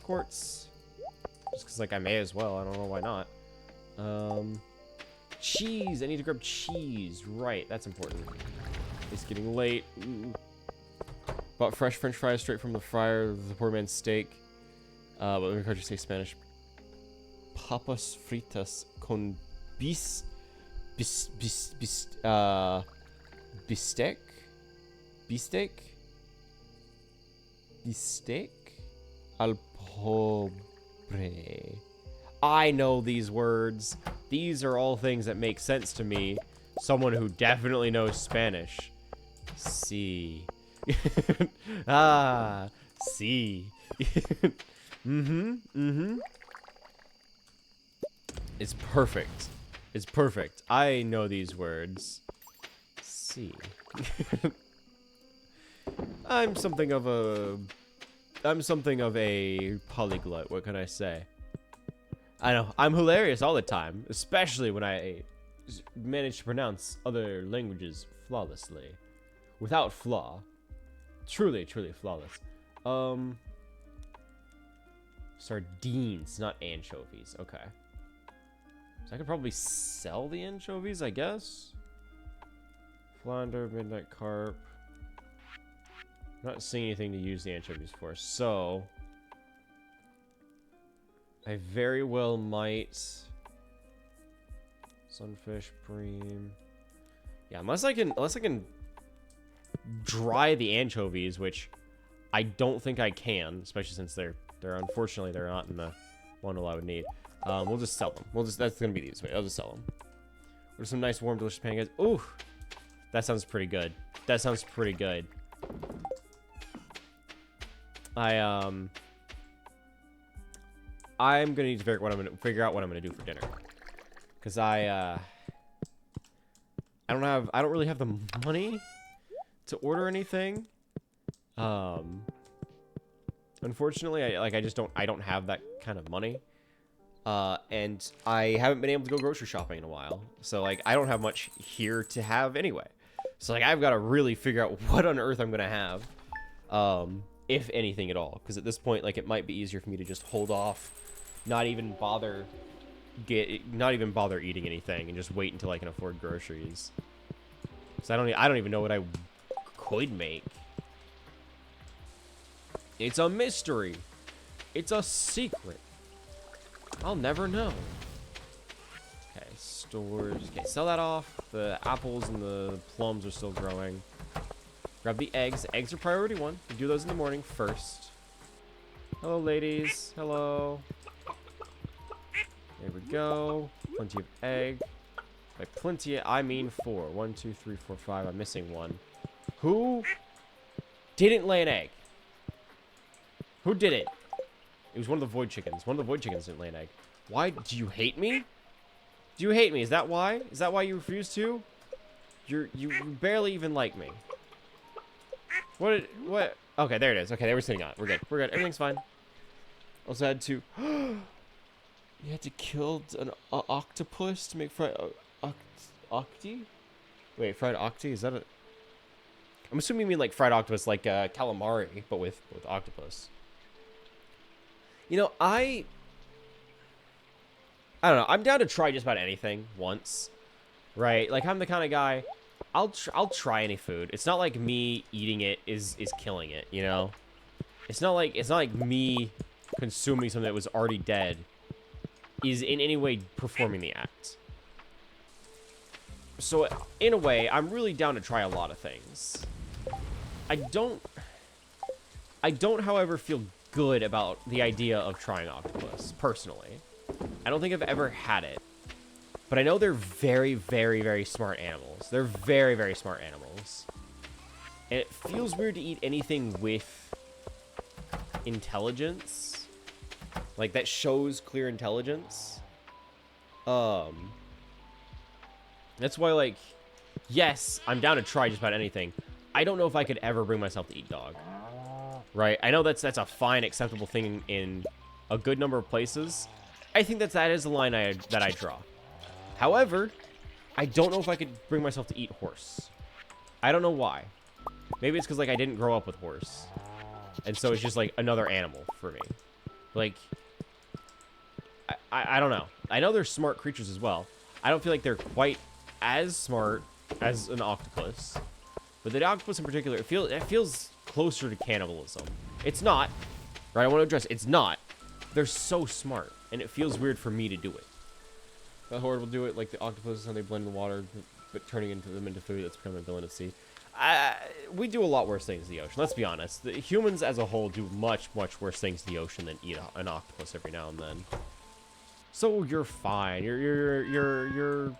Quartz. Just because, like, I may as well. I don't know why not. Cheese. I need to grab cheese. Right, that's important. It's getting late. Ooh. Bought fresh French fries straight from the fryer. The poor man's steak. But let me say Spanish. Papas fritas con bistec al pobre. I know these words. These are all things that make sense to me someone who definitely knows Spanish. See. Ah, see. It's perfect. It's perfect. I know these words. See. I'm something of a polyglot. What can I say? I know. I'm hilarious all the time, especially when I manage to pronounce other languages flawlessly. Without flaw. Truly, truly flawless. Sardines, not anchovies. Okay. So I could probably sell the anchovies, I guess. Flounder, midnight carp. I'm not seeing anything to use the anchovies for, so I very well might. Sunfish, bream. Yeah, unless I can dry the anchovies, which I don't think I can, especially since they're unfortunately they're not in the bundle I would need. We'll just sell them. That's gonna be the easiest way. I'll just sell them. What are some nice, warm, delicious pancakes? Ooh, that sounds pretty good. That sounds pretty good. I'm gonna need to figure out what I'm gonna do for dinner, cause I don't really have the money to order anything. Unfortunately, I don't have that kind of money. And I haven't been able to go grocery shopping in a while. So, like, I don't have much here to have anyway. So, like, I've got to really figure out what on earth I'm going to have. If anything at all. Because at this point, like, it might be easier for me to just hold off. Not even bother eating anything. And just wait until I can afford groceries. So, I don't even know what I could make. It's a mystery. It's a secret. I'll never know. Okay, stores. Okay, sell that off. The apples and the plums are still growing. Grab the eggs. Eggs are priority one. We do those in the morning first. Hello, ladies. Hello. There we go. Plenty of egg. By plenty, I mean 4. 1, 2, 3, 4, 5. I'm missing one. Who didn't lay an egg? Who did it? It was one of the void chickens. One of the void chickens didn't lay an egg. Why? Do you hate me? Do you hate me? Is that why? Is that why you refuse to? You barely even like me. What? Okay, there it is. Okay, they were sitting on it. We're good. We're good. Everything's fine. Also had to... You had to kill an octopus to make fried... Octi? Wait, fried octi? Is that a... I'm assuming you mean like fried octopus, like calamari, but with octopus. You know, I don't know. I'm down to try just about anything once, right? Like, I'm the kind of guy, I'll try any food. It's not like me eating it is killing it, you know? It's not like me consuming something that was already dead is in any way performing the act. So, in a way, I'm really down to try a lot of things. I don't, however, feel good about the idea of trying octopus, personally. I don't think I've ever had it. But I know they're very, very, very smart animals. They're very, very smart animals. And it feels weird to eat anything with intelligence. Like, that shows clear intelligence. That's why, like, yes, I'm down to try just about anything. I don't know if I could ever bring myself to eat dog. Right? I know that's a fine, acceptable thing in a good number of places. I think that is the line that I draw. However, I don't know if I could bring myself to eat horse. I don't know why. Maybe it's because, like, I didn't grow up with horse. And so it's just, like, another animal for me. Like, I don't know. I know they're smart creatures as well. I don't feel like they're quite as smart as an octopus. But the octopus in particular, it feels closer to cannibalism. It's not, right? I want to address it's not. They're so smart, and it feels weird for me to do it. The horde will do it like the octopus, how they blend in the water, but turning them into food. That's becoming a villain at sea. We do a lot worse things in the ocean. Let's be honest. The humans as a whole do much, much worse things in the ocean than eat an octopus every now and then. So you're fine. You're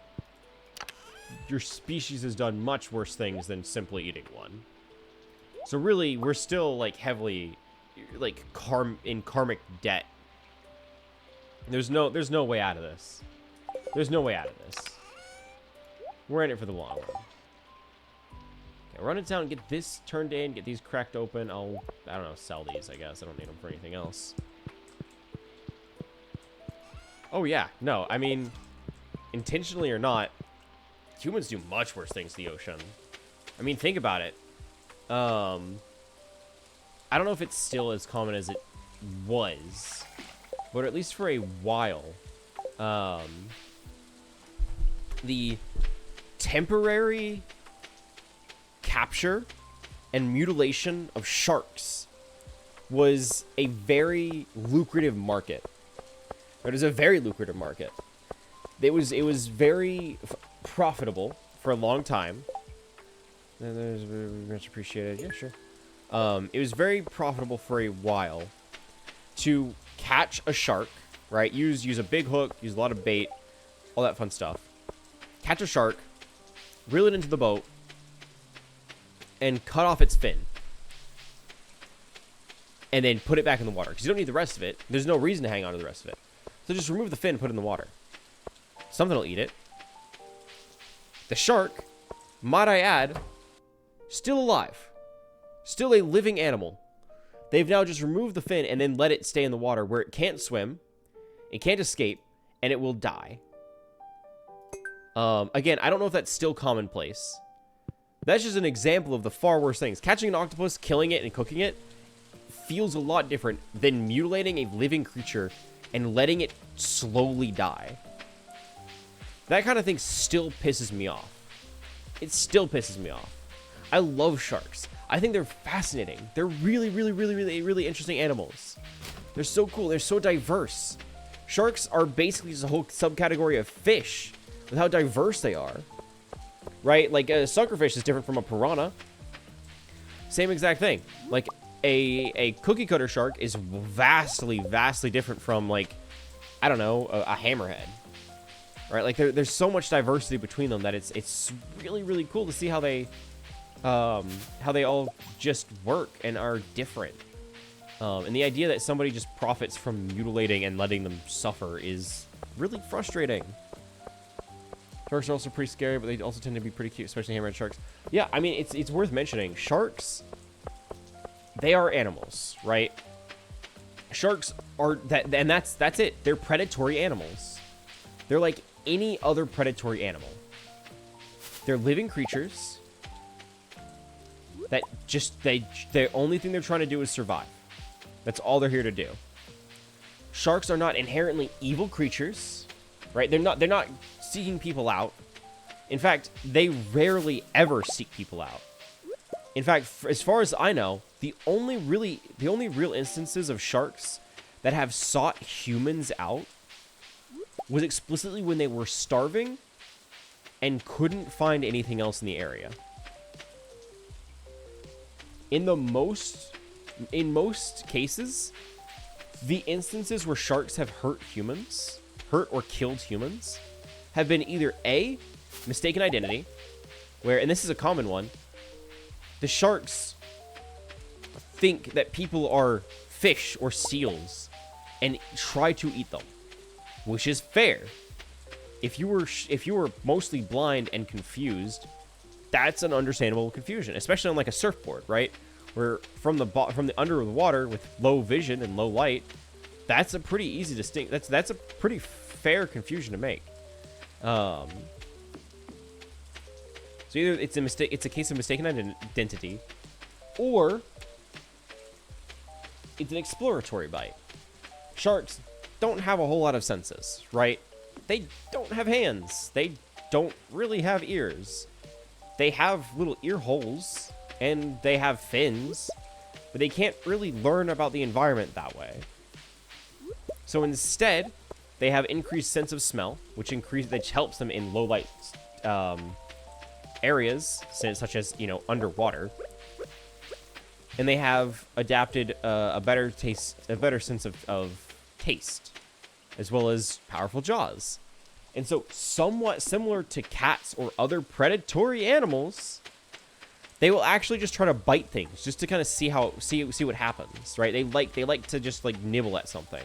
your species has done much worse things than simply eating one. So really, we're still, like, heavily, like, in karmic debt. There's no way out of this. There's no way out of this. We're in it for the long run. Okay, run into town and get this turned in, get these cracked open. I don't know, sell these, I guess. I don't need them for anything else. Oh, yeah. No, I mean, intentionally or not, humans do much worse things to the ocean. I mean, think about it. I don't know if it's still as common as it was, but at least for a while, the temporary capture and mutilation of sharks was a very lucrative market. It was a very lucrative market. It was very profitable for a long time. There's much appreciated. Yeah, sure. It was very profitable for a while to catch a shark, right? Use a big hook, use a lot of bait, all that fun stuff. Catch a shark, reel it into the boat, and cut off its fin. And then put it back in the water. Because you don't need the rest of it. There's no reason to hang on to the rest of it. So just remove the fin, put it in the water. Something will eat it. The shark, might I add, still alive. Still a living animal. They've now just removed the fin and then let it stay in the water where it can't swim, it can't escape, and it will die. Again, I don't know if that's still commonplace. That's just an example of the far worse things. Catching an octopus, killing it, and cooking it feels a lot different than mutilating a living creature and letting it slowly die. That kind of thing still pisses me off. It still pisses me off. I love sharks. I think they're fascinating. They're really, really, really, really, really interesting animals. They're so cool. They're so diverse. Sharks are basically just a whole subcategory of fish with how diverse they are. Right? Like a suckerfish is different from a piranha. Same exact thing. Like a cookie cutter shark is vastly, vastly different from, like, I don't know, a hammerhead. Right? Like there's so much diversity between them that it's really, really cool to see how they all just work and are different. And the idea that somebody just profits from mutilating and letting them suffer is really frustrating. Sharks are also pretty scary, but they also tend to be pretty cute, especially hammerhead sharks. Yeah, I mean, it's worth mentioning. Sharks, they are animals, right? Sharks are that, and that's it. They're predatory animals. They're like any other predatory animal. They're living creatures that just the only thing they're trying to do is survive. That's all they're here to do. Sharks are not inherently evil creatures, right? They're not seeking people out. In fact, they rarely ever seek people out. In fact, as far as I know, the only real instances of sharks that have sought humans out was explicitly when they were starving and couldn't find anything else in the area. In most cases, the instances where sharks have hurt or killed humans, have been either A, mistaken identity, where, and this is a common one, the sharks think that people are fish or seals and try to eat them, which is fair. If you were mostly blind and confused, that's an understandable confusion, especially on like a surfboard, right? Where from the under the water with low vision and low light, that's a pretty easy that's a pretty fair confusion to make. So either it's a case of mistaken identity, or it's an exploratory bite. Sharks don't have a whole lot of senses, right? They don't have hands. They don't really have ears. They have little ear holes, and they have fins, but they can't really learn about the environment that way. So instead, they have increased sense of smell, which helps them in low light areas, such as, underwater. And they have adapted a better sense of taste, as well as powerful jaws. And so, somewhat similar to cats or other predatory animals, they will actually just try to bite things just to kind of see what happens, right? They like to just like nibble at something.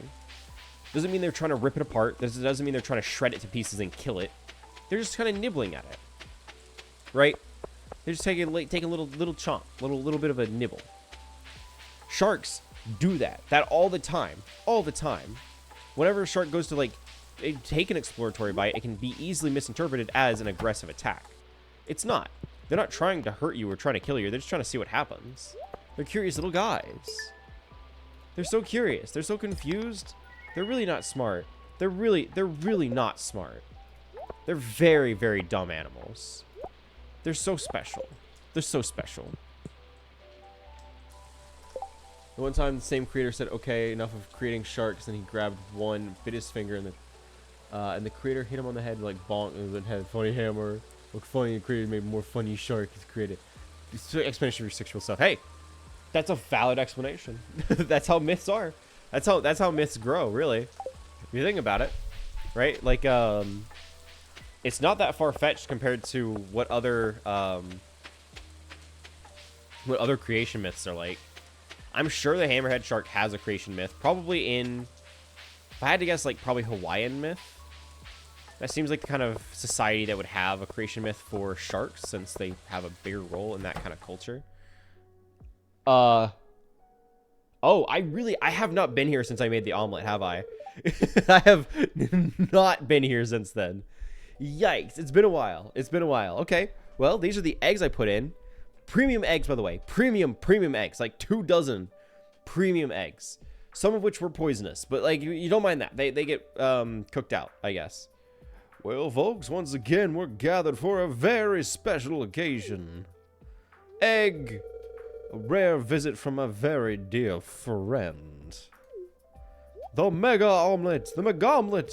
Doesn't mean they're trying to rip it apart. This doesn't mean they're trying to shred it to pieces and kill it. They're just kind of nibbling at it, right? They're just taking a little chomp, little bit of a nibble. Sharks do that all the time, Whenever a shark goes to like take an exploratory bite, it can be easily misinterpreted as an aggressive attack. It's not. They're not trying to hurt you or trying to kill you. They're just trying to see what happens. They're curious little guys. They're so curious. They're so confused. They're really not smart. They're really not smart. They're very, very dumb animals. They're so special. They're so special. The one time the same creator said, okay, enough of creating sharks, and he grabbed one, bit his finger, and the creator hit him on the head like bonk, and then had funny hammer. Look funny, and created made more funny shark. He's created explanation for your sexual stuff. Hey, that's a valid explanation. That's how myths are. That's how myths grow, really. If you think about it, right? Like, it's not that far-fetched compared to what other creation myths are like. I'm sure the hammerhead shark has a creation myth. Probably in, if I had to guess, like probably Hawaiian myth. That seems like the kind of society that would have a creation myth for sharks, since they have a bigger role in that kind of culture. Oh, I have not been here since I made the omelet, have I? I have not been here since then. Yikes, it's been a while. Okay, well, these are the eggs I put in. Premium eggs, by the way. Premium eggs. Like 24 premium eggs. Some of which were poisonous, but like you don't mind that. They get cooked out, I guess. Well, folks, once again, we're gathered for a very special occasion. Egg. A rare visit from a very dear friend. The Mega Omelet. The Mega Omelet.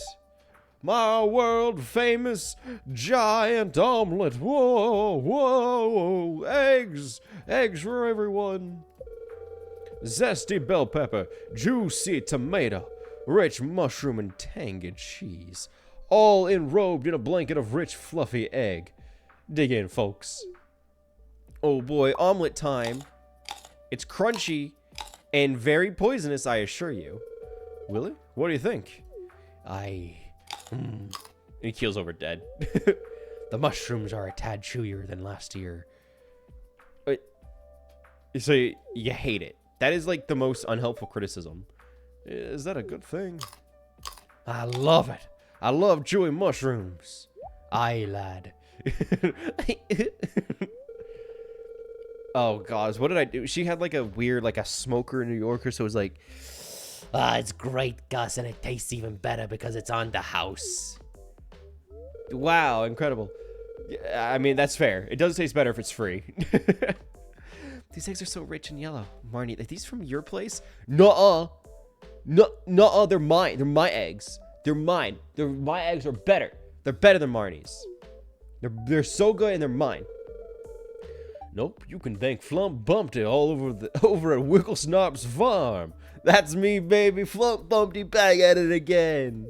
My world famous giant omelet. Whoa, whoa, eggs. Eggs for everyone. Zesty bell pepper. Juicy tomato. Rich mushroom and tangy cheese. All enrobed in a blanket of rich, fluffy egg. Dig in, folks. Oh boy, omelet time. It's crunchy and very poisonous, I assure you. Willie, what do you think? He keels over dead. The mushrooms are a tad chewier than last year. So you hate it. That is like the most unhelpful criticism. Is that a good thing? I love it. I love chewy mushrooms. Aye, lad. Oh, gosh. What did I do? She had like a weird, like a smoker in New Yorker, so it was like, it's great, Gus, and it tastes even better because it's on the house. Wow, incredible. I mean, that's fair. It does taste better if it's free. These eggs are so rich and yellow. Marnie, are these from your place? Nuh-uh. Nuh-uh, they're mine. They're my eggs. They're mine. My eggs are better. They're better than Marnie's. They're so good and they're mine. Nope, you can thank Flump Bumpty all over at Wigglesnarp's farm. That's me, baby. Flump Bumpty back at it again.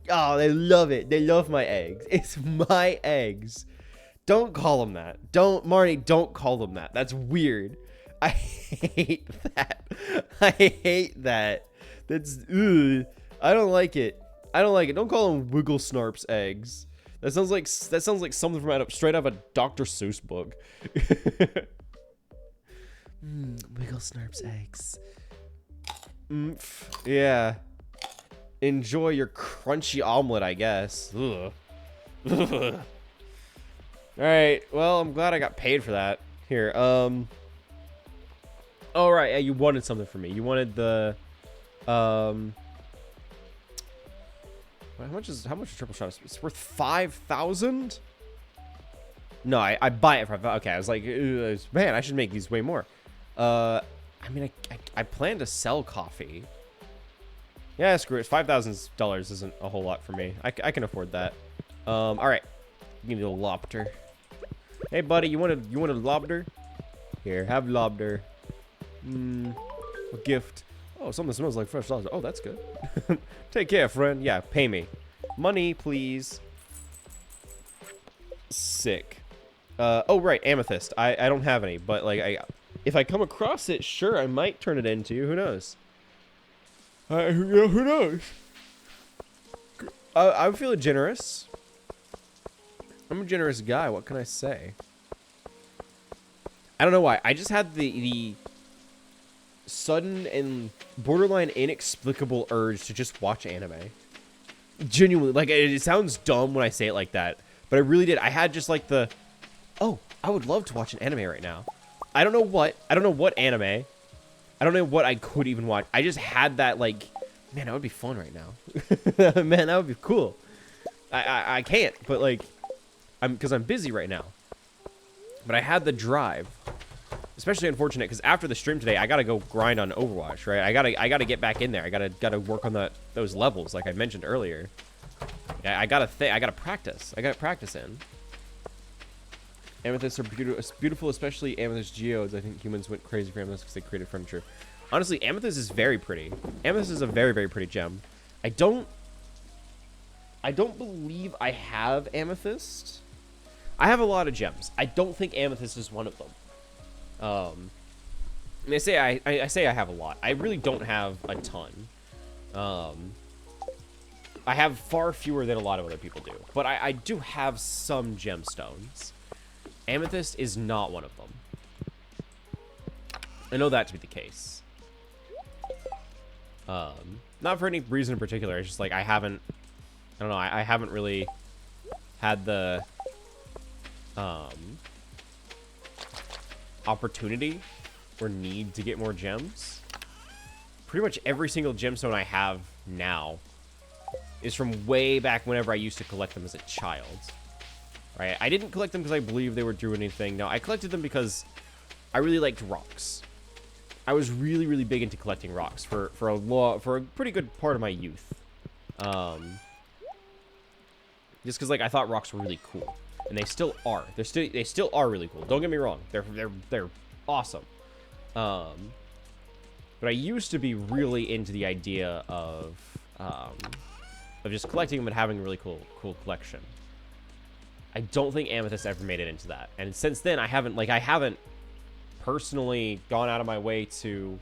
Oh, they love it. They love my eggs. It's my eggs. Don't call them that. Marnie, don't call them that. That's weird. I hate that. I hate that. That's, ugh. I don't like it. Don't call them Wigglesnarp's eggs. That sounds like something from straight out of a Dr. Seuss book. Wigglesnarp's eggs. Yeah. Enjoy your crunchy omelet, I guess. Ugh. Alright, well, I'm glad I got paid for that. Here, oh, right, yeah, you wanted something from me. You wanted the, how much is triple shot? It's worth 5,000? No, I buy it for, okay, I was like, man, I should make these way more. I mean, I plan to sell coffee. Yeah, screw it. $5,000 isn't a whole lot for me. I can afford that. All right, give me a lobster. Hey, buddy, you want a lobster? Here, have lobster. A gift. Oh, something smells like fresh lobster. Oh, that's good. Take care, friend. Yeah, pay me. Money, please. Sick. Oh, right, amethyst. I don't have any, but, like, if I come across it, sure, I might turn it into. Who knows? Who knows? I'm feeling generous. I'm a generous guy. What can I say? I don't know why. I just had the sudden and borderline inexplicable urge to just watch anime. Genuinely. Like, it sounds dumb when I say it like that, but I really did. I had just, like, oh, I would love to watch an anime right now. I don't know what. I don't know what anime. I don't know what I could even watch. I just had that, like, man, that would be fun right now. Man, that would be cool. I can't, but, like, because I'm busy right now. But I had the drive. Especially unfortunate, because after the stream today, I gotta go grind on Overwatch, right? I gotta get back in there. I gotta work on those levels, like I mentioned earlier. I gotta practice. I gotta practice in. Amethysts are beautiful, especially amethyst geodes. I think humans went crazy for amethysts because they created furniture. Honestly, amethyst is very pretty. Amethyst is a very, very pretty gem. I don't believe I have amethyst. I have a lot of gems. I don't think amethyst is one of them. And I say I have a lot. I really don't have a ton. I have far fewer than a lot of other people do. But I do have some gemstones. Amethyst is not one of them. I know that to be the case. Not for any reason in particular. It's just like I don't know. I haven't really had the opportunity or need to get more gems. Pretty much every single gemstone I have now is from way back whenever I used to collect them as a child. Right? I didn't collect them because I believed they would do anything. No, I collected them because I really liked rocks. I was really, really big into collecting rocks for a pretty good part of my youth. Just because, like, I thought rocks were really cool. And they still are. They still are really cool. Don't get me wrong. They're awesome. But I used to be really into the idea of just collecting them and having a really cool collection. I don't think amethyst ever made it into that. And since then, I haven't personally gone out of my way to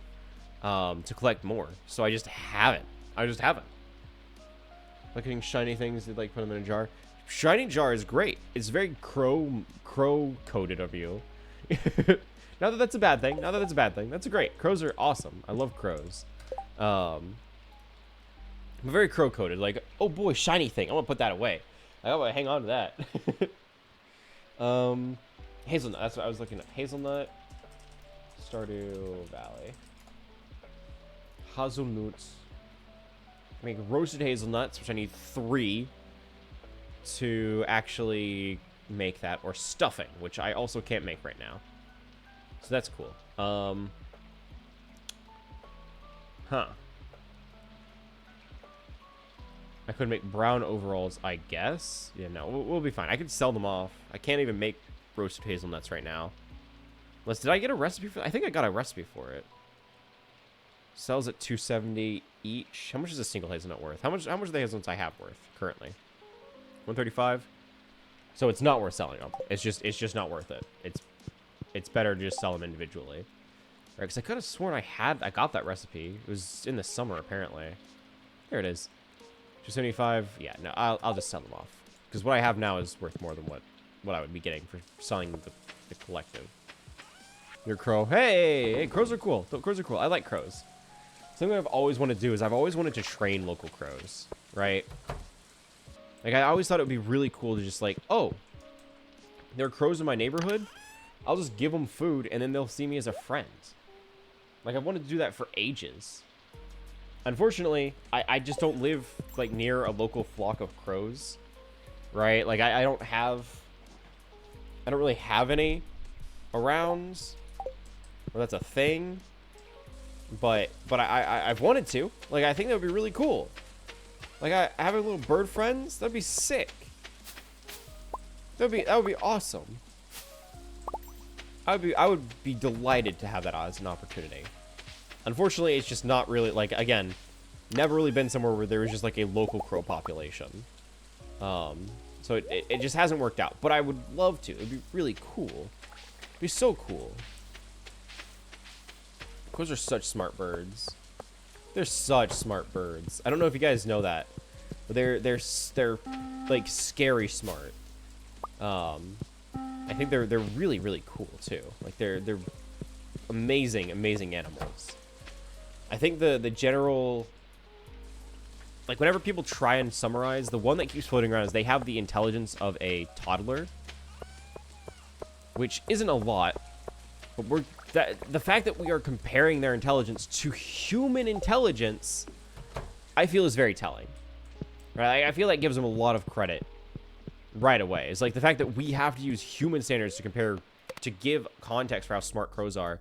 collect more. So I just haven't. Like getting shiny things, they like put them in a jar. Shiny jar is great. It's very crow-coded of you. Not that that's a bad thing. That's great. Crows are awesome. I love crows. I'm very crow-coded. Like, oh boy, shiny thing. I want to put that away. I gotta hang on to that. Hazelnut. That's what I was looking at. Hazelnut. Stardew Valley. Hazelnuts. Make roasted hazelnuts, which I need 3 to actually make that, or stuffing, which I also can't make right now. So that's cool. I could make brown overalls, I guess. Yeah, no, we'll be fine. I could sell them off. I can't even make roasted hazelnuts right now. Unless, did I get a recipe for that? I think I got a recipe for it. Sells at $2.70 each. How much is a single hazelnut worth? How much are the hazelnuts I have worth currently? $135. So it's not worth selling them. It's just not worth it. It's better to just sell them individually. Right? Because I could have sworn I got that recipe. It was in the summer apparently. There it is. $2.75. Yeah, no, I'll just sell them off. Because what I have now is worth more than what I would be getting for selling the collective. Your crow. Hey, crows are cool. Crows are cool. I like crows. Something I've always wanted to do is I've always wanted to train local crows, right? Like, I always thought it would be really cool to just, like, oh, there are crows in my neighborhood. I'll just give them food, and then they'll see me as a friend. Like, I've wanted to do that for ages. Unfortunately, I just don't live, like, near a local flock of crows, right? Like, I don't really have any around. Well, that's a thing. But I've wanted to. Like, I think that would be really cool. Like, having little bird friends, that'd be sick. That would be awesome. I would be delighted to have that as an opportunity. Unfortunately, it's just not really, like, again, never really been somewhere where there was just, like, a local crow population. So it just hasn't worked out. But I would love to. It'd be really cool. It'd be so cool. Crows are such smart birds. They're such smart birds. I don't know if you guys know that, but they're like scary smart. I think they're really really cool too. Like they're amazing animals. I think the general, like whenever people try and summarize, the one that keeps floating around is they have the intelligence of a toddler, which isn't a lot, but the fact that we are comparing their intelligence to human intelligence, I feel is very telling. Right? I feel that gives them a lot of credit right away. It's like the fact that we have to use human standards to give context for how smart crows are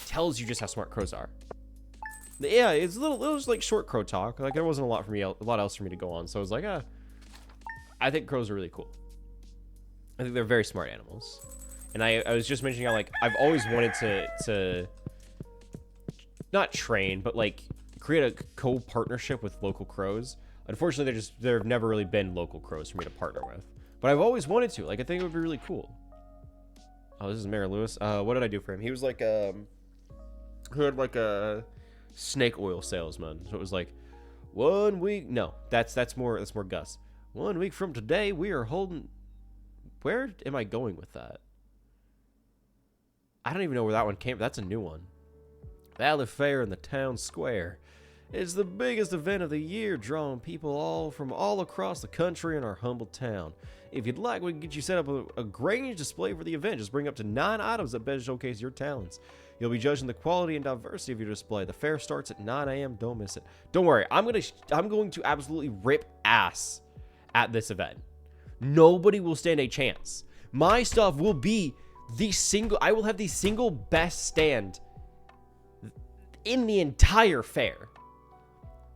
tells you just how smart crows are. Yeah, it's a little just like short crow talk. Like there wasn't a lot else for me to go on, so I was like, I think crows are really cool. I think they're very smart animals. And I was just mentioning how like I've always wanted to not train, but like create a co-partnership with local crows. Unfortunately, there have never really been local crows for me to partner with. But I've always wanted to. Like I think it would be really cool. Oh, this is Mayor Lewis. What did I do for him? He was like who had like a snake oil salesman. So it was like 1 week. No, that's more Gus. 1 week from today, we are holding. Where am I going with that? I don't even know where that one came from. That's a new one. Valley Fair in the town square. It's the biggest event of the year, drawing people from all across the country in our humble town. If you'd like, we can get you set up a Grange display for the event. Just bring up to 9 items that best showcase your talents. You'll be judging the quality and diversity of your display. The fair starts at 9 a.m. Don't miss it. Don't worry, I'm going to absolutely rip ass at this event. Nobody will stand a chance. My stuff will be I will have the single best stand in the entire fair.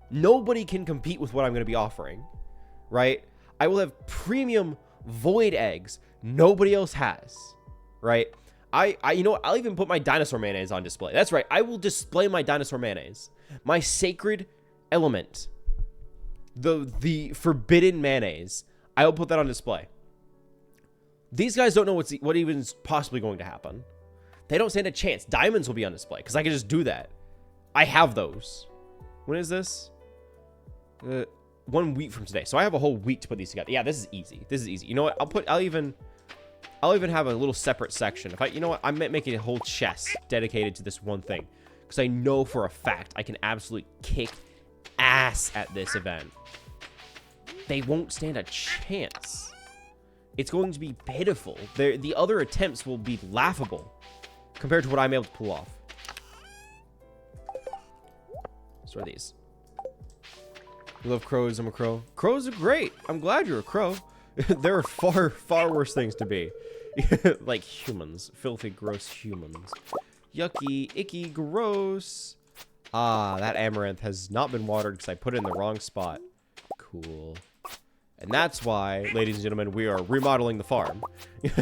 Nobody can compete with what I'm going to be offering, right? I will have premium void eggs nobody else has, right? You know what? I'll even put my dinosaur mayonnaise on display. That's right. I will display my dinosaur mayonnaise. My sacred element. The forbidden mayonnaise. I will put that on display. These guys don't know what even is possibly going to happen. They don't stand a chance. Diamonds will be on display because I can just do that. I have those. When is this? 1 week from today. So I have a whole week to put these together. Yeah, this is easy. This is easy. You know what? I'll even have a little separate section. You know what? I'm making a whole chest dedicated to this one thing because I know for a fact I can absolutely kick ass at this event. They won't stand a chance. It's going to be pitiful. The other attempts will be laughable compared to what I'm able to pull off. So are these. You love crows. I'm a crow. Crows are great. I'm glad you're a crow. There are far worse things to be. Like humans. Filthy, gross humans. Yucky, icky, gross. Ah, that amaranth has not been watered because I put it in the wrong spot. Cool. And that's why, ladies and gentlemen, we are remodeling the farm.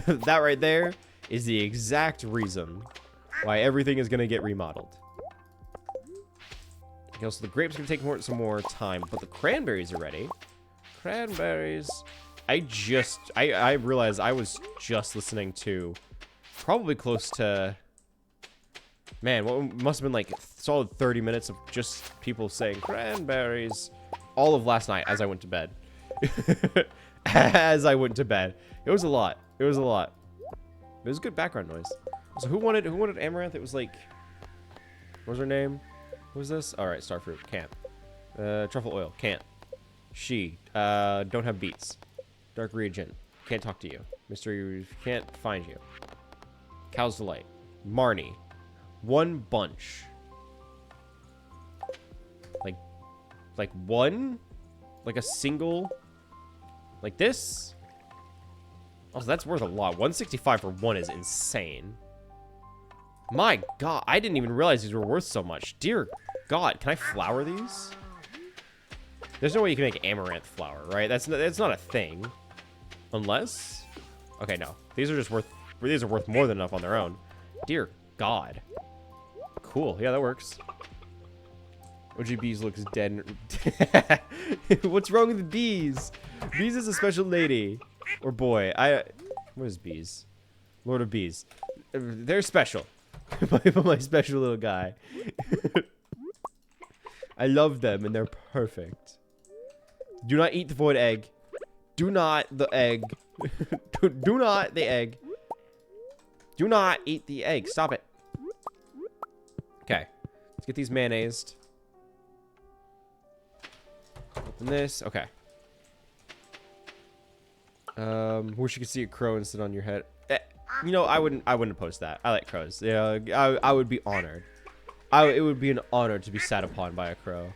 That right there is the exact reason why everything is going to get remodeled. Okay, so the grapes are going to take some more time, but the cranberries are ready. Cranberries. I realized I was just listening to probably close to, man, what must have been like a solid 30 minutes of just people saying cranberries all of last night as I went to bed. As I went to bed. It was a lot. It was a lot. It was good background noise. So who wanted amaranth? It was like, what was her name? What was this? All right, starfruit. Can't. Truffle oil. Can't. She. Don't have beets. Dark reagent. Can't talk to you. Mystery. Can't find you. Cow's delight. Marnie. One bunch. Like one? Like a single? Like this? Also, that's worth a lot. 165 for one is insane. My god, I didn't even realize these were worth so much. Dear god, can I flour these? There's no way you can make amaranth flour, right? That's not a thing. Unless? Okay, no. These are worth more than enough on their own. Dear god. Cool. Yeah, that works. OG Bees looks dead. What's wrong with Bees? Bees is a special lady. Or boy. What is Bees? Lord of Bees. They're special. My special little guy. I love them and they're perfect. Do not eat the void egg. Do not the egg. Do not the egg. Do not eat the egg. Stop it. Okay. Let's get these mayonnaised. Open this. Okay. Wish you could see a crow and sit on your head. You know, I wouldn't post that. I like crows. Yeah, I would be honored. It would be an honor to be sat upon by a crow.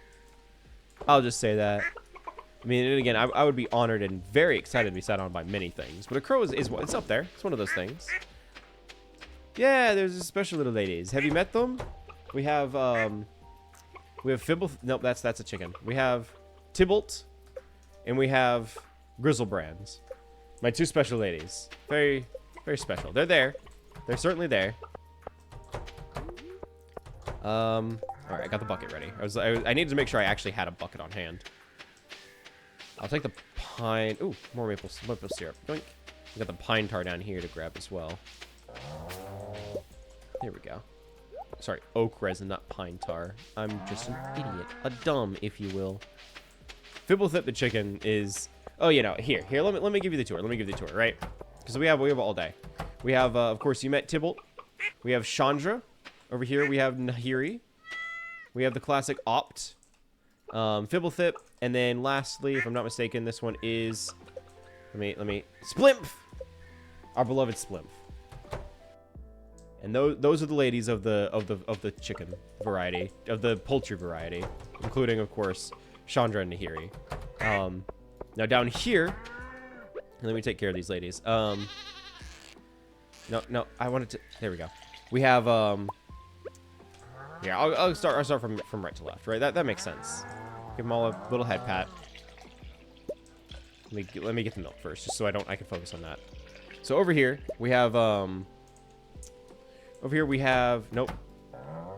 I'll just say that. I mean, and again, I would be honored and very excited to be sat on by many things. But a crow is it's up there. It's one of those things. Yeah, there's special little ladies. Have you met them? We have Fibble. Nope, that's a chicken. We have Tybalt, and we have Grizzlebrands. My two special ladies. Very, very special. They're there. They're certainly there. All right, I got the bucket ready. I needed to make sure I actually had a bucket on hand. I'll take the pine. Ooh, more maple syrup. Doink. We got the pine tar down here to grab as well. There we go. Sorry, oak resin, not pine tar. I'm just an idiot. A dumb, if you will. Fibblethip the chicken is... Oh, you know, here. Let me give you the tour. Let me give you the tour, right? Because we have all day. We have, of course, you met Tybalt. We have Chandra. Over here, we have Nahiri. We have the classic Opt. Fibblethip. And then lastly, if I'm not mistaken, this one is... Let me... Splimp! Our beloved Splimp. And those are the ladies of the chicken variety, of the poultry variety, including, of course, Chandra and Nahiri. Now down here, let me take care of these ladies. No, I wanted to. There we go. We have yeah, I'll start from right to left, right? That makes sense. Give them all a little head pat. Let me get the milk first, just so I can focus on that. So over here we have nope,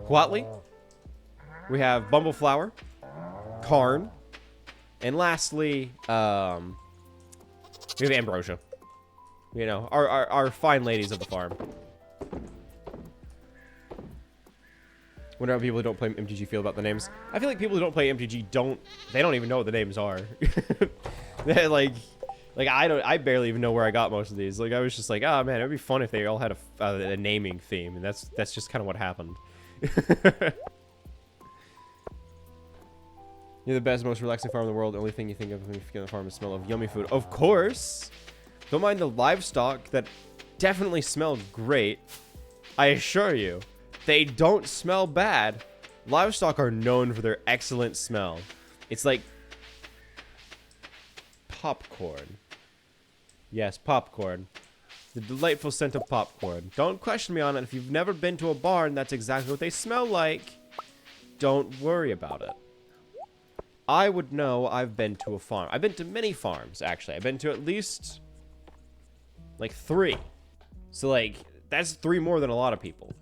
Huatli. We have Bumbleflower, Karn, and lastly, we have Ambrosia. You know, our fine ladies of the farm. Wonder how people who don't play MTG feel about the names. I feel like people who don't play MTG don't even know what the names are. I barely even know where I got most of these. Like, I was just like, oh man, it'd be fun if they all had a naming theme, and that's just kind of what happened. You're the best, most relaxing farm in the world. The only thing you think of when you get on the farm is the smell of yummy food. Of course. Don't mind the livestock that definitely smell great. I assure you, they don't smell bad. Livestock are known for their excellent smell. It's like popcorn. Yes, popcorn. The delightful scent of popcorn. Don't question me on it. If you've never been to a barn, that's exactly what they smell like. Don't worry about it. I would know. I've been to a farm. I've been to many farms, actually. I've been to at least, like, 3. So, like, that's 3 more than a lot of people.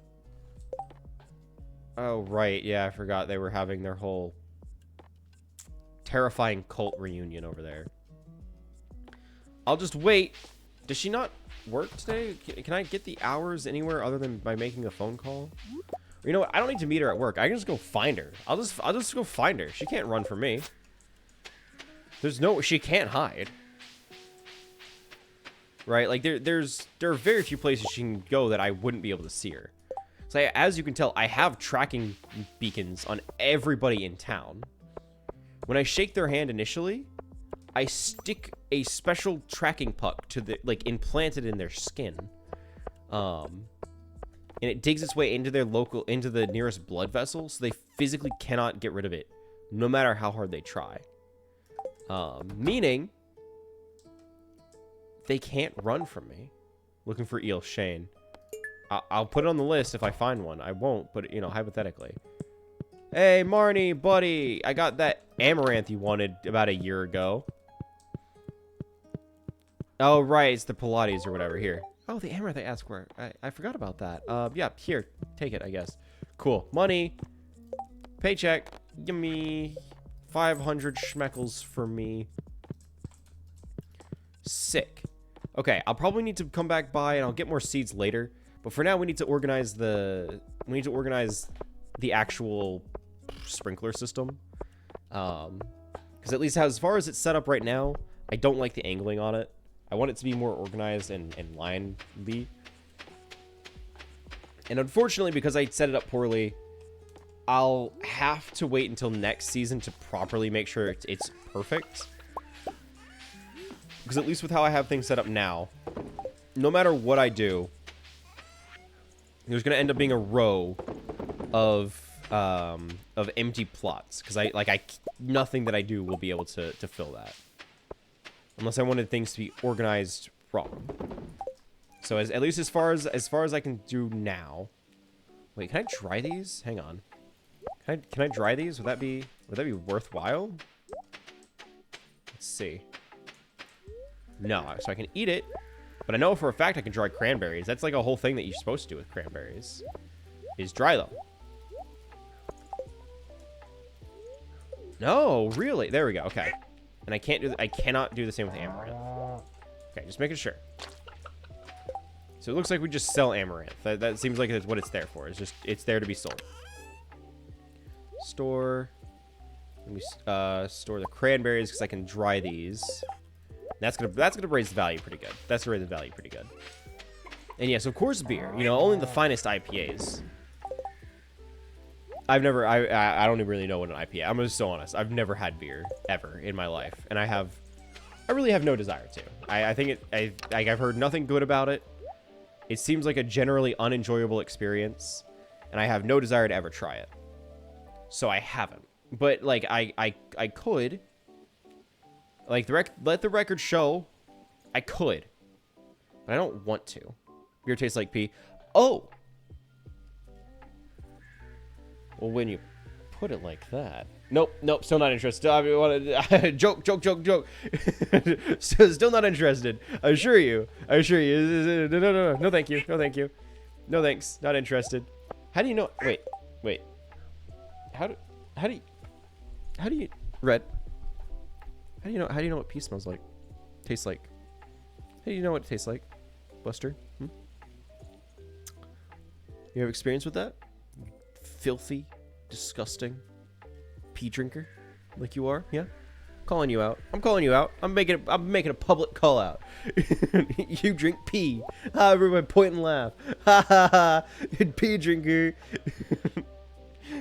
Oh, right. Yeah, I forgot they were having their whole terrifying cult reunion over there. I'll just wait. Does she not work today? Can I get the hours anywhere other than by making a phone call? You know what? I don't need to meet her at work. I can just go find her. I'll just go find her. She can't run from me. She can't hide. Right? Like there are very few places she can go that I wouldn't be able to see her. So as you can tell, I have tracking beacons on everybody in town. When I shake their hand initially, I stick a special tracking puck to the implanted in their skin. And it digs its way into the nearest blood vessel, so they physically cannot get rid of it, no matter how hard they try. Meaning, they can't run from me. Looking for Eel Shane. I'll put it on the list if I find one. I won't, but, you know, hypothetically. Hey, Marnie, buddy! I got that amaranth you wanted about a year ago. Oh, right, it's the Pilates or whatever. Here. Oh, the amaranth I asked for. I forgot about that. Yeah, here. Take it, I guess. Cool. Money. Paycheck. Gimme 500 schmeckles for me. Sick. Okay, I'll probably need to come back by and I'll get more seeds later. But for now, we need to organize the actual sprinkler system. Because at least as far as it's set up right now, I don't like the angling on it. I want it to be more organized and line-y. And unfortunately, because I set it up poorly, I'll have to wait until next season to properly make sure it's perfect. Because at least with how I have things set up now, no matter what I do, there's going to end up being a row of empty plots. Because nothing that I do will be able to fill that. Unless I wanted things to be organized wrong. So at least as far as I can do now. Wait, can I dry these? Hang on. Can I dry these? Would that be worthwhile? Let's see. No, so I can eat it, but I know for a fact I can dry cranberries. That's like a whole thing that you're supposed to do with cranberries, is dry them. No, really? There we go. Okay, and I cannot do the same with amaranth. Okay, just making sure. So it looks like we just sell amaranth. That seems like that's what it's there for. It's there to be sold. Store. Let me store the cranberries because I can dry these. That's gonna raise the value pretty good. That's gonna raise the value pretty good. And yes, of course, beer. You know, only the finest IPAs. I don't even really know what an IPA. I'm just so honest. I've never had beer ever in my life, and I really have no desire to. I think I've heard nothing good about it. It seems like a generally unenjoyable experience, and I have no desire to ever try it. So I haven't. But like I could. Like, let the record show I could. But I don't want to. Beer tastes like pee. Oh! Well, when you put it like that... Nope, still not interested. I mean, joke. Still not interested. I assure you. No, thank you. No, thanks. Not interested. How do you know... Wait. How do you... Red. How do you know what pee smells like? Tastes like? How do you know what it tastes like? Buster? You have experience with that? Filthy, disgusting pee drinker like you are? Yeah? Calling you out. I'm calling you out. I'm making a public call out. You drink pee. Ha, everyone point and laugh. Ha ha ha. Pee drinker.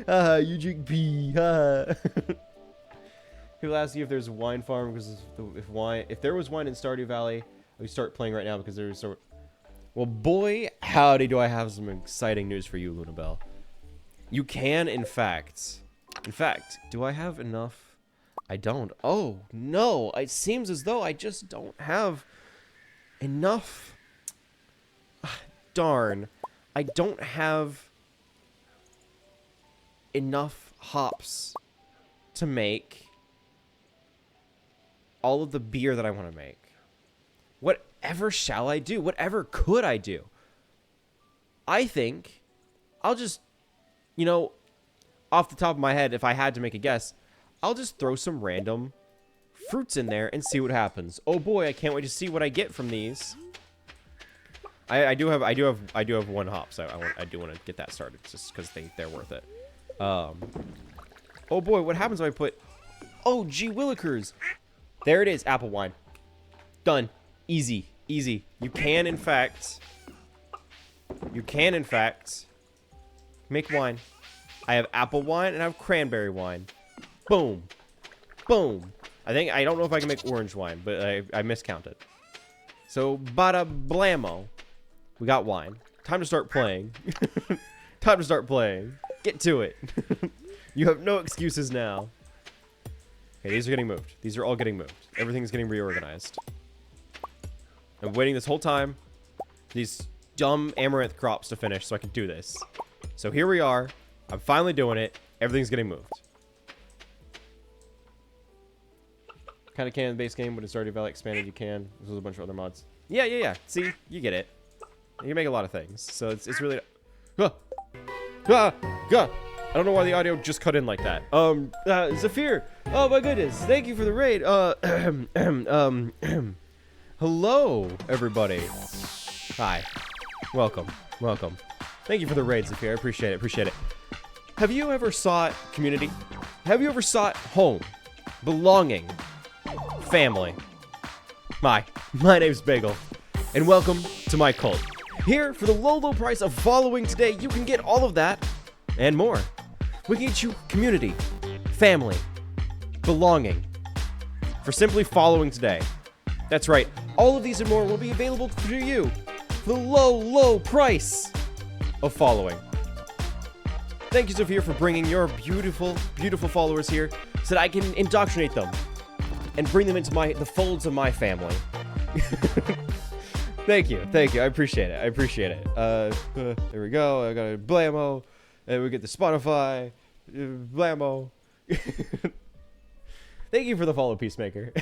Ha, you drink pee. Ha. People ask you if there's a wine farm because if there was wine in Stardew Valley, we start playing right now because there's so. Well, boy, howdy, do I have some exciting news for you, Lunabelle. You can, in fact, do I have enough? I don't. Oh no! It seems as though I just don't have enough. Darn, I don't have enough hops to make all of the beer that I want to make. Whatever shall I do? Whatever could I do? I think I'll just, you know, off the top of my head, if I had to make a guess, I'll just throw some random fruits in there and see what happens. Oh boy, I can't wait to see what I get from these. I do have one hop, so I do want to get that started just because they're worth it. Oh boy, what happens if I put? Oh gee willikers. There it is, apple wine. Done. Easy. You can, in fact, make wine. I have apple wine and I have cranberry wine. Boom. I don't know if I can make orange wine, but I miscounted. So, bada blamo. We got wine. Time to start playing. Get to it. You have no excuses now. Okay, these are getting moved. These are all getting moved. Everything's getting reorganized. I'm waiting this whole time for these dumb amaranth crops to finish so I can do this. So here we are. I'm finally doing it. Everything's getting moved. Kind of can in the base game, but in Stardew Valley Expanded you can. There's a bunch of other mods. Yeah. See? You get it. You can make a lot of things. So it's really... I don't know why the audio just cut in like that. Zafir. Oh my goodness. Thank you for the raid. Hello, everybody. Hi. Welcome. Welcome. Thank you for the raid, Zafir. I appreciate it. Appreciate it. Have you ever sought community? Have you ever sought home, belonging, family? My name's Bagel, and welcome to my cult. Here, for the low price of following today, you can get all of that and more. We can get you community, family, belonging, for simply following today. That's right, all of these and more will be available to you for the low price of following. Thank you, Sophia, for bringing your beautiful followers here so that I can indoctrinate them and bring them into the folds of my family. Thank you. I appreciate it. There we go. I got a blammo. And we get the Spotify. Blammo. Thank you for the follow, Peacemaker.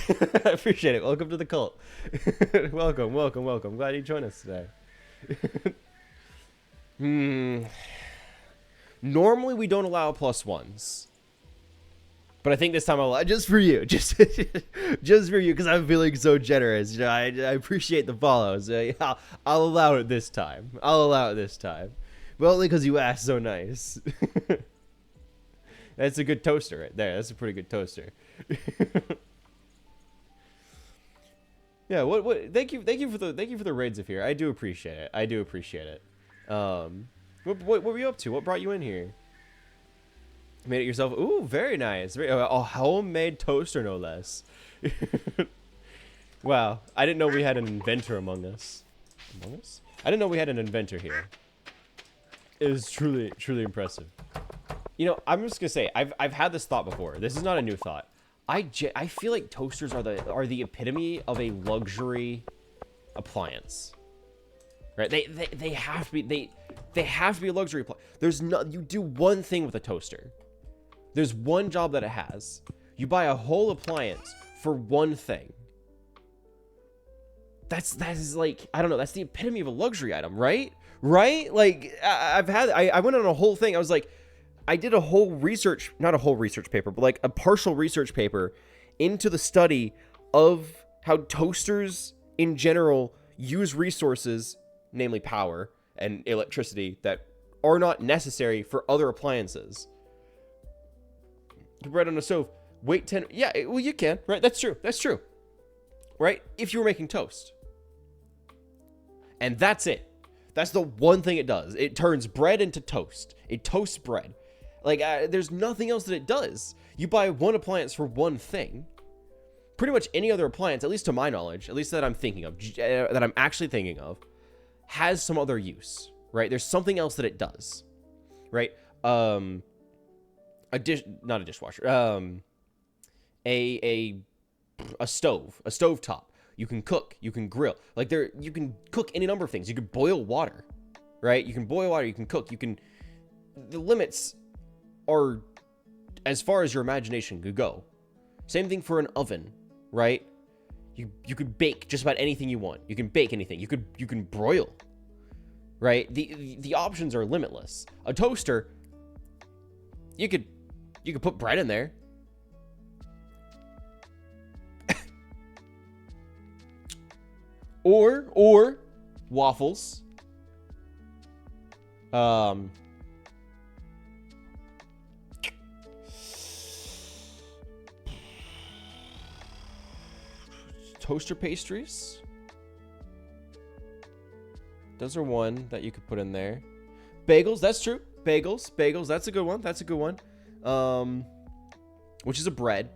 I appreciate it. Welcome to the cult. Welcome. Glad you joined us today. Normally we don't allow +1s. But I think this time I'll allow just for you. Just for you, because I'm feeling so generous. You know, I appreciate the follows. I'll allow it this time. But only because you asked so nice. That's a good toaster right there. That's a pretty good toaster. Yeah, what thank you for the raids of here. I do appreciate it. What were you up to? What brought you in here? Made it yourself. Ooh, very nice. A homemade toaster, no less. Wow, I didn't know we had an inventor among us. I didn't know we had an inventor here. It was truly impressive. You know, I'm just gonna say, I've had this thought before. This is not a new thought. I feel like toasters are the epitome of a luxury appliance. Right? They have to be they have to be a luxury appliance. You do one thing with a toaster. There's one job that it has. You buy a whole appliance for one thing. That is like, I don't know, that's the epitome of a luxury item, right? Right? Like, I went on a whole thing. I was like, I did not a whole research paper, but like a partial research paper into the study of how toasters in general use resources, namely power and electricity, that are not necessary for other appliances. Bread on a stove, wait 10, yeah, well, you can, right? That's true, right? If you were making toast. And that's it. That's the one thing it does. It turns bread into toast. It toasts bread. Like, there's nothing else that it does. You buy one appliance for one thing. Pretty much any other appliance, at least to my knowledge, at least that I'm thinking of, that I'm actually thinking of, has some other use, right? There's something else that it does, right? Not a dishwasher, a stove top. You can cook, you can grill. Like, you can cook any number of things. You can boil water, right? You can boil water, you can cook, the limits are as far as your imagination could go. Same thing for an oven, right? You could bake just about anything you want. You can bake anything. You can broil, right? The options are limitless. A toaster, you could put bread in there. or waffles. Toaster pastries. Those are one that you could put in there. Bagels, that's true. Bagels, that's a good one. Which is a bread.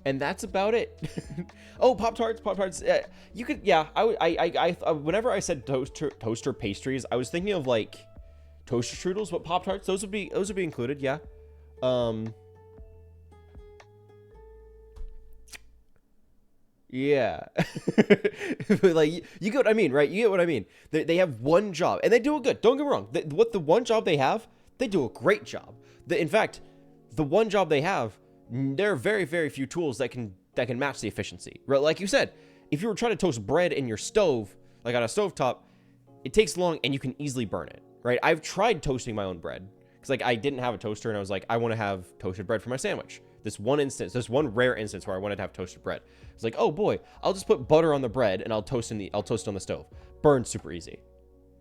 And that's about it. Oh, Pop-Tarts. You could, yeah. Whenever I said toaster pastries, I was thinking of like toaster strudels, but Pop-Tarts, those would be included, yeah. Yeah. But like, you get what I mean, right? You get what I mean. They have one job, and they do it good. Don't get me wrong. The one job they have, they do a great job. In fact, the one job they have, there are very, very few tools that can match the efficiency. Right? Like you said, if you were trying to toast bread in your stove, like on a stovetop, it takes long and you can easily burn it. Right? I've tried toasting my own bread because like I didn't have a toaster and I was like, I want to have toasted bread for my sandwich. This one rare instance where I wanted to have toasted bread. It's like, oh boy, I'll just put butter on the bread and I'll toast it on the stove. Burns super easy.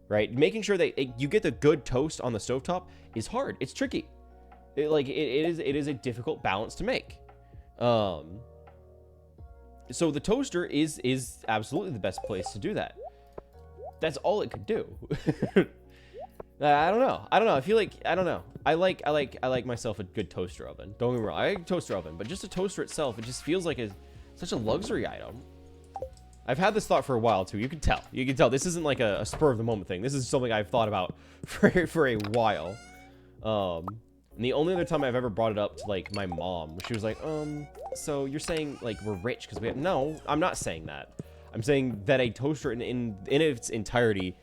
Right? Making sure that you get the good toast on the stovetop is hard. It's tricky. It is a difficult balance to make. So the toaster is absolutely the best place to do that. That's all it could do. I don't know. I feel like, I don't know. I like myself a good toaster oven. Don't get me wrong. I like a toaster oven, but just a toaster itself, it just feels like such a luxury item. I've had this thought for a while too. You can tell. This isn't like a spur of the moment thing. This is something I've thought about for a while. And the only other time I've ever brought it up to like my mom, she was like, so you're saying like we're rich because we have... No, I'm not saying that. I'm saying that a toaster in its entirety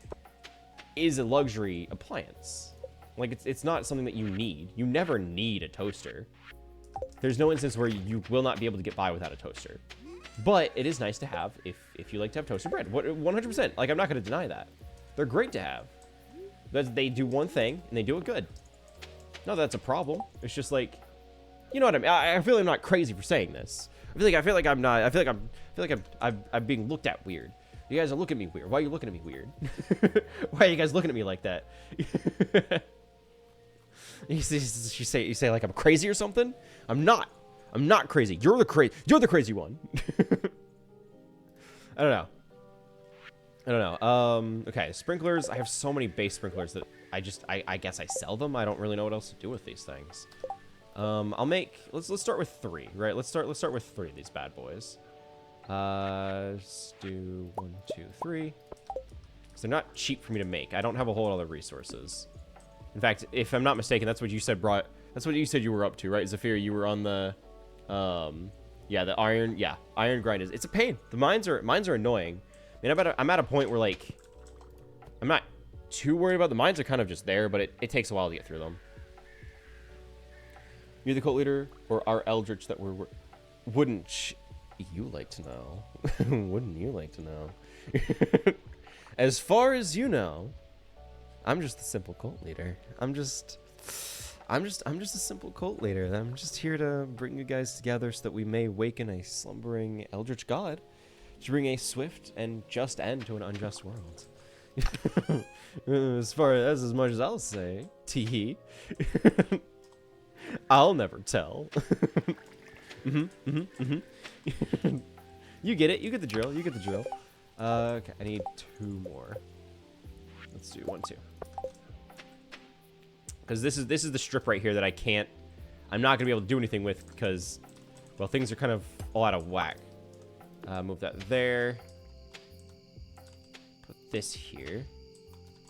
is a luxury appliance. Like it's not something that you need. You never need a toaster. There's no instance where you will not be able to get by without a toaster. But it is nice to have if you like to have toasted bread. 100%. Like I'm not going to deny that. They're great to have. They do one thing and they do it good. Not that that's a problem. It's just like, you know what I mean. I feel like I'm not crazy for saying this. I feel like I'm being looked at weird. You guys are looking at me weird. Why are you looking at me weird? Why are you guys looking at me like that? You say like I'm crazy or something? I'm not. I'm not crazy. You're the crazy one. I don't know. Okay, sprinklers. I have so many base sprinklers that I guess I sell them. I don't really know what else to do with these things. Let's start with 3, right? Let's start with 3 of these bad boys. Let's do 1, 2, 3. Because they're not cheap for me to make. I don't have a whole lot of resources. In fact, if I'm not mistaken, that's what you said that's what you said you were up to, right? Zafir, you were on the the iron grind it's a pain. The mines are annoying. I mean, I'm at a point where like I'm not too worried about the mines are kind of just there, but it takes a while to get through them. You're the cult leader or our eldritch that wouldn't you like to know? Wouldn't you like to know? As far as you know, I'm just the simple cult leader. I'm just a simple cult leader. I'm just here to bring you guys together so that we may waken a slumbering eldritch god to bring a swift and just end to an unjust world. As much as I'll say, tee. I'll never tell. You get it. You get the drill. Okay, I need 2 more. Let's do 1, 2. Because this is the strip right here that I'm not gonna be able to do anything with because, well, things are kind of all out of whack. Move that there. Put this here.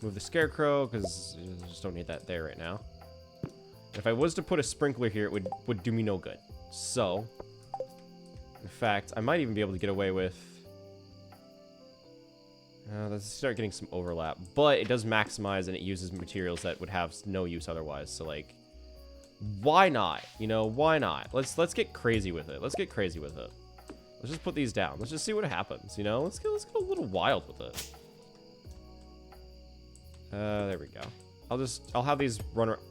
Move the scarecrow because I just don't need that there right now. If I was to put a sprinkler here, it would do me no good. So, in fact, I might even be able to get away with... let's start getting some overlap. But it does maximize and it uses materials that would have no use otherwise. So, like, why not? You know, why not? Let's get crazy with it. Let's just put these down. Let's just see what happens, you know? Let's get a little wild with it. There we go. I'll have these run around.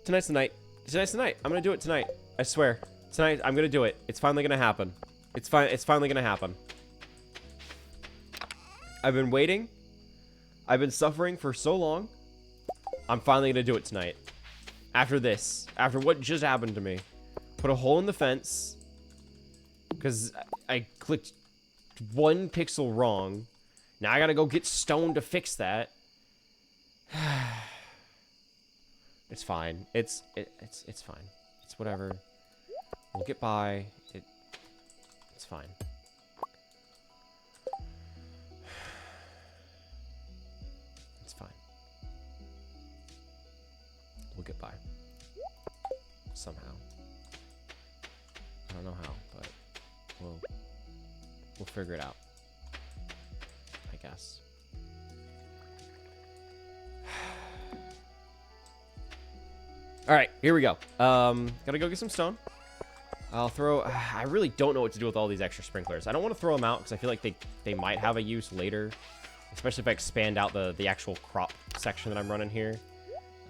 Tonight's the night. I'm gonna do it tonight. I swear. Tonight, I'm gonna do it. It's finally gonna happen. It's finally gonna happen. I've been waiting. I've been suffering for so long. I'm finally gonna do it tonight. After this. After what just happened to me. Put a hole in the fence. Because I clicked 1 pixel wrong. Now I gotta go get stone to fix that. It's fine. It's fine. It's whatever. We'll get by. It's fine. It's fine. We'll get by. Somehow. I don't know how, but we'll figure it out. I guess. All right, here we go. Gotta go get some stone. I'll throw... I really don't know what to do with all these extra sprinklers. I don't want to throw them out because I feel like they might have a use later, especially if I expand out the actual crop section that I'm running here.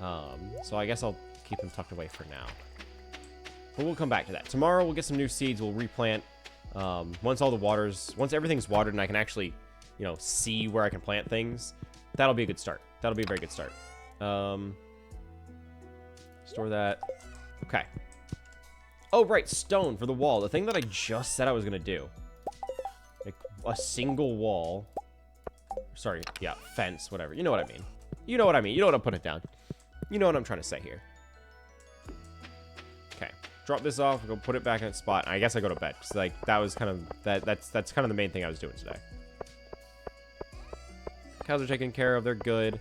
So I guess I'll keep them tucked away for now. But we'll come back to that. Tomorrow we'll get some new seeds. We'll replant. Once everything's watered and I can actually, you know, see where I can plant things, that'll be a good start. That'll be a very good start. Store that. Okay. Oh, right. Stone for the wall. The thing that I just said I was going to do. Like a single wall. Sorry. Yeah. Fence. Whatever. You know what I mean. You know what I mean. You know what I'm putting it down. You know what I'm trying to say here. Okay. Drop this off. Go put it back in its spot. I guess I go to bed. Because, like, that was kind of... That's kind of the main thing I was doing today. Cows are taken care of. They're good.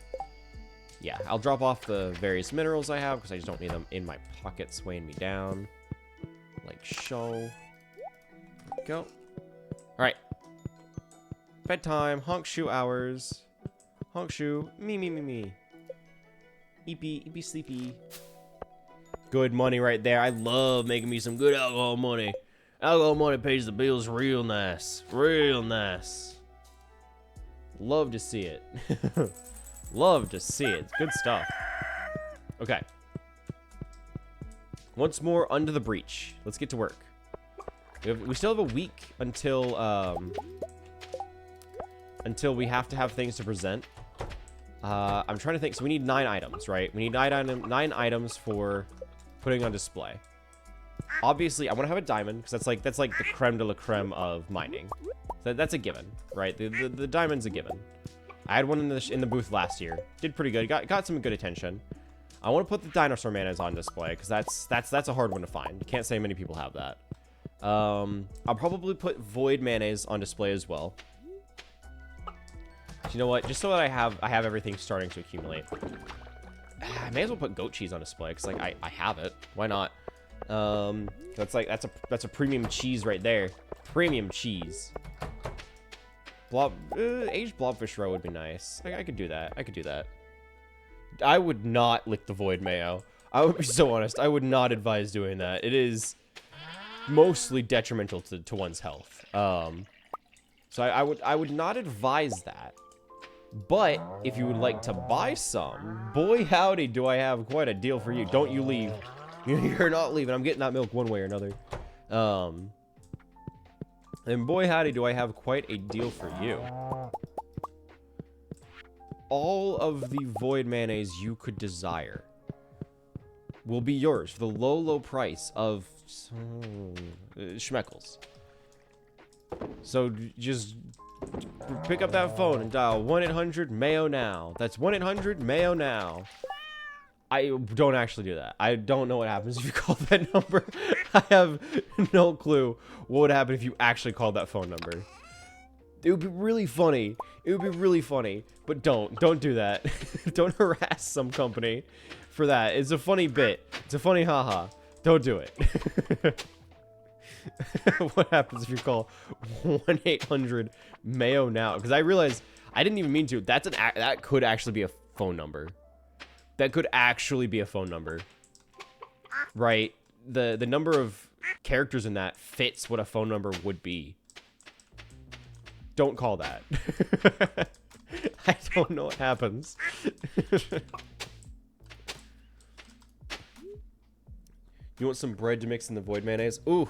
Yeah, I'll drop off the various minerals I have because I just don't need them in my pockets weighing me down. Like so. There we go. Alright. Bedtime. Honk shoe hours. Honk shoe. Me. Eepy sleepy. Good money right there. I love making me some good alcohol money. Alcohol money pays the bills real nice. Real nice. Love to see it. Love to see it. It's good stuff. Okay. Once more under the breach. Let's get to work. We still have a week until we have to have things to present. I'm trying to think. So we need 9 items, right? We need 9 items for putting on display. Obviously, I want to have a diamond because that's like the creme de la creme of mining. So that's a given, right? The diamond's a given. I had one in the booth last year. Did pretty good. Got some good attention. I want to put the dinosaur manas on display because that's a hard one to find. You can't say many people have that. I'll probably put void mayonnaise on display as well. So you know what? Just so that I have everything starting to accumulate. I may as well put goat cheese on display because like I have it. Why not? That's a premium cheese right there. Premium cheese. Aged blobfish roe would be nice. I could do that. I could do that. I would not lick the void mayo. I would be so honest. I would not advise doing that. It is mostly detrimental to one's health. So I would not advise that. But if you would like to buy some, boy howdy, do I have quite a deal for you. Don't you leave. You're not leaving. I'm getting that milk one way or another. And boy howdy, do I have quite a deal for you. All of the void mayonnaise you could desire will be yours for the low price of schmeckles. So just pick up that phone and dial 1-800-MAYO-NOW. That's 1-800-MAYO-NOW. I don't actually do that. I don't know what happens if you call that number. I have no clue what would happen if you actually called that phone number. It would be really funny. It would be really funny. But don't do that. Don't harass some company for that. It's a funny bit. It's a funny haha. Don't do it. What happens if you call 1-800-MAYO-NOW? Because I realized I didn't even mean to. That could actually be a phone number. That could actually be a phone number. Right? The number of characters in that fits what a phone number would be. Don't call that. I don't know what happens. You want some bread to mix in the void mayonnaise? Ooh.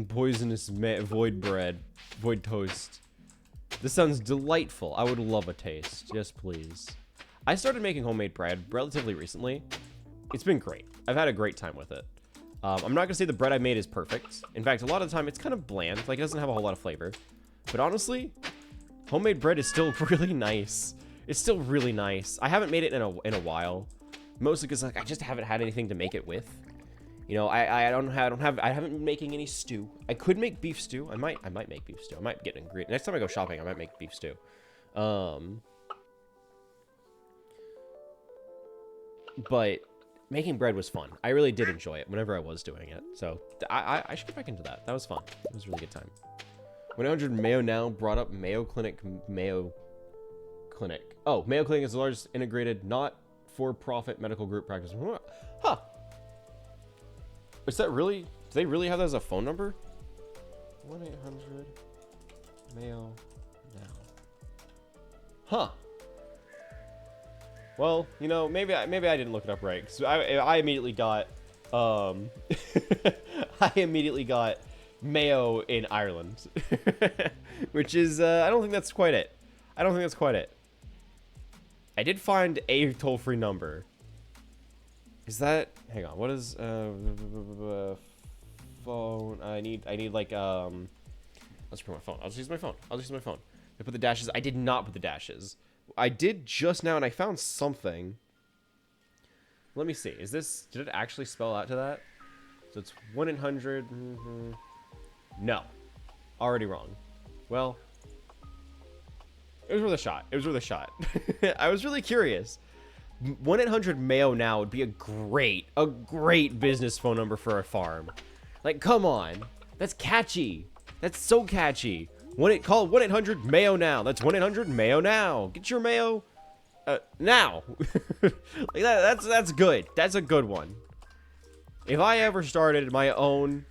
Poisonous void bread. Void toast. This sounds delightful. I would love a taste. Yes, please. I started making homemade bread relatively recently. It's been great. I've had a great time with it. I'm not going to say the bread I made is perfect. In fact, a lot of the time it's kind of bland. Like, it doesn't have a whole lot of flavor. But honestly, homemade bread is still really nice. It's still really nice. I haven't made it in a while. Mostly because like I just haven't had anything to make it with. You know, I haven't been making any stew. I could make beef stew. I might make beef stew. I might get ingredient. Next time I go shopping, I might make beef stew. But making bread was fun. I really did enjoy it whenever I was doing it. So I should get back into that. That was fun. It was a really good time. 100 Mayo now brought up Mayo Clinic. Oh, Mayo Clinic is the largest integrated, not for-profit medical group practice. Huh. Is that really? Do they really have that as a phone number? 1-800 Mayo now. Huh. Well, you know, maybe I didn't look it up right, because I immediately got I immediately got Mayo in Ireland, which is I don't think that's quite it. I don't think that's quite it. I did find a toll-free number. Is that? Hang on. What is phone? I need like Let's put my phone. I'll just use my phone. I put the dashes. I did not put the dashes. I did just now, and I found something. Let me see. Is this? Did it actually spell out to that? So it's 1-800. No, already wrong. Well, it was worth a shot. It was worth a shot. I was really curious. 1-800 Mayo now would be a great business phone number for a farm. Like, come on, that's catchy. That's so catchy. Call 1-800 Mayo now. That's 1-800 Mayo now. Get your mayo now. Like that's good. That's a good one. If I ever started my own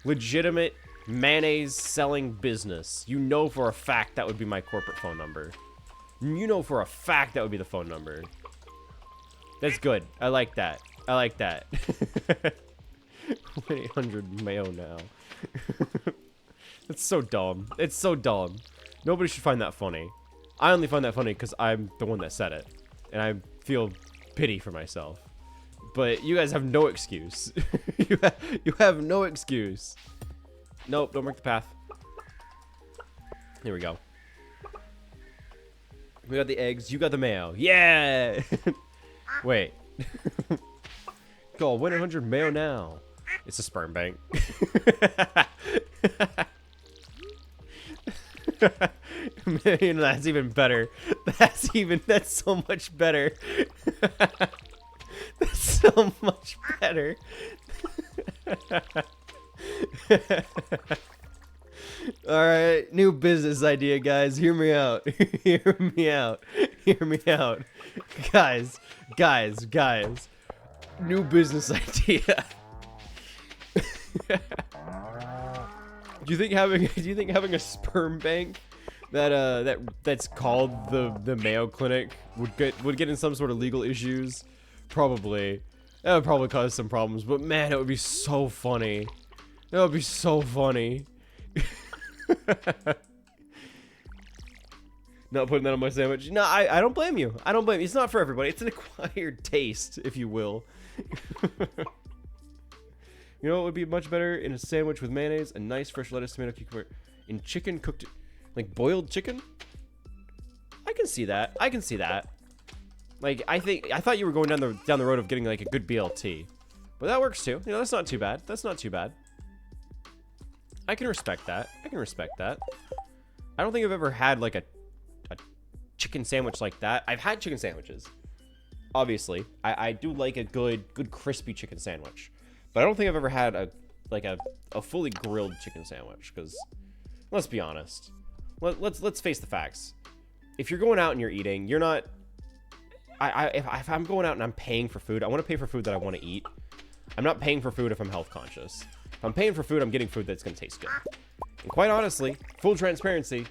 legitimate mayonnaise selling business, you know for a fact that would be my corporate phone number. You know for a fact that would be the phone number. That's good. I like that. I like that. 1-800 Mayo now. It's so dumb. It's so dumb. Nobody should find that funny. I only find that funny because I'm the one that said it. And I feel pity for myself. But you guys have no excuse. you have no excuse. Nope, don't break the path. Here we go. We got the eggs. You got the mayo. Yeah! Wait. Call 1-800 Mayo now. It's a sperm bank. Man, that's even better. That's so much better. That's so much better. Alright, new business idea, guys. Hear me out. Hear me out. Hear me out. Guys. New business idea. Do you think having a sperm bank that's called the Mayo Clinic would get in some sort of legal issues? Probably. That would probably cause some problems, but man, it would be so funny. That would be so funny. Not putting that on my sandwich. No, I don't blame you. I don't blame you. It's not for everybody. It's an acquired taste, if you will. You know what would be much better in a sandwich with mayonnaise, a nice fresh lettuce, tomato, cucumber, in chicken cooked, like boiled chicken? I can see that. I can see that. Like, I thought you were going down the road of getting like a good BLT. But that works too. You know, that's not too bad. That's not too bad. I can respect that. I can respect that. I don't think I've ever had like a chicken sandwich like that. I've had chicken sandwiches. Obviously. I do like a good crispy chicken sandwich. But I don't think I've ever had a fully grilled chicken sandwich, because let's be honest. Let's face the facts. If you're going out and you're eating, you're not if I'm going out and I'm paying for food, I want to pay for food that I want to eat. I'm not paying for food if I'm health conscious. If I'm paying for food, I'm getting food that's going to taste good. And quite honestly, full transparency,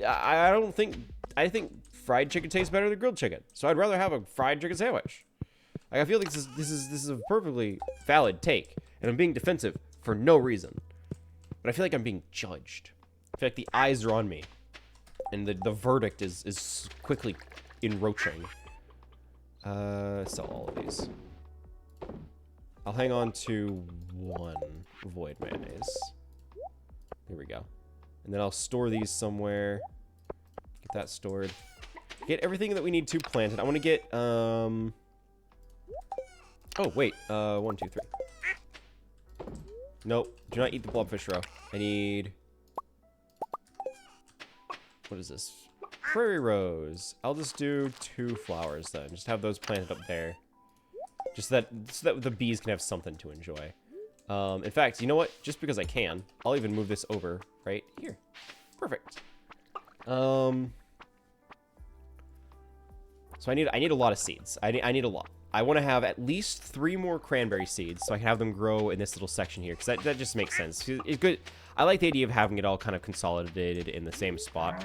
I think fried chicken tastes better than grilled chicken. So I'd rather have a fried chicken sandwich. Like, I feel like this is a perfectly valid take, and I'm being defensive for no reason. But I feel like I'm being judged. I feel like the eyes are on me, and the verdict is quickly encroaching. Sell all of these. I'll hang on to one void mayonnaise. Here we go. And then I'll store these somewhere. Get that stored. Get everything that we need to planted. I want to get, oh, wait. 1, 2, 3. Nope. Do not eat the blobfish roe. I need... What is this? Prairie rose. I'll just do 2 flowers then. Just have those planted up there. Just so that the bees can have something to enjoy. In fact, you know what? Just because I can, I'll even move this over right here. Perfect. So I need a lot of seeds. I need a lot. I want to have at least 3 more cranberry seeds so I can have them grow in this little section here, because that just makes sense. It's good. I like the idea of having it all kind of consolidated in the same spot.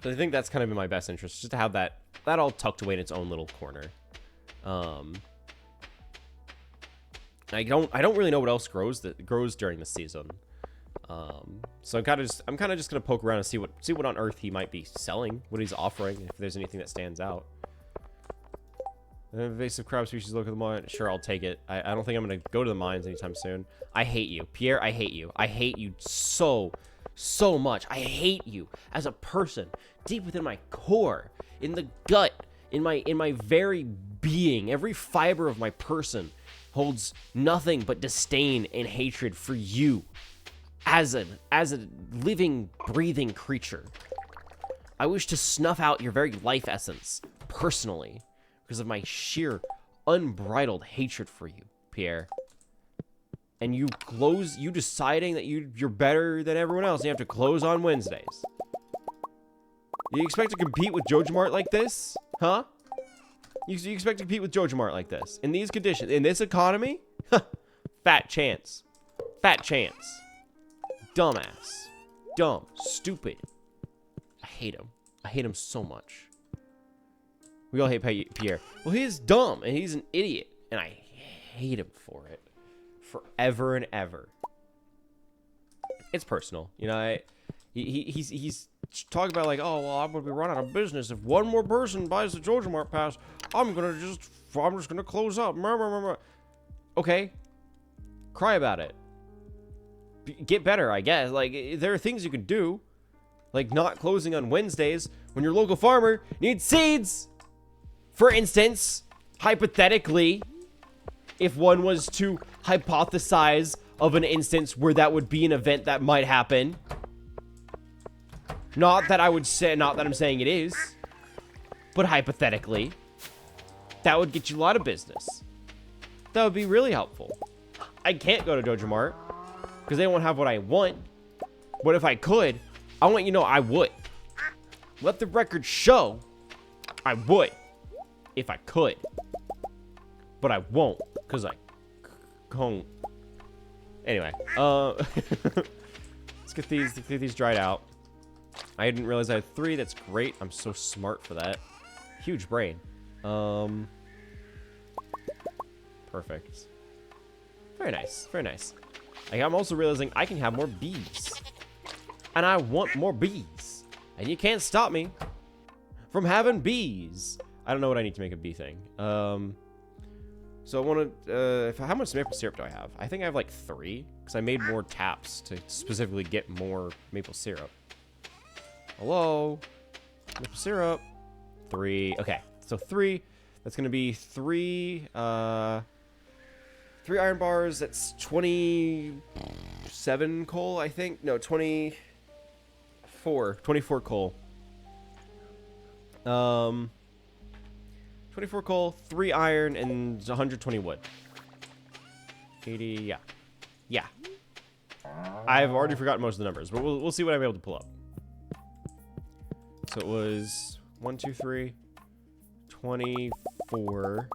So I think that's kind of in my best interest, just to have that all tucked away in its own little corner. I don't really know what else grows during the season. So I'm kind of just gonna poke around and see what on earth he might be selling, what he's offering, if there's anything that stands out. An invasive crab species local to the mine. Sure, I'll take it. I don't think I'm gonna go to the mines anytime soon. I hate you, Pierre. I hate you. I hate you so much. I hate you as a person, deep within my core, in the gut, in my very being. Every fiber of my person holds nothing but disdain and hatred for you as a living, breathing creature. I wish to snuff out your very life essence personally because of my sheer unbridled hatred for you, Pierre. And you deciding that you're better than everyone else and you have to close on Wednesdays. You expect to compete with JojaMart like this? Huh? You expect to compete with JojaMart like this? In these conditions? In this economy? Fat chance. Fat chance. Dumbass. Dumb. Stupid. I hate him. I hate him so much. We all hate Pierre. Well, he's dumb, and he's an idiot, and I hate him for it. Forever and ever. It's personal. You know, he's talking about like, oh, well, I'm going to be run out of business. If one more person buys the JojaMart pass, I'm just going to close up. Okay. Cry about it. Get better, I guess. Like, there are things you can do. Like not closing on Wednesdays when your local farmer needs seeds. For instance, hypothetically, if one was to hypothesize of an instance where that would be an event that might happen. Not that I'm saying it is, but hypothetically, that would get you a lot of business. That would be really helpful. I can't go to JojaMart because they won't have what I want. But if I could, I want you to know I would. Let the record show I would if I could. But I won't because I can't. Anyway, let's get these dried out. I didn't realize I had 3. That's great. I'm so smart for that. Huge brain. Perfect. Very nice. Very nice. I'm also realizing I can have more bees. And I want more bees. And you can't stop me from having bees. I don't know what I need to make a bee thing. So I want to, how much maple syrup do I have? I think I have like 3, because I made more taps to specifically get more maple syrup. Hello? Maple syrup. 3. Okay, so 3. That's going to be 3 iron bars. That's 27 coal, I think. No, 24 coal. 24 coal, 3 iron, and 120 wood. 80, yeah. Yeah. I've already forgotten most of the numbers, but we'll see what I'm able to pull up. So it was 1, 2, 3, 24,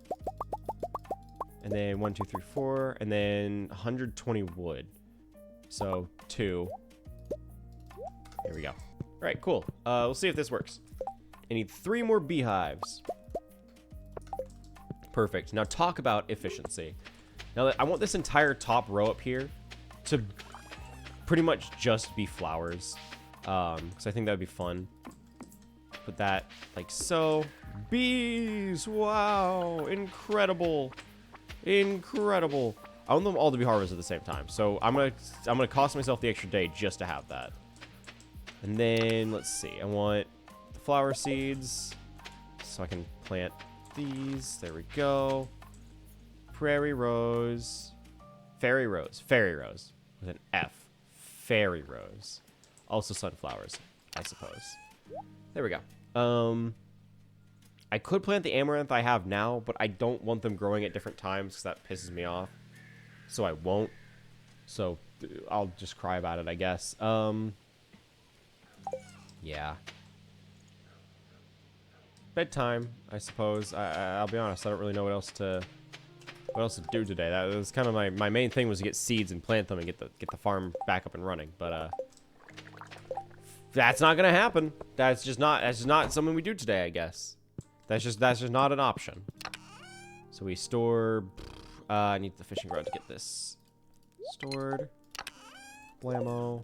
and then 1, 2, 3, 4, and then 120 wood. So 2. There we go. All right, cool. We'll see if this works. I need 3 more beehives. Perfect. Now talk about efficiency. Now I want this entire top row up here to pretty much just be flowers, because I think that would be fun. Put that like so. Bees! Wow! Incredible! Incredible! I want them all to be harvested at the same time, so I'm gonna cost myself the extra day just to have that. And then let's see. I want the flower seeds, so I can plant these. There we go. Prairie rose. Fairy Rose. Fairy Rose. With an F. Fairy Rose. Also sunflowers, I suppose. There we go. I could plant the amaranth I have now, but I don't want them growing at different times because that pisses me off. So I won't. So I'll just cry about it, I guess. Yeah. Bedtime, I suppose. I'll be honest, I don't really know what else to do today. That was kind of my main thing, was to get seeds and plant them and get the farm back up and running. But that's not gonna happen. That's just not something we do today, I guess. That's just not an option. So we store. I need the fishing rod to get this stored. Blammo.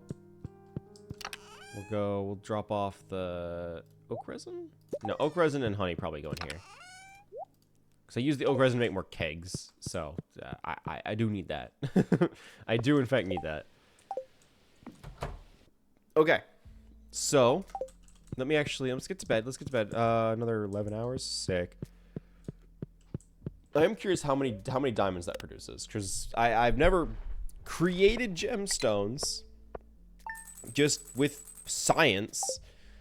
We'll drop off the oak resin? No, oak resin and honey probably go in here. Because I use the oak resin to make more kegs. So, I do need that. I do, in fact, need that. Okay. So, let's get to bed. Let's get to bed. Another 11 hours? Sick. I am curious how many diamonds that produces. Because I've never created gemstones just with science.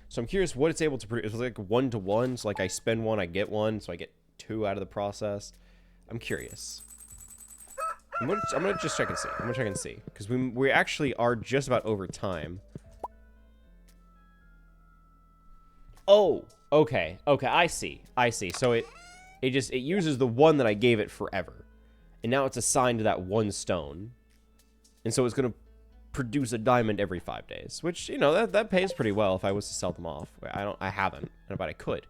So I'm curious what it's able to produce. It's like 1-to-1, so like I spend one, I get one, so I get 2 out of the process. I'm curious. I'm gonna just check and see. I'm gonna check and see, because we actually are just about over time. Oh, okay, I see. So it uses the one that I gave it forever, and now it's assigned to that one stone, and so it's gonna produce a diamond every 5 days, which, you know, that pays pretty well if I was to sell them off. I haven't, but I could.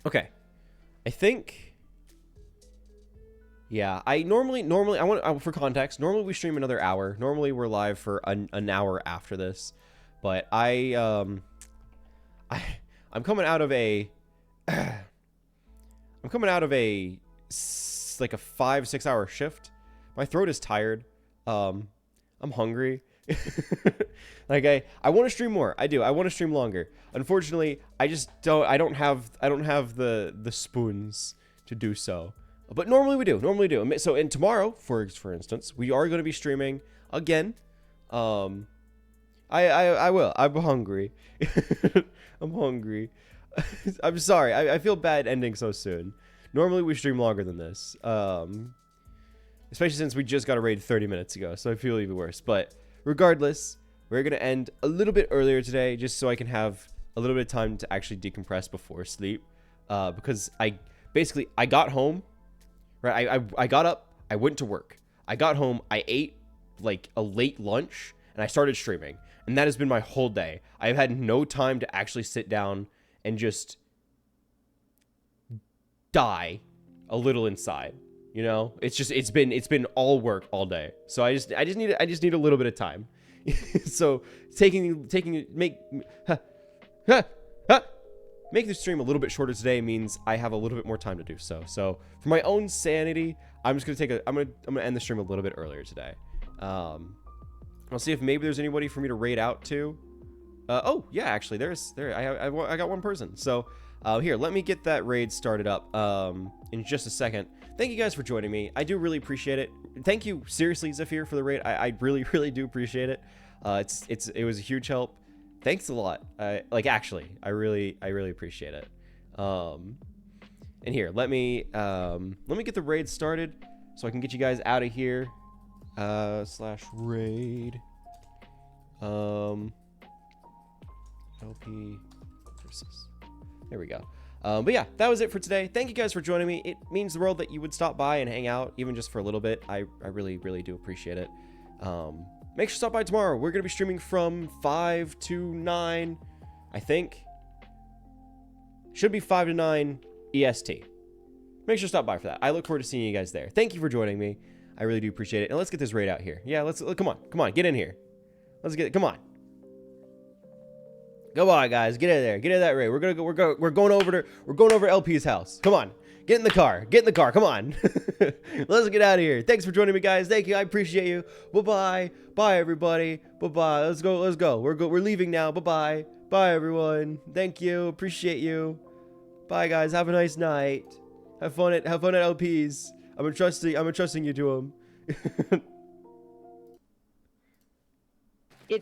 Okay, I think, yeah, I normally for context, normally we stream another hour. Normally we're live for an hour after this, but I'm coming out of a like a 5-6 hour shift. My throat is tired. I'm hungry. Like I want to stream more. I do. I want to stream longer. Unfortunately, I don't have the spoons to do so. But normally we do. So, and tomorrow, for instance, we are going to be streaming again. I will. I'm hungry. I'm hungry. I'm sorry. I feel bad ending so soon. Normally we stream longer than this. Especially since we just got a raid 30 minutes ago, so I feel even worse. But regardless, we're going to end a little bit earlier today, just so I can have a little bit of time to actually decompress before sleep. Because I got home, right? I got up, I went to work. I got home, I ate like a late lunch, and I started streaming. And that has been my whole day. I've had no time to actually sit down and just die a little inside. You know, it's been all work all day. So I just need a little bit of time. So make the stream a little bit shorter today means I have a little bit more time to do so. So for my own sanity, I'm just gonna I'm gonna end the stream a little bit earlier today. I'll see if maybe there's anybody for me to raid out to. Oh yeah, actually I got one person. So here, let me get that raid started up in just a second. Thank you guys for joining me. I do really appreciate it. Thank you, seriously, Zephyr, for the raid. I really, really do appreciate it. It was a huge help. Thanks a lot. Like, actually, I really appreciate it. And here, let me get the raid started so I can get you guys out of here. /raid. LP versus. There we go. But yeah, that was it for today. Thank you guys for joining me. It means the world that you would stop by and hang out, even just for a little bit. I really, really do appreciate it. Make sure to stop by tomorrow. We're going to be streaming from 5 to 9, I think. Should be 5 to 9 EST. Make sure to stop by for that. I look forward to seeing you guys there. Thank you for joining me. I really do appreciate it. And let's get this raid out here. Yeah, come on, get in here. Come on. Come on, guys, get in there. Get in that raid. We're going over LP's house. Come on. Get in the car. Come on. Let's get out of here. Thanks for joining me, guys. Thank you. I appreciate you. Bye-bye. Bye, everybody. Bye-bye. Let's go. We're leaving now. Bye-bye. Bye, everyone. Thank you. Appreciate you. Bye, guys. Have a nice night. Have fun at LP's. I'm entrusting you to him. It